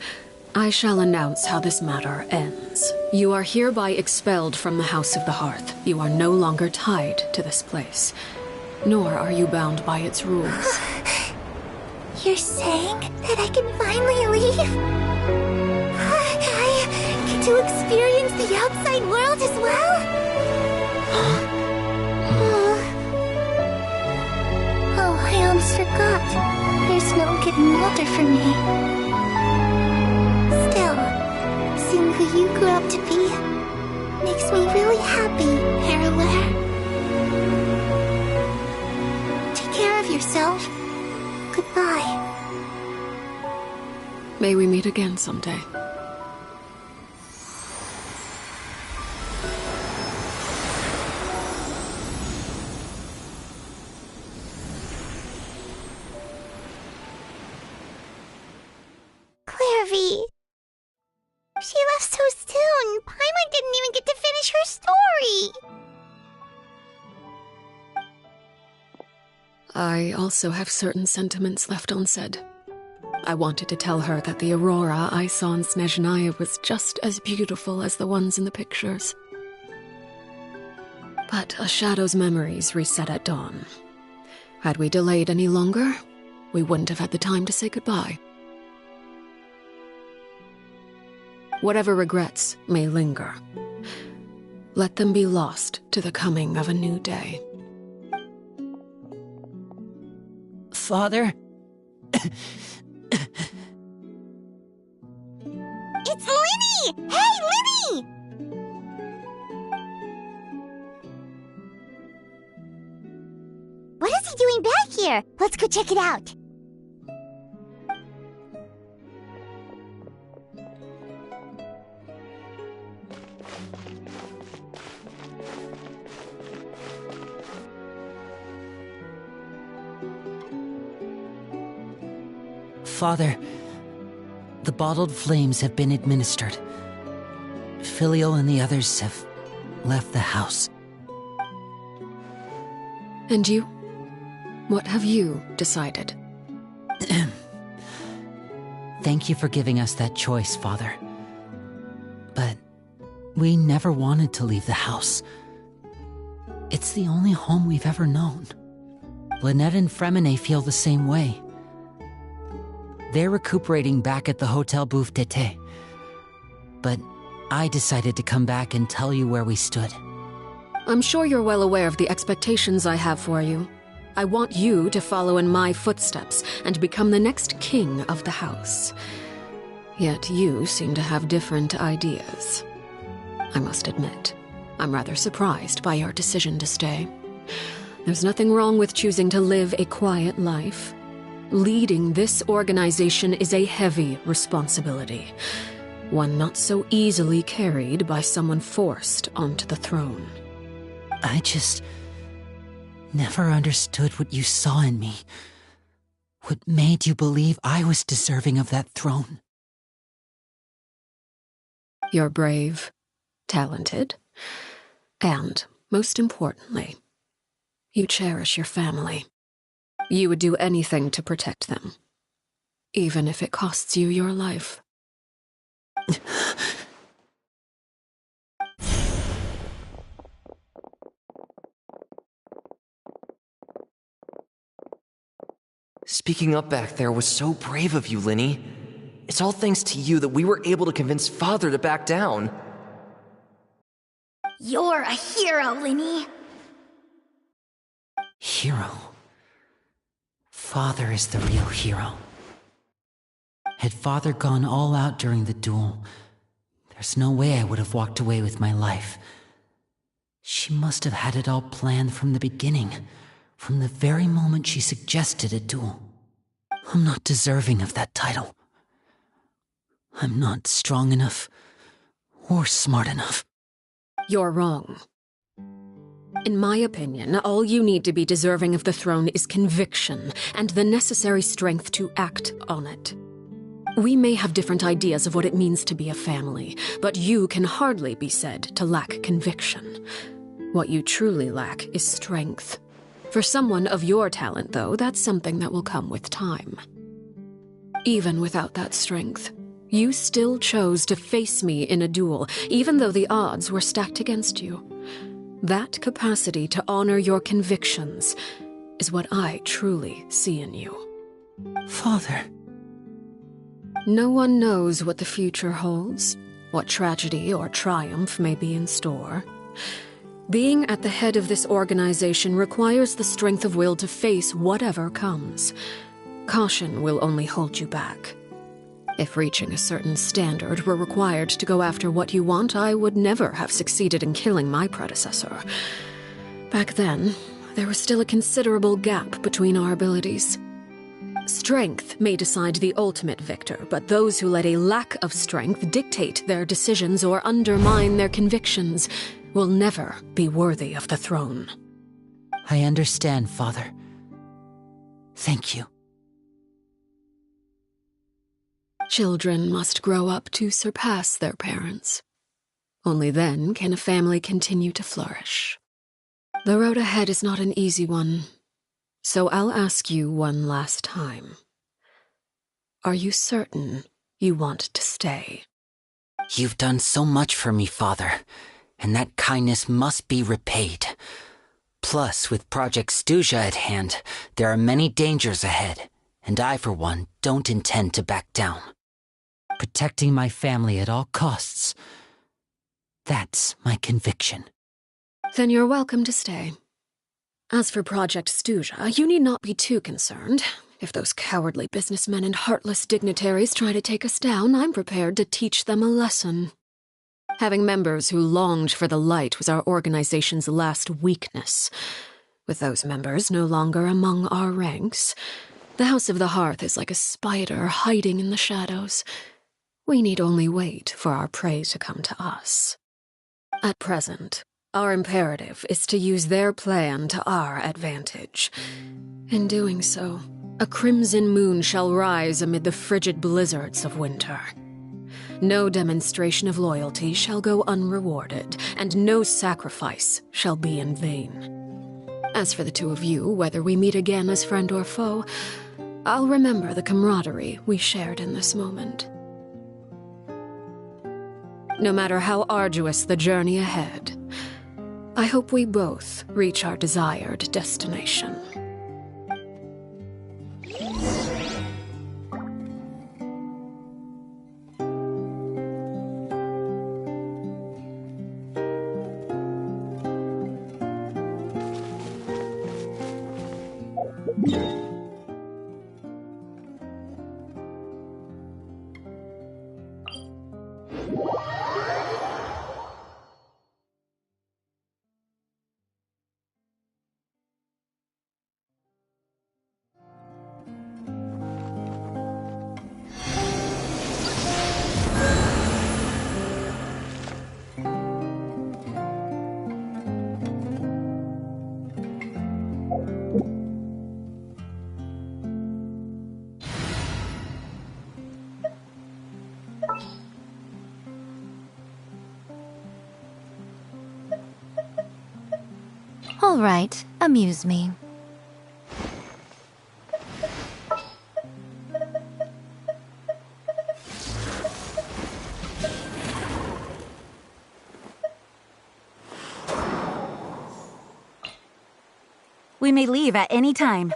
I shall announce how this matter ends. You are hereby expelled from the House of the Hearth. You are no longer tied to this place, nor are you bound by its rules. You're saying that I can finally leave? I get to experience the outside world as well? Oh, I almost forgot. There's no getting older for me. Still, seeing who you grew up to be makes me really happy, Parallel. Take care of yourself. Goodbye. May we meet again someday. Clairvy. She left so soon. Paimon didn't even get to finish her story. I also have certain sentiments left unsaid. I wanted to tell her that the aurora I saw in Snezhnaya was just as beautiful as the ones in the pictures. But a shadow's memories reset at dawn. Had we delayed any longer, we wouldn't have had the time to say goodbye. Whatever regrets may linger, let them be lost to the coming of a new day. Father? It's Linny! Hey, Linny! What is he doing back here? Let's go check it out. Father, the bottled flames have been administered. Filial and the others have left the house. And you? What have you decided? Thank you for giving us that choice, Father. But we never wanted to leave the house. It's the only home we've ever known. Lynette and Fremine feel the same way. They're recuperating back at the Hotel Bouffe d'été. But I decided to come back and tell you where we stood. I'm sure you're well aware of the expectations I have for you. I want you to follow in my footsteps and become the next king of the house. Yet you seem to have different ideas. I must admit, I'm rather surprised by your decision to stay. There's nothing wrong with choosing to live a quiet life. Leading this organization is a heavy responsibility, one not so easily carried by someone forced onto the throne. I just never understood what you saw in me. What made you believe I was deserving of that throne? You're brave, talented, and, most importantly, you cherish your family. You would do anything to protect them, even if it costs you your life. Speaking up back there was so brave of you, Linny. It's all thanks to you that we were able to convince Father to back down. You're a hero, Linny. Hero? Father is the real hero. Had Father gone all out during the duel, there's no way I would have walked away with my life. She must have had it all planned from the beginning, from the very moment she suggested a duel. I'm not deserving of that title. I'm not strong enough or smart enough. You're wrong. In my opinion, all you need to be deserving of the throne is conviction and the necessary strength to act on it. We may have different ideas of what it means to be a family, but you can hardly be said to lack conviction. What you truly lack is strength. For someone of your talent, though, that's something that will come with time. Even without that strength, you still chose to face me in a duel, even though the odds were stacked against you. That capacity to honor your convictions is what I truly see in you. Father. No one knows what the future holds, what tragedy or triumph may be in store. Being at the head of this organization requires the strength of will to face whatever comes. Caution will only hold you back. If reaching a certain standard were required to go after what you want, I would never have succeeded in killing my predecessor. Back then, there was still a considerable gap between our abilities. Strength may decide the ultimate victor, but those who let a lack of strength dictate their decisions or undermine their convictions will never be worthy of the throne. I understand, Father. Thank you. Children must grow up to surpass their parents. Only then can a family continue to flourish. The road ahead is not an easy one, so I'll ask you one last time. Are you certain you want to stay? You've done so much for me, Father, and that kindness must be repaid. Plus, with Project Stuja at hand, there are many dangers ahead, and I, for one, don't intend to back down. Protecting my family at all costs. That's my conviction. Then you're welcome to stay. As for Project Stuja, you need not be too concerned. If those cowardly businessmen and heartless dignitaries try to take us down, I'm prepared to teach them a lesson. Having members who longed for the light was our organization's last weakness. With those members no longer among our ranks, the House of the Hearth is like a spider hiding in the shadows. We need only wait for our prey to come to us. At present, our imperative is to use their plan to our advantage. In doing so, a crimson moon shall rise amid the frigid blizzards of winter. No demonstration of loyalty shall go unrewarded, and no sacrifice shall be in vain. As for the two of you, whether we meet again as friend or foe, I'll remember the camaraderie we shared in this moment. No matter how arduous the journey ahead, I hope we both reach our desired destination. All right, amuse me. We may leave at any time.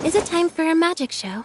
Is it time for a magic show?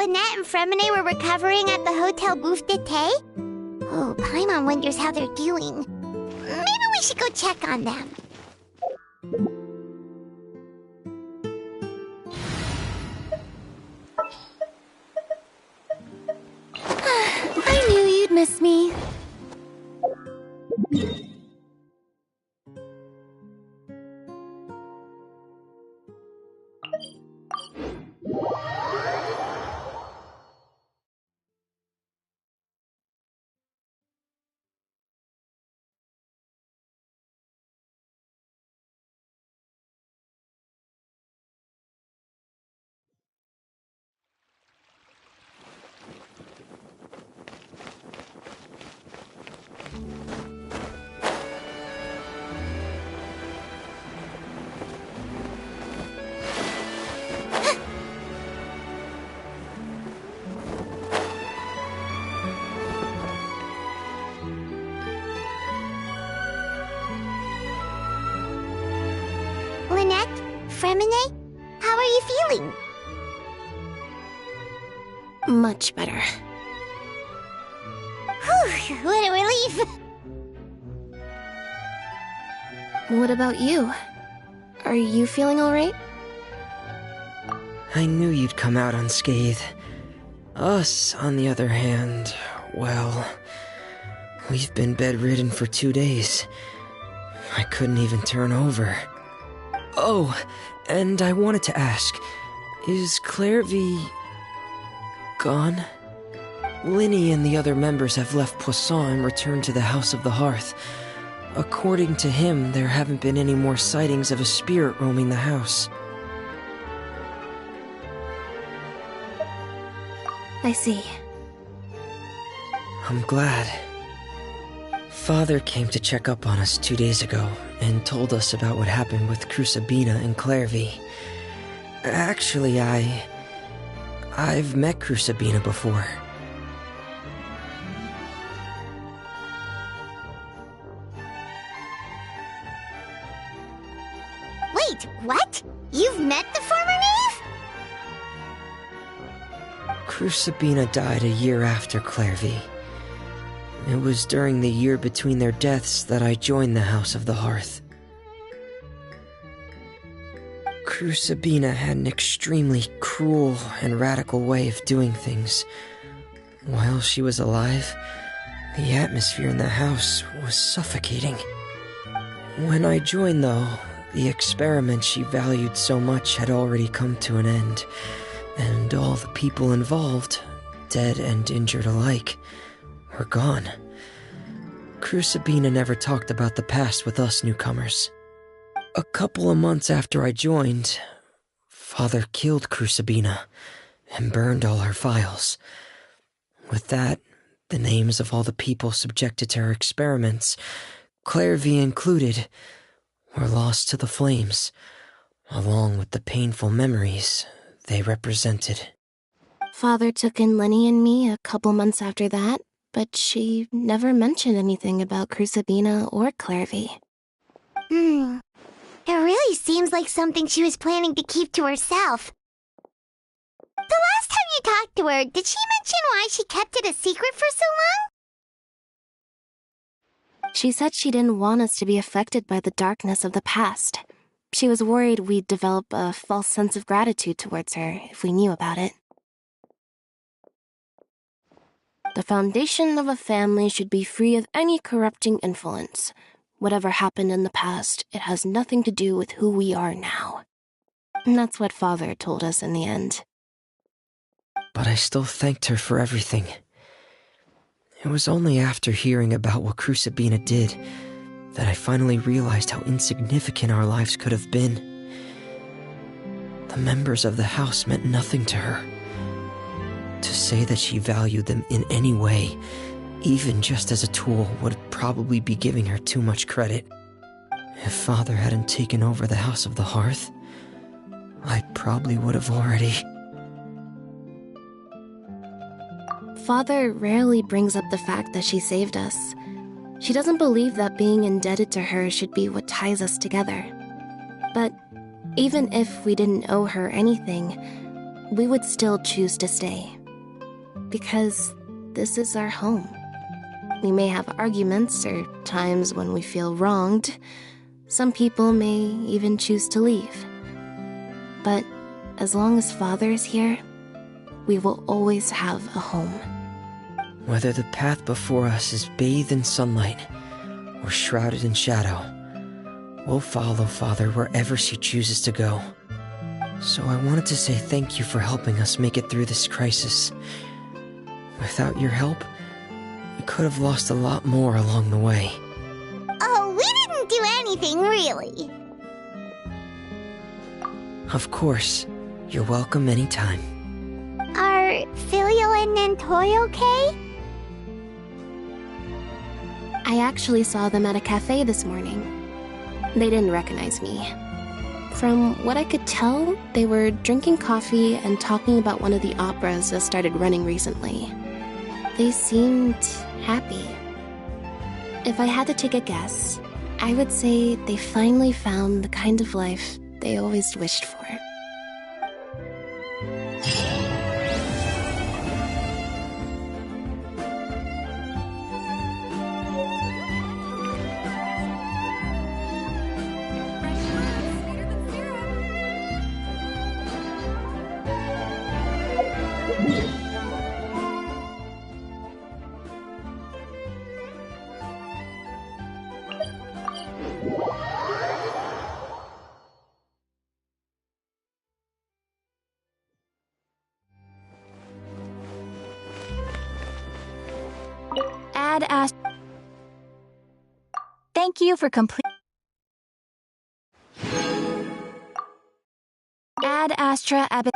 Lynette and Fremine were recovering at the Hotel Bouffe d'été? Oh, Paimon wonders how they're doing. Maybe we should go check on them. I knew you'd miss me. Lynette? Fremine? How are you feeling? Much better. Whew, what a relief! What about you? Are you feeling alright? I knew you'd come out unscathed. Us, on the other hand, well, we've been bedridden for 2 days. I couldn't even turn over. Oh, and I wanted to ask, is Clairvy gone? Linny and the other members have left Poisson and returned to the House of the Hearth. According to him, there haven't been any more sightings of a spirit roaming the house. I see. I'm glad. Father came to check up on us 2 days ago and told us about what happened with Crucibina and Clairvy. Actually, I've met Crucibina before. Wait, what? You've met the former knave? Crucibina died a year after Clairvy. It was during the year between their deaths that I joined the House of the Hearth. Crucibina had an extremely cruel and radical way of doing things. While she was alive, the atmosphere in the house was suffocating. When I joined, though, the experiment she valued so much had already come to an end, and all the people involved, dead and injured alike, were gone. Crucibina never talked about the past with us newcomers. A couple of months after I joined, Father killed Crucibina and burned all her files. With that, the names of all the people subjected to her experiments, Clairvy included, were lost to the flames, along with the painful memories they represented. Father took in Lenny and me a couple months after that, but she never mentioned anything about Crucibina or Clairvy. It really seems like something she was planning to keep to herself. The last time you talked to her, did she mention why she kept it a secret for so long? She said she didn't want us to be affected by the darkness of the past. She was worried we'd develop a false sense of gratitude towards her if we knew about it. The foundation of a family should be free of any corrupting influence. Whatever happened in the past, it has nothing to do with who we are now. And that's what Father told us in the end. But I still thanked her for everything. It was only after hearing about what Crucibina did that I finally realized how insignificant our lives could have been. The members of the house meant nothing to her. To say that she valued them in any way, even just as a tool, would probably be giving her too much credit. If Father hadn't taken over the House of the Hearth, I probably would have already... Father rarely brings up the fact that she saved us. She doesn't believe that being indebted to her should be what ties us together. But even if we didn't owe her anything, we would still choose to stay. Because this is our home. We may have arguments or times when we feel wronged. Some people may even choose to leave. But as long as Father is here, we will always have a home. Whether the path before us is bathed in sunlight or shrouded in shadow, we'll follow Father wherever she chooses to go. So I wanted to say thank you for helping us make it through this crisis. Without your help, we could have lost a lot more along the way. Oh, we didn't do anything, really. Of course. You're welcome anytime. Are Filial and Nantoy okay? I actually saw them at a cafe this morning. They didn't recognize me. From what I could tell, they were drinking coffee and talking about one of the operas that started running recently. They seemed happy. If I had to take a guess, I would say they finally found the kind of life they always wished for. Thank you for Ad Astra Ab.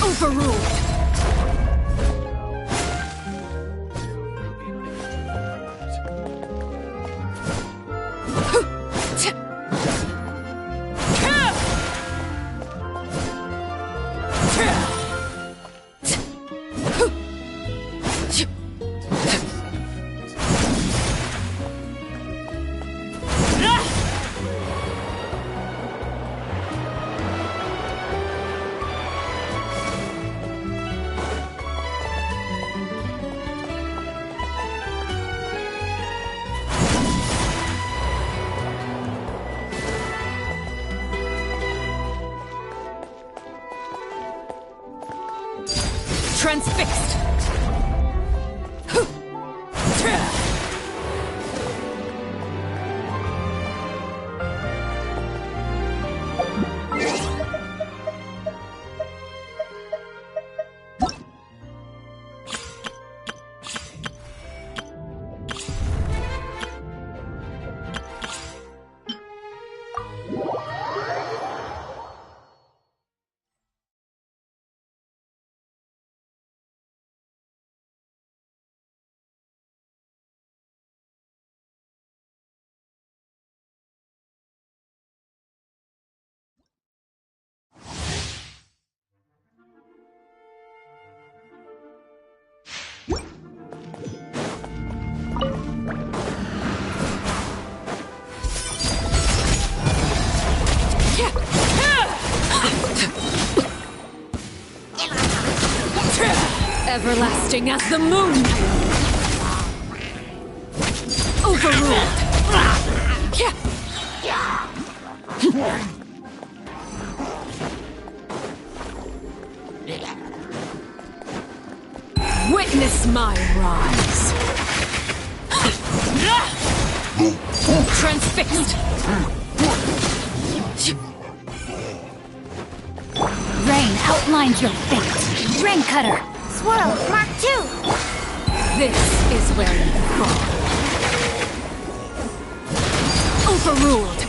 Overruled. Transfixed! Everlasting as the moon! Overruled! Witness my rise! Transfixed! Rain outlines your fate. Rain Cutter. Swirl, Mark 2. This is where you fall. Overruled!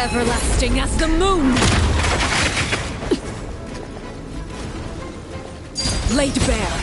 Everlasting as the moon! Laid bare!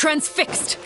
transfixed!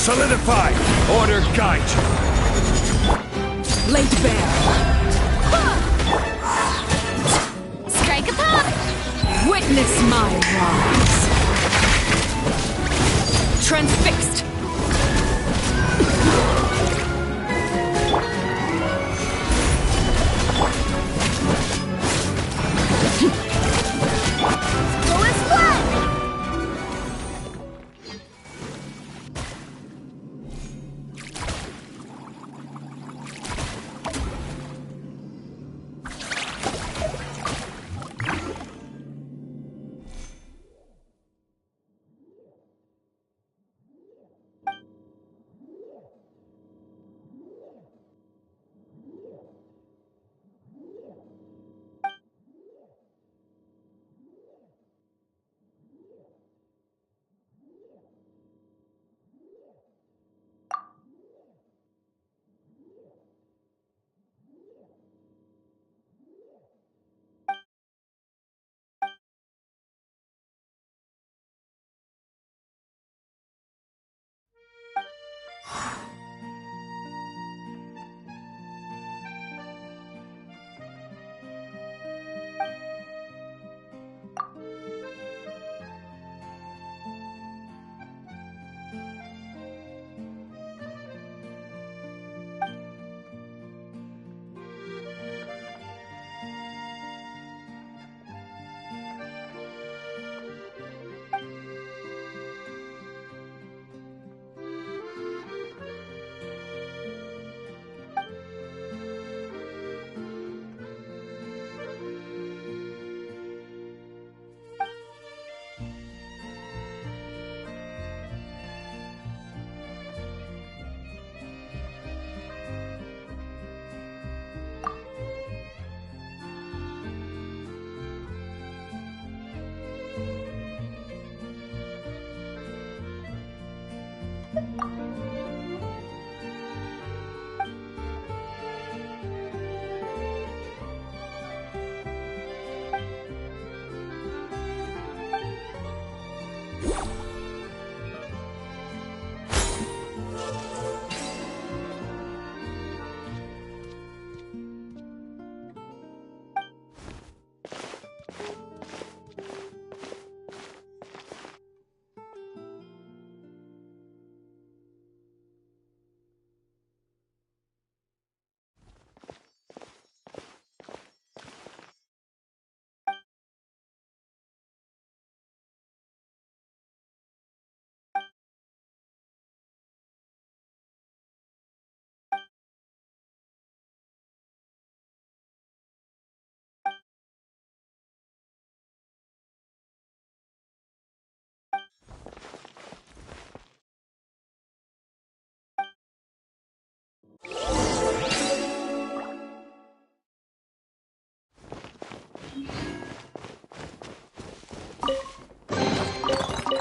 Solidify! Order guide you! Laid bare. Strike a pop! Witness my rise. Transfixed. Full as blood!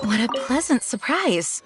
What a pleasant surprise.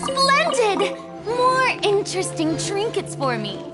Splendid! More interesting trinkets for me.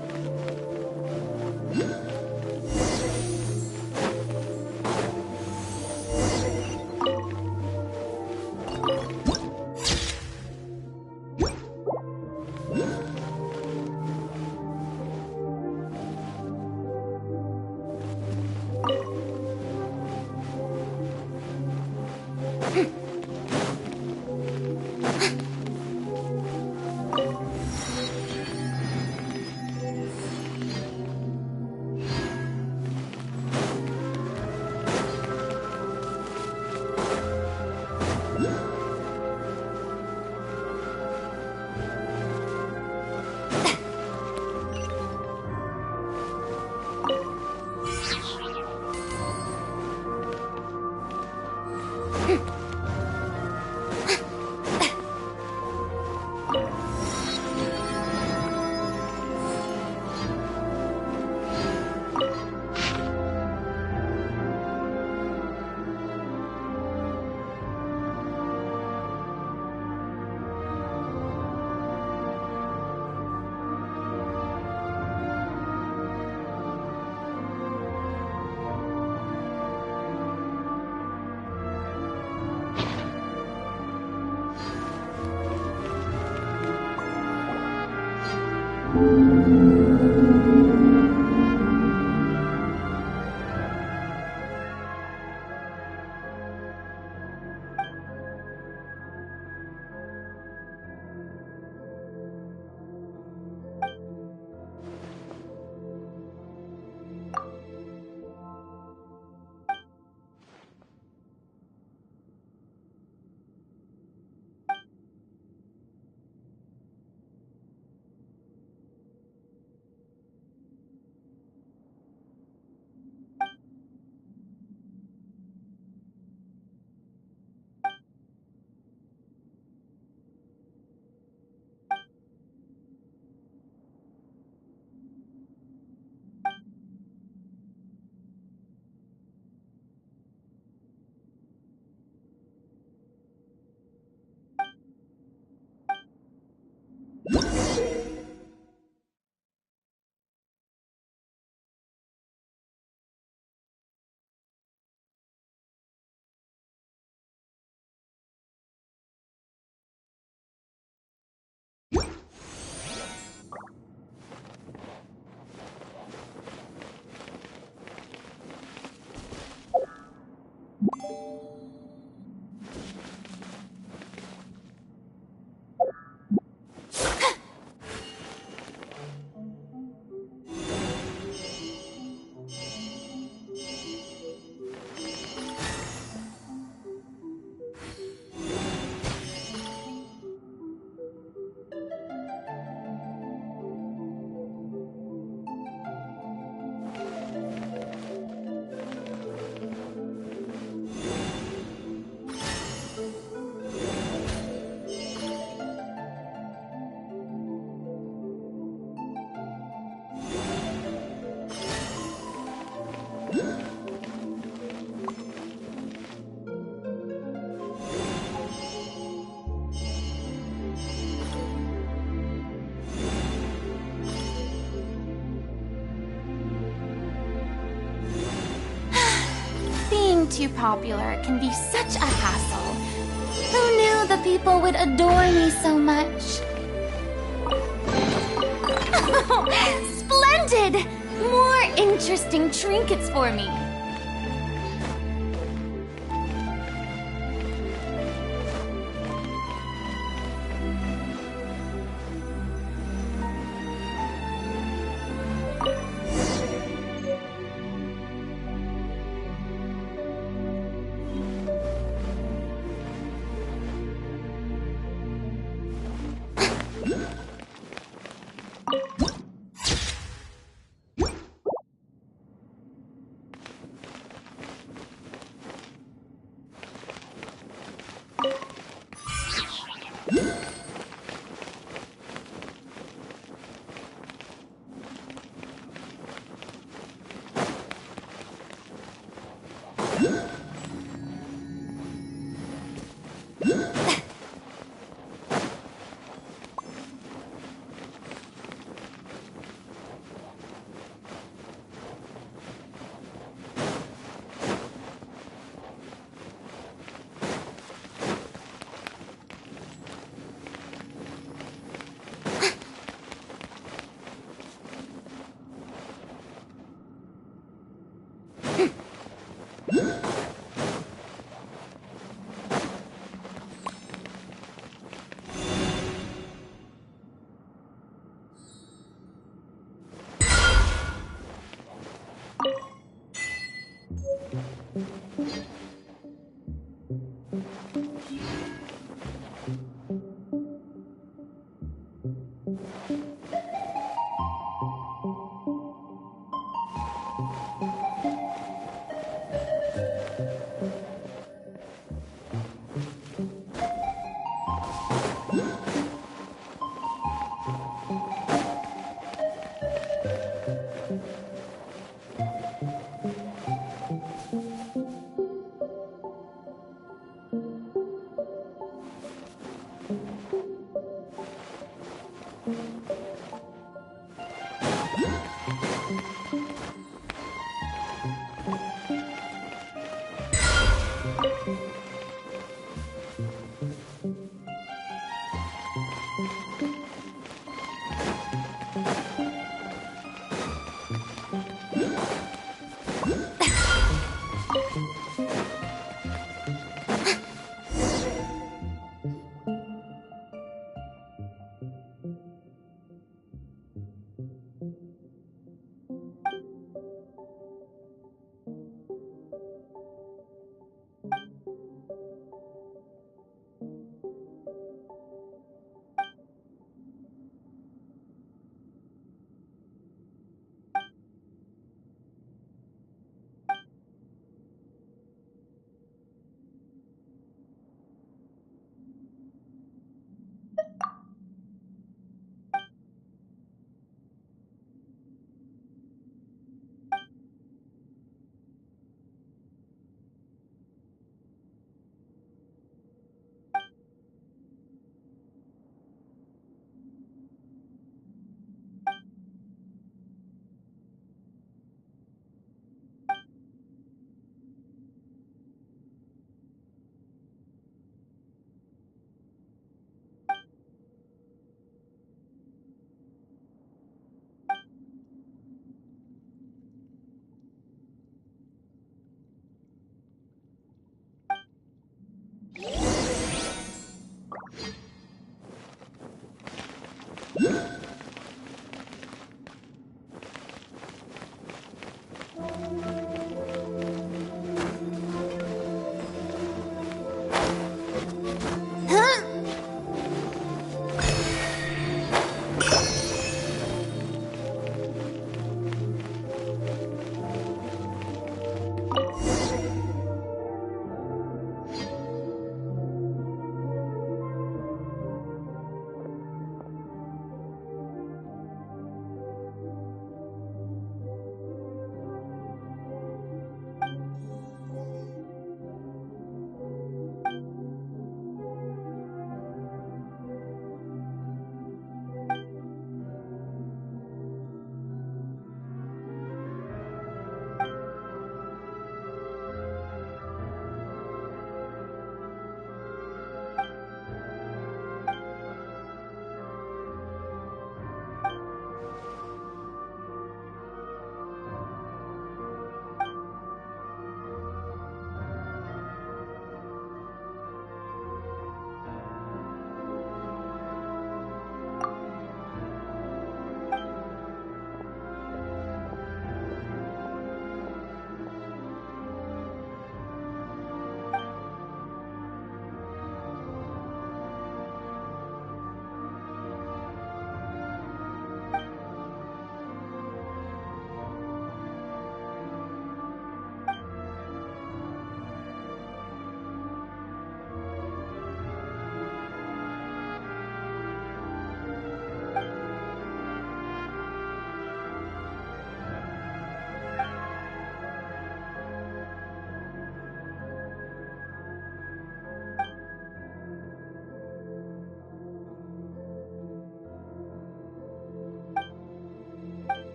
Too popular can be such a hassle. Who knew the people would adore me so much? Splendid! More interesting trinkets for me.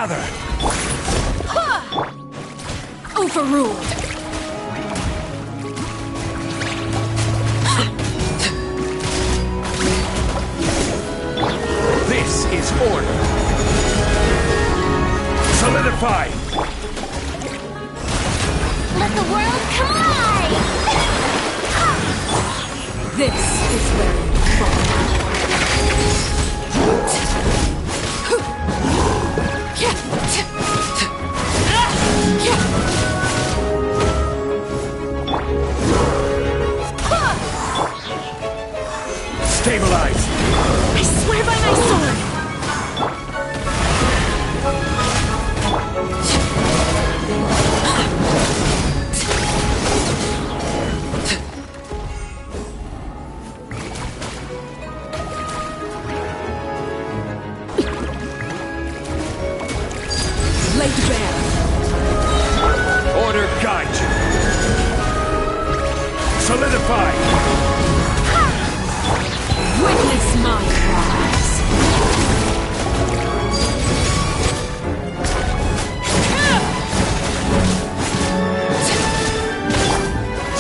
Gather! Overruled. This is order. Solidify! Let the world collide! This is where you fall. Stabilize! I swear by my sword! Laid bare. Order guide you! Solidify! Witness my rise.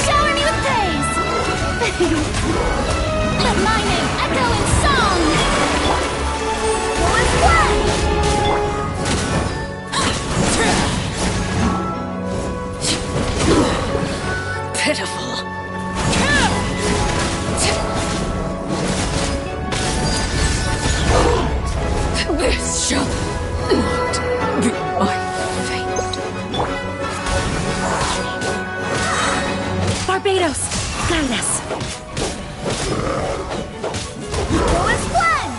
Shower me with praise! Let my name echo in song! One play! Pitiful. This shall not be my fate. Barbados, guide us. Go as one!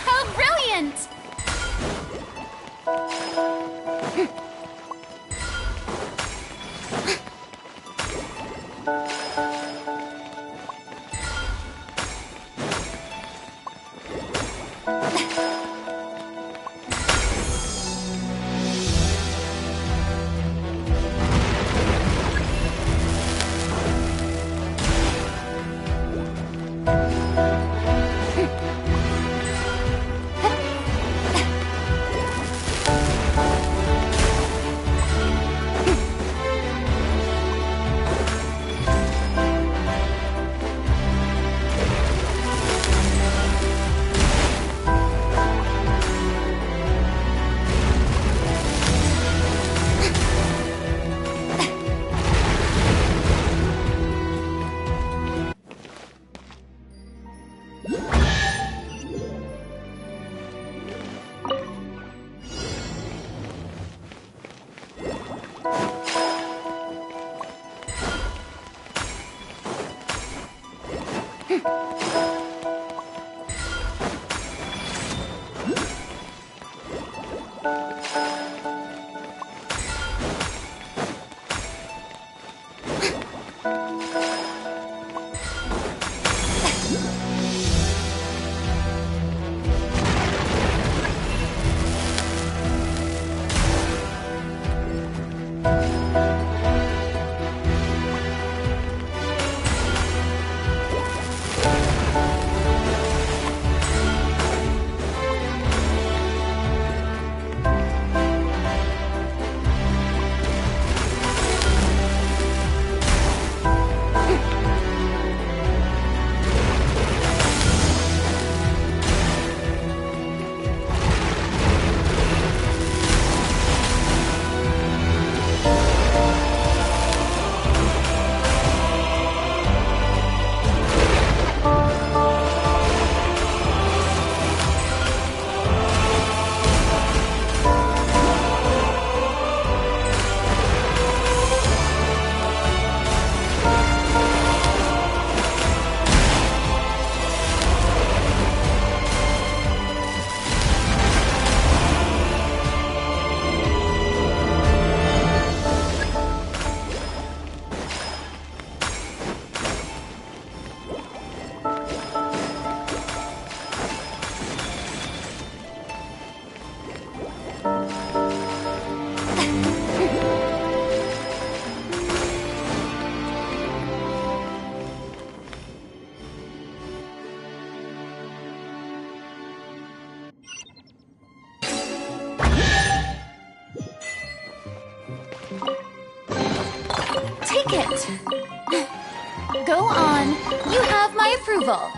How brilliant! Take it. Go on. You have my approval.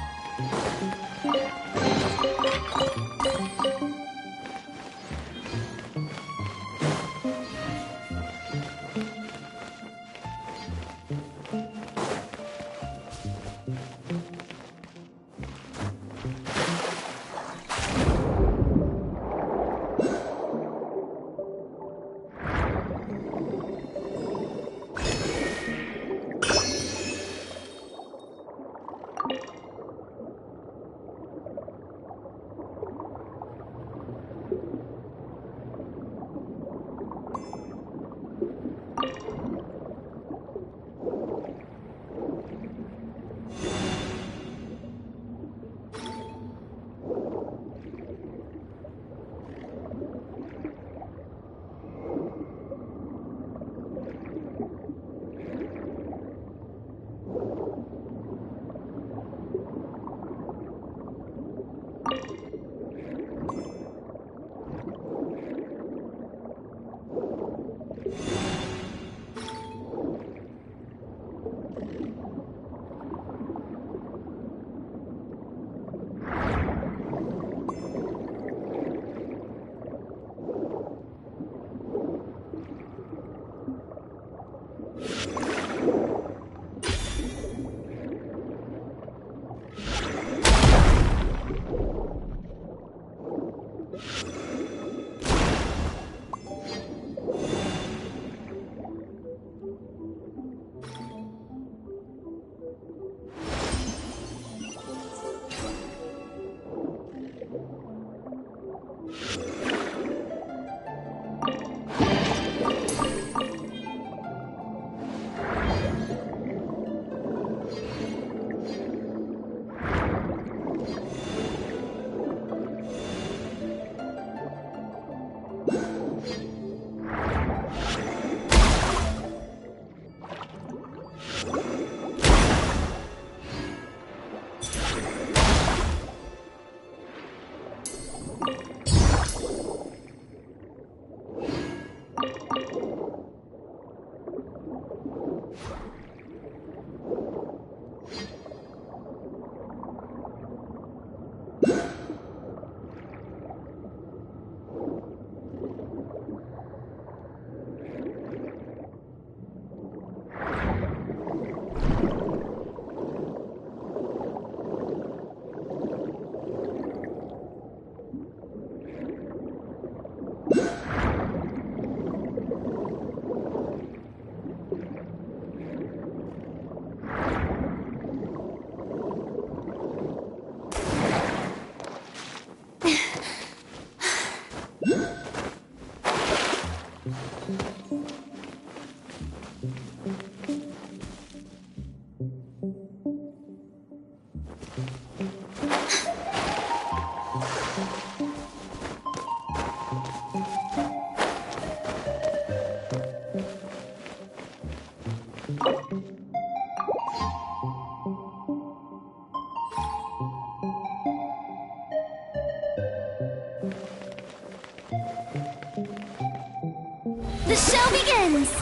The show begins!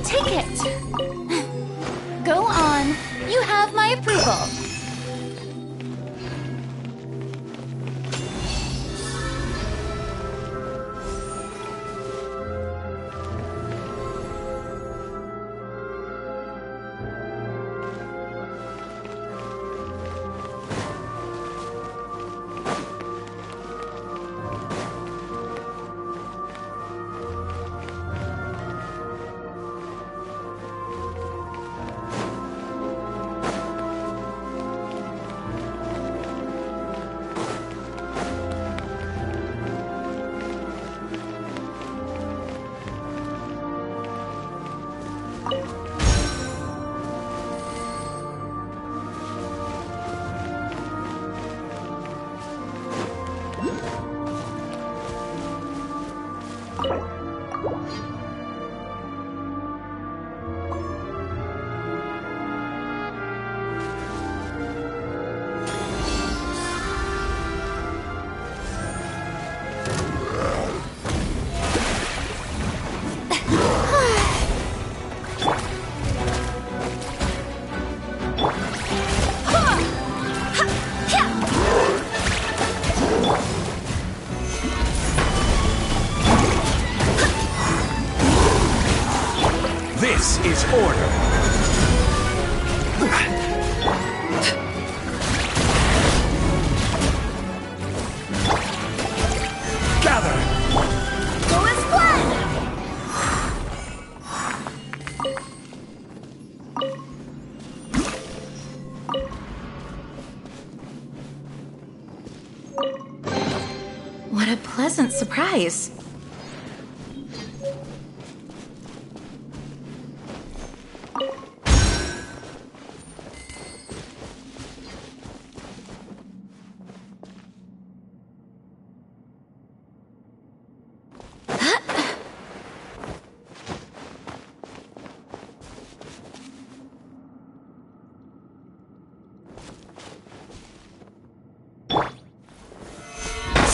Take it! Go on. You have my approval. This is order. Gather! Go as planned! What a pleasant surprise.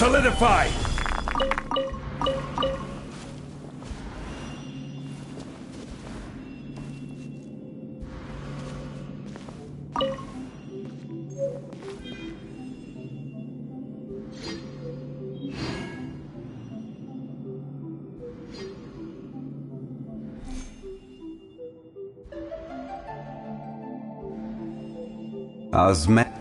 solidify! Osman.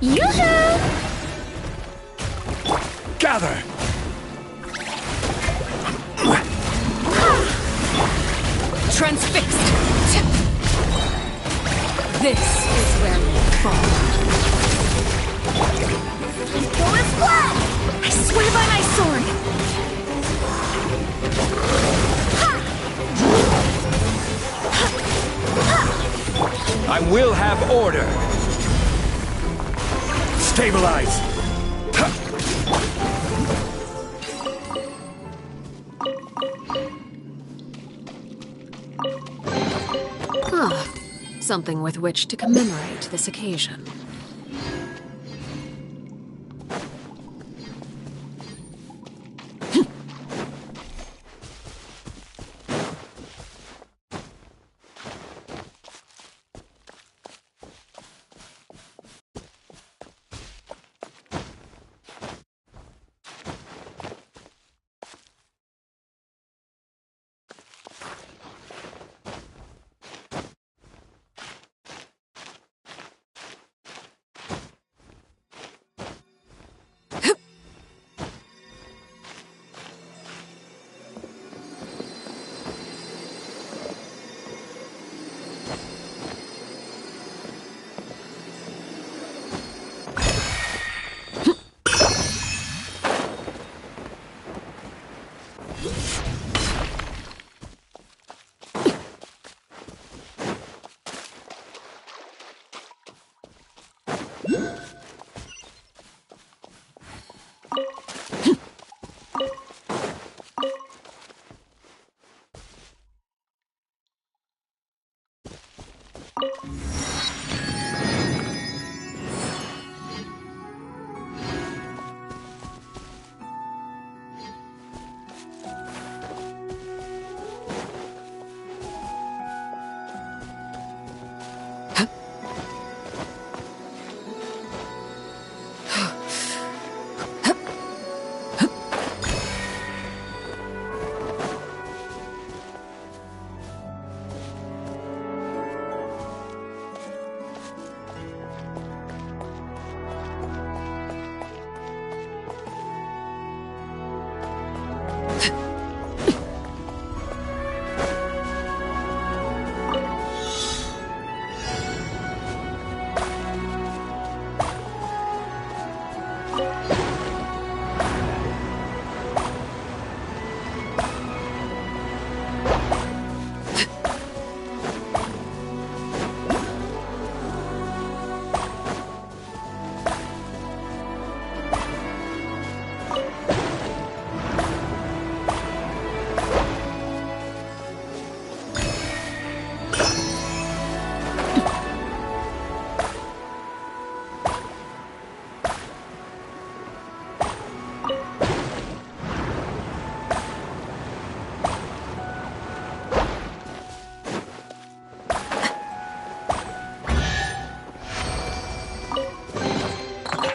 Yoo-hoo! Gather! Transfixed! This is where we fall. Equal is blood! I swear by my sword! I will have order! Stabilize! Ah, something with which to commemorate this occasion.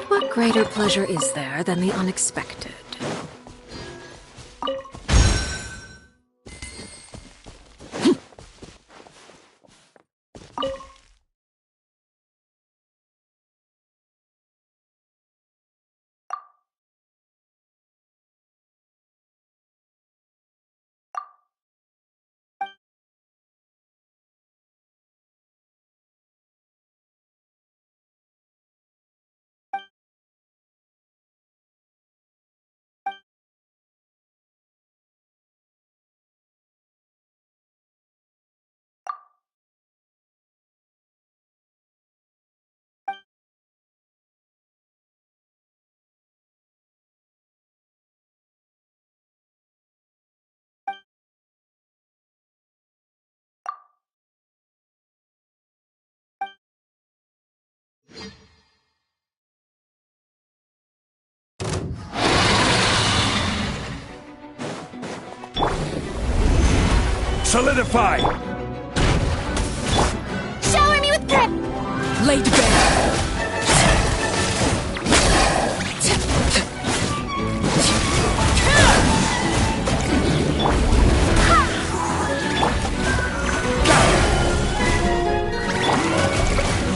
What greater pleasure is there than the unexpected? Solidify! Shower me with grip! Laid bare!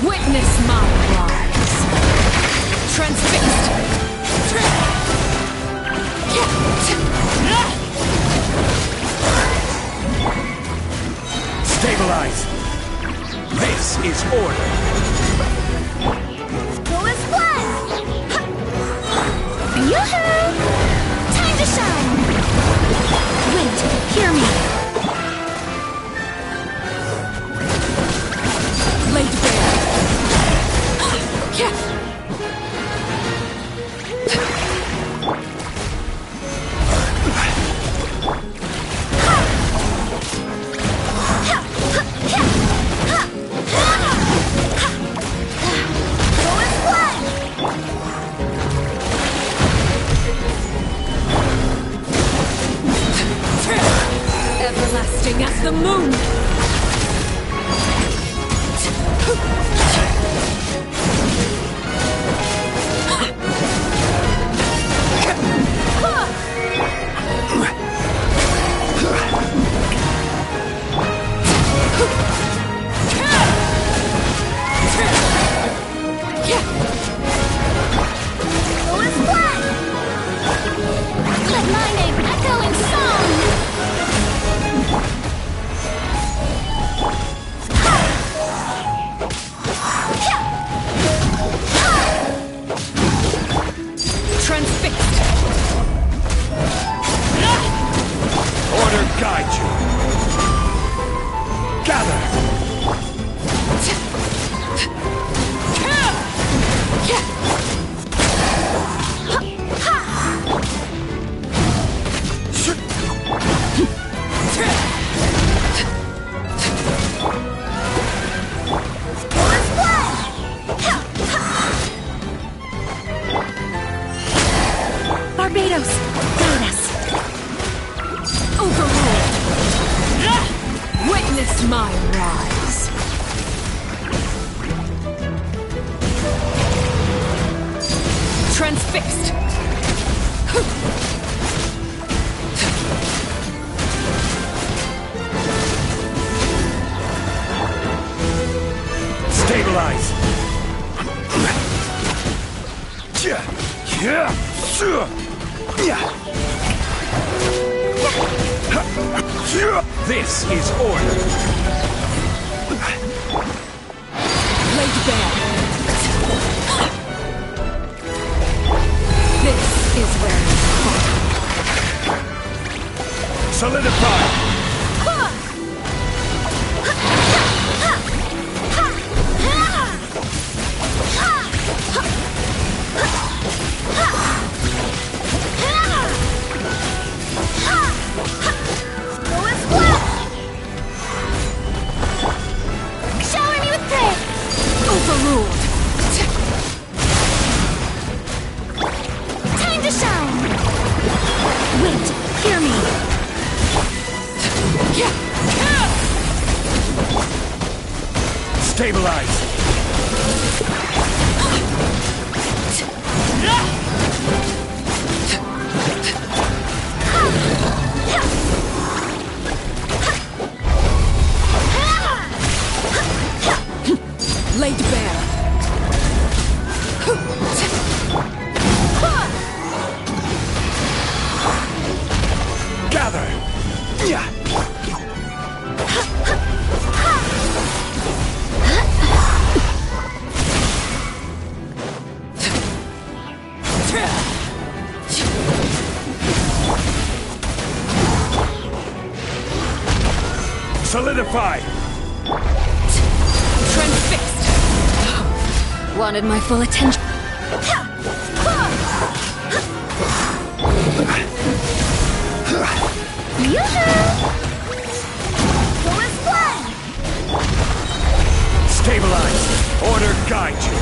Witness my rise! Transfixed! Stabilize! This is order! Go as one! Yoo-hoo! Time to shine! Wait, hear me! Laid bare! Stabilize! This is order! Laid bare. This is where it's fought. Solidify! Shower me with praise! Overruled. Time to shine! Wait, hear me! Stabilize! Laid bare. Gather! Solidify! Transfixed. Wanted my full attention. Stabilize! Order guide you!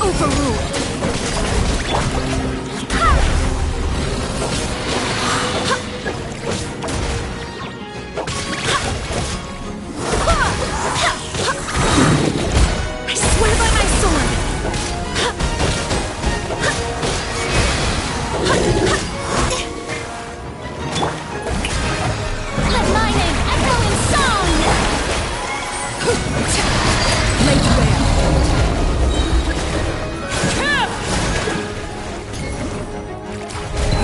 Overruled. I swear by my sword. Let my name echo in song! Laid bare.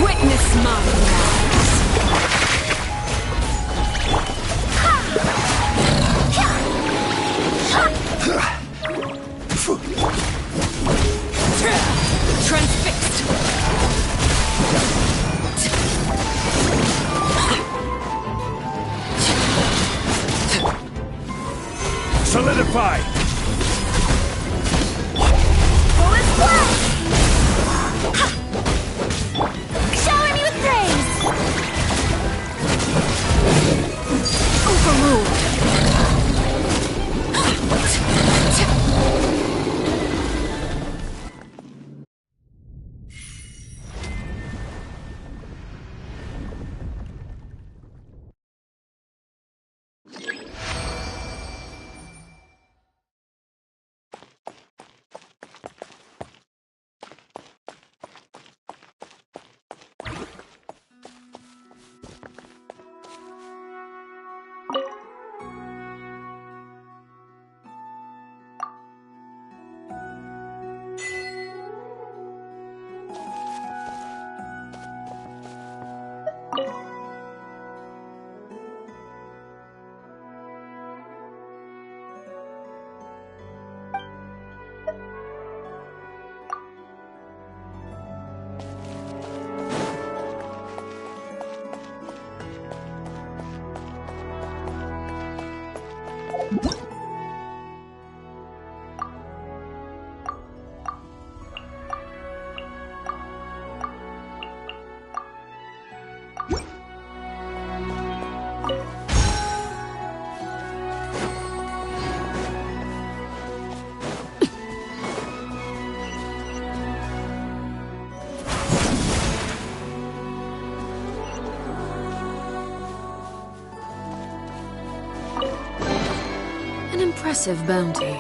Witness my rise. Transfixed. Solidify! Shower me with praise! Overruled. An impressive bounty.